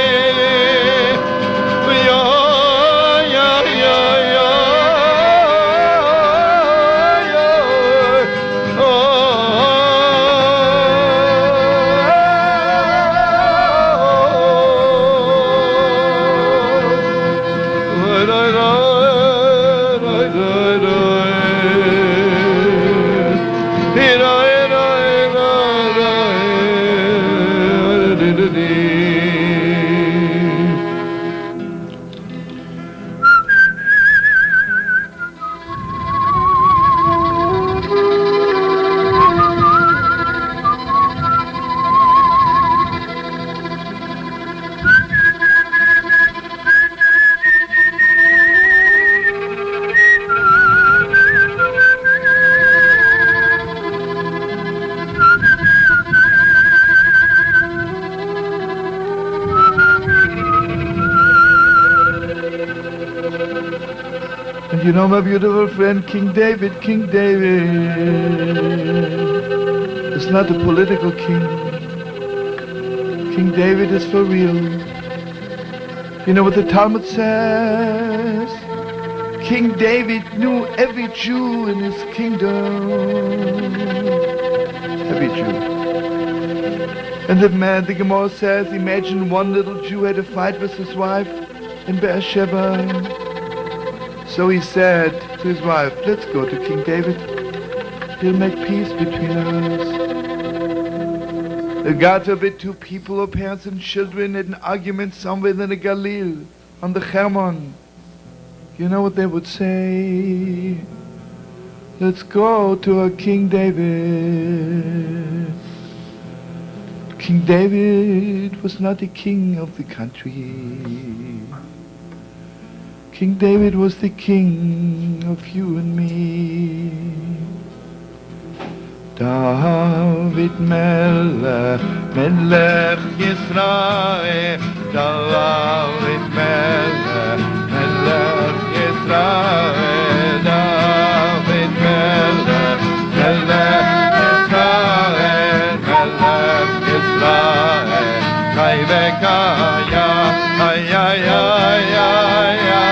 You know my beautiful friend King David is not a political king. King David is for real. You know what the Talmud says? King David knew every Jew in his kingdom. Every Jew. And the Gemara says, imagine one little Jew had a fight with his wife in Beersheba. So he said to his wife, let's go to King David. He'll make peace between us. God forbid two people or parents and children had an argument somewhere in the Galil, on the Hermon. You know what they would say? Let's go to our King David. King David was not the king of the country. King David was the king of you and me. David Melech, Melech Yisrael. David Melech, Melech Yisrael. David Melech, Melech Yisrael. Melech Yisrael. Chai v'kaya, ay ay ay ay ay.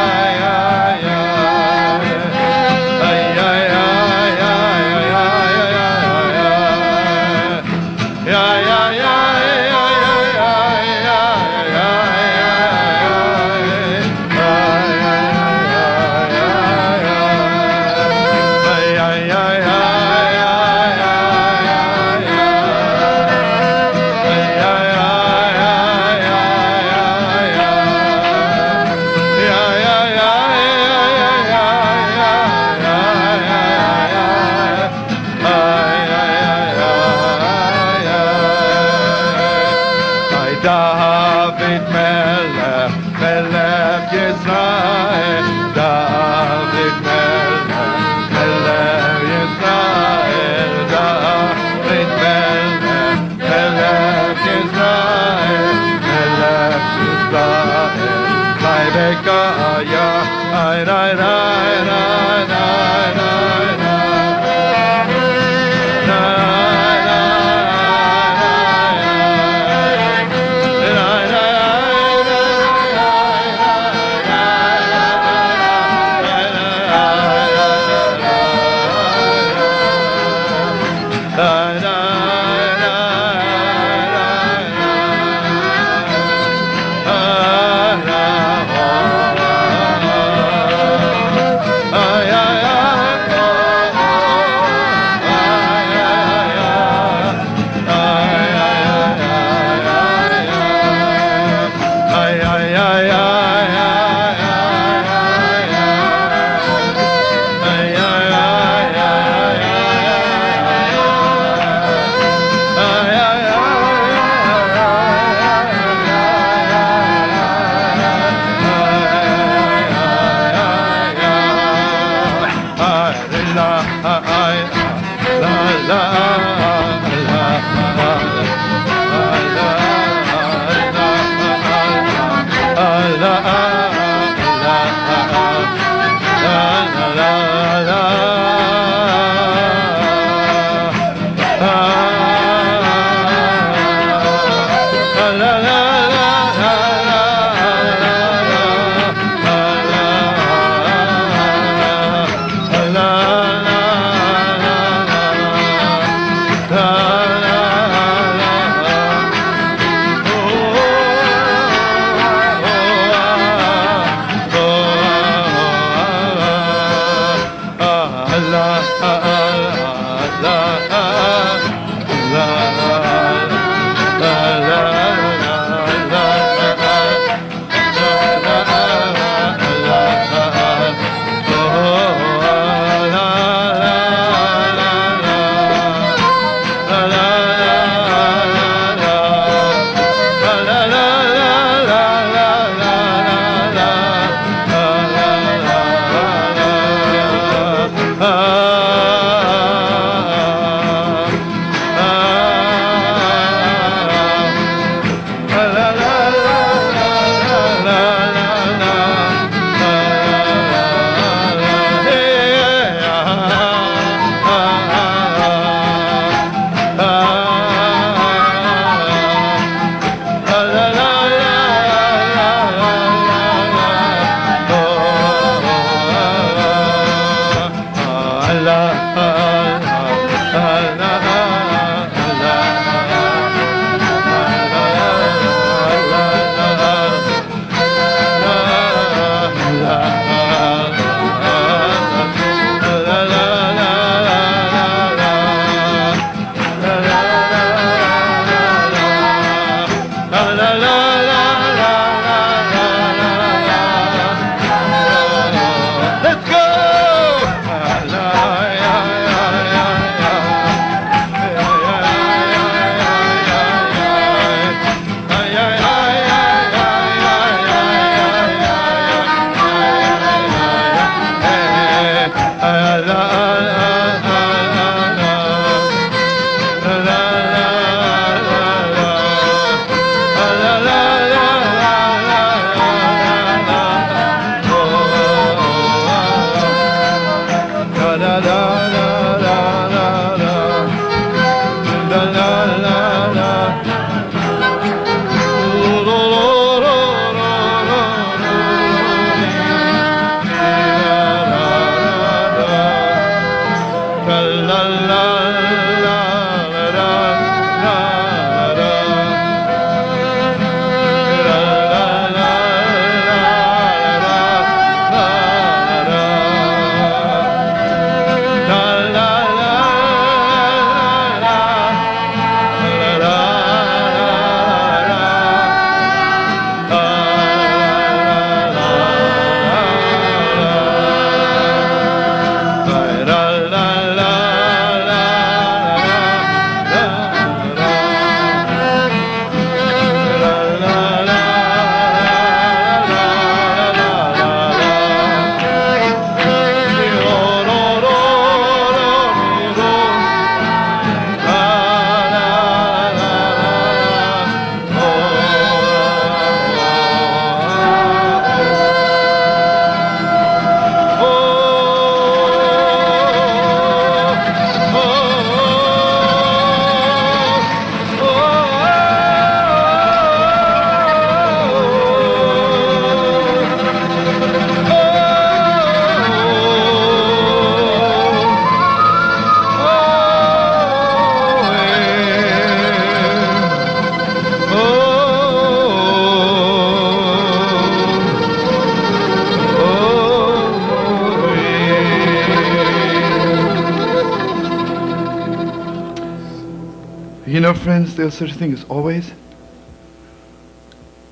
You know, friends, there's such a thing as always,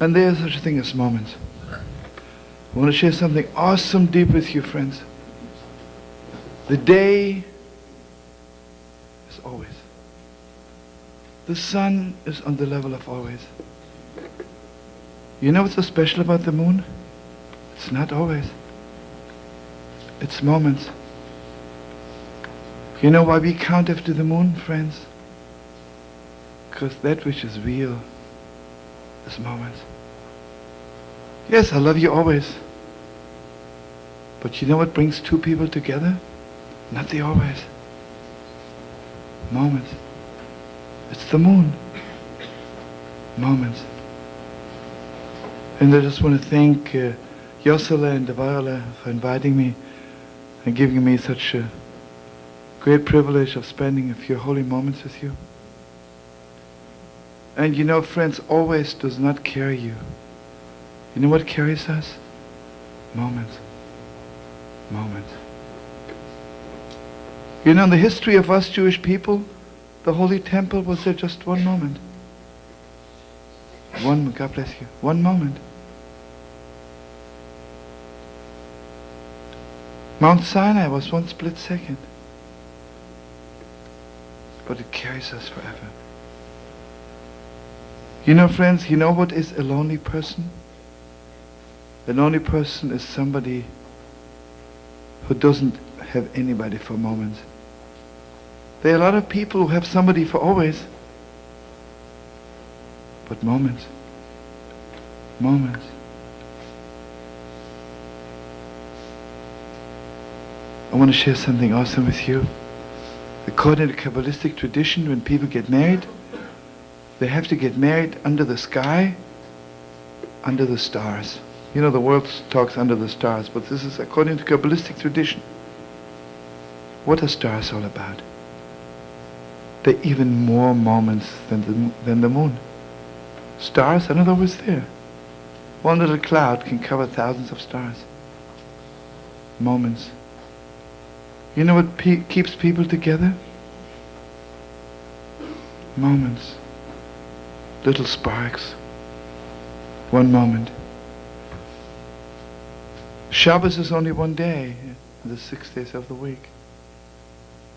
and there's such a thing as moments. I want to share something awesome deep with you, friends. The day is always. The sun is on the level of always. You know what's so special about the moon? It's not always. It's moments. You know why we count after the moon, friends? Because that which is real is moments. Yes, I love you always. But you know what brings two people together? Not the always. Moments. It's the moon. Moments. And I just want to thank Yosela and Devarla for inviting me and giving me such a great privilege of spending a few holy moments with you. And you know, friends, always does not carry you. You know what carries us? Moments. Moments. You know, in the history of us Jewish people, the Holy Temple was there just one moment. God bless you. One moment. Mount Sinai was one split second. But it carries us forever. You know, friends, you know what is a lonely person? A lonely person is somebody who doesn't have anybody for moments. There are a lot of people who have somebody for always. But moments. Moments. I want to share something awesome with you. According to Kabbalistic tradition, when people get married, they have to get married under the sky, under the stars. You know, the world talks under the stars, but this is according to Kabbalistic tradition. What are stars all about? They're even more moments than the moon. Stars are not always there. One little cloud can cover thousands of stars. Moments. You know what keeps people together? Moments. Little sparks. One moment. Shabbos is only one day in the 6 days of the week.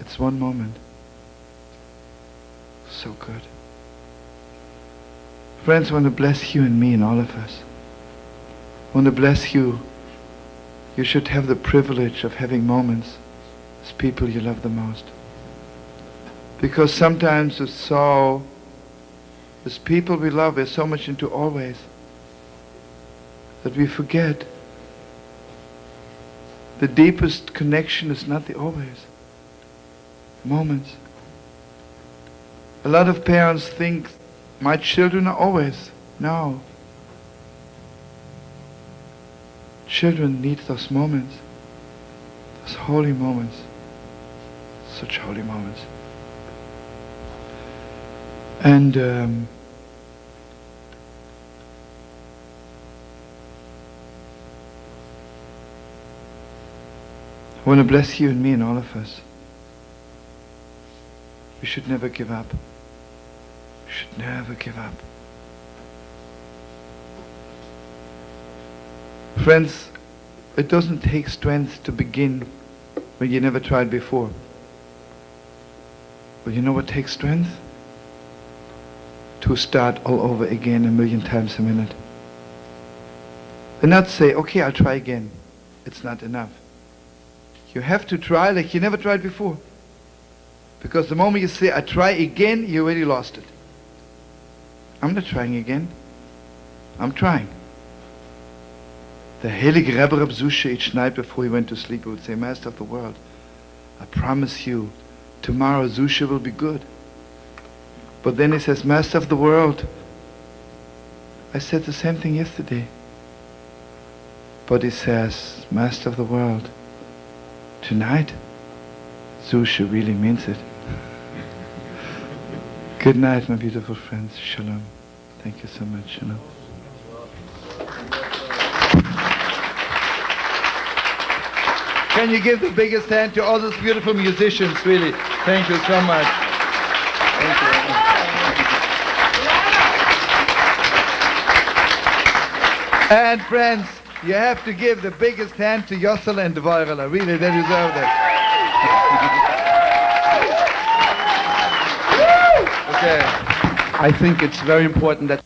It's one moment. So good. Friends, I want to bless you and me and all of us. I want to bless you. You should have the privilege of having moments as people you love the most. Because sometimes it's so, as people we love, we're so much into always that we forget the deepest connection is not the always. Moments. A lot of parents think my children are always. No. Children need those moments. Those holy moments. Such holy moments. And I want to bless you and me and all of us. We should never give up. We should never give up. Friends, it doesn't take strength to begin when you never tried before. But you know what takes strength? To start all over again 1,000,000 times a minute. And not say, okay, I'll try again. It's not enough. You have to try like you never tried before. Because the moment you say, I try again, you already lost it. I'm not trying again. I'm trying. The Heilige Rebbe Reb Zusha each night before he went to sleep, he would say, Master of the world, I promise you, tomorrow Zusha will be good. But then he says, Master of the world, I said the same thing yesterday. But he says, Master of the world, tonight, Zusha really means it. Good night, my beautiful friends. Shalom. Thank you so much. Shalom. Can you give the biggest hand to all those beautiful musicians, really? Thank you so much. Thank you. And friends, you have to give the biggest hand to Yossel and Dvorela. Really, they deserve that. Okay. I think it's very important that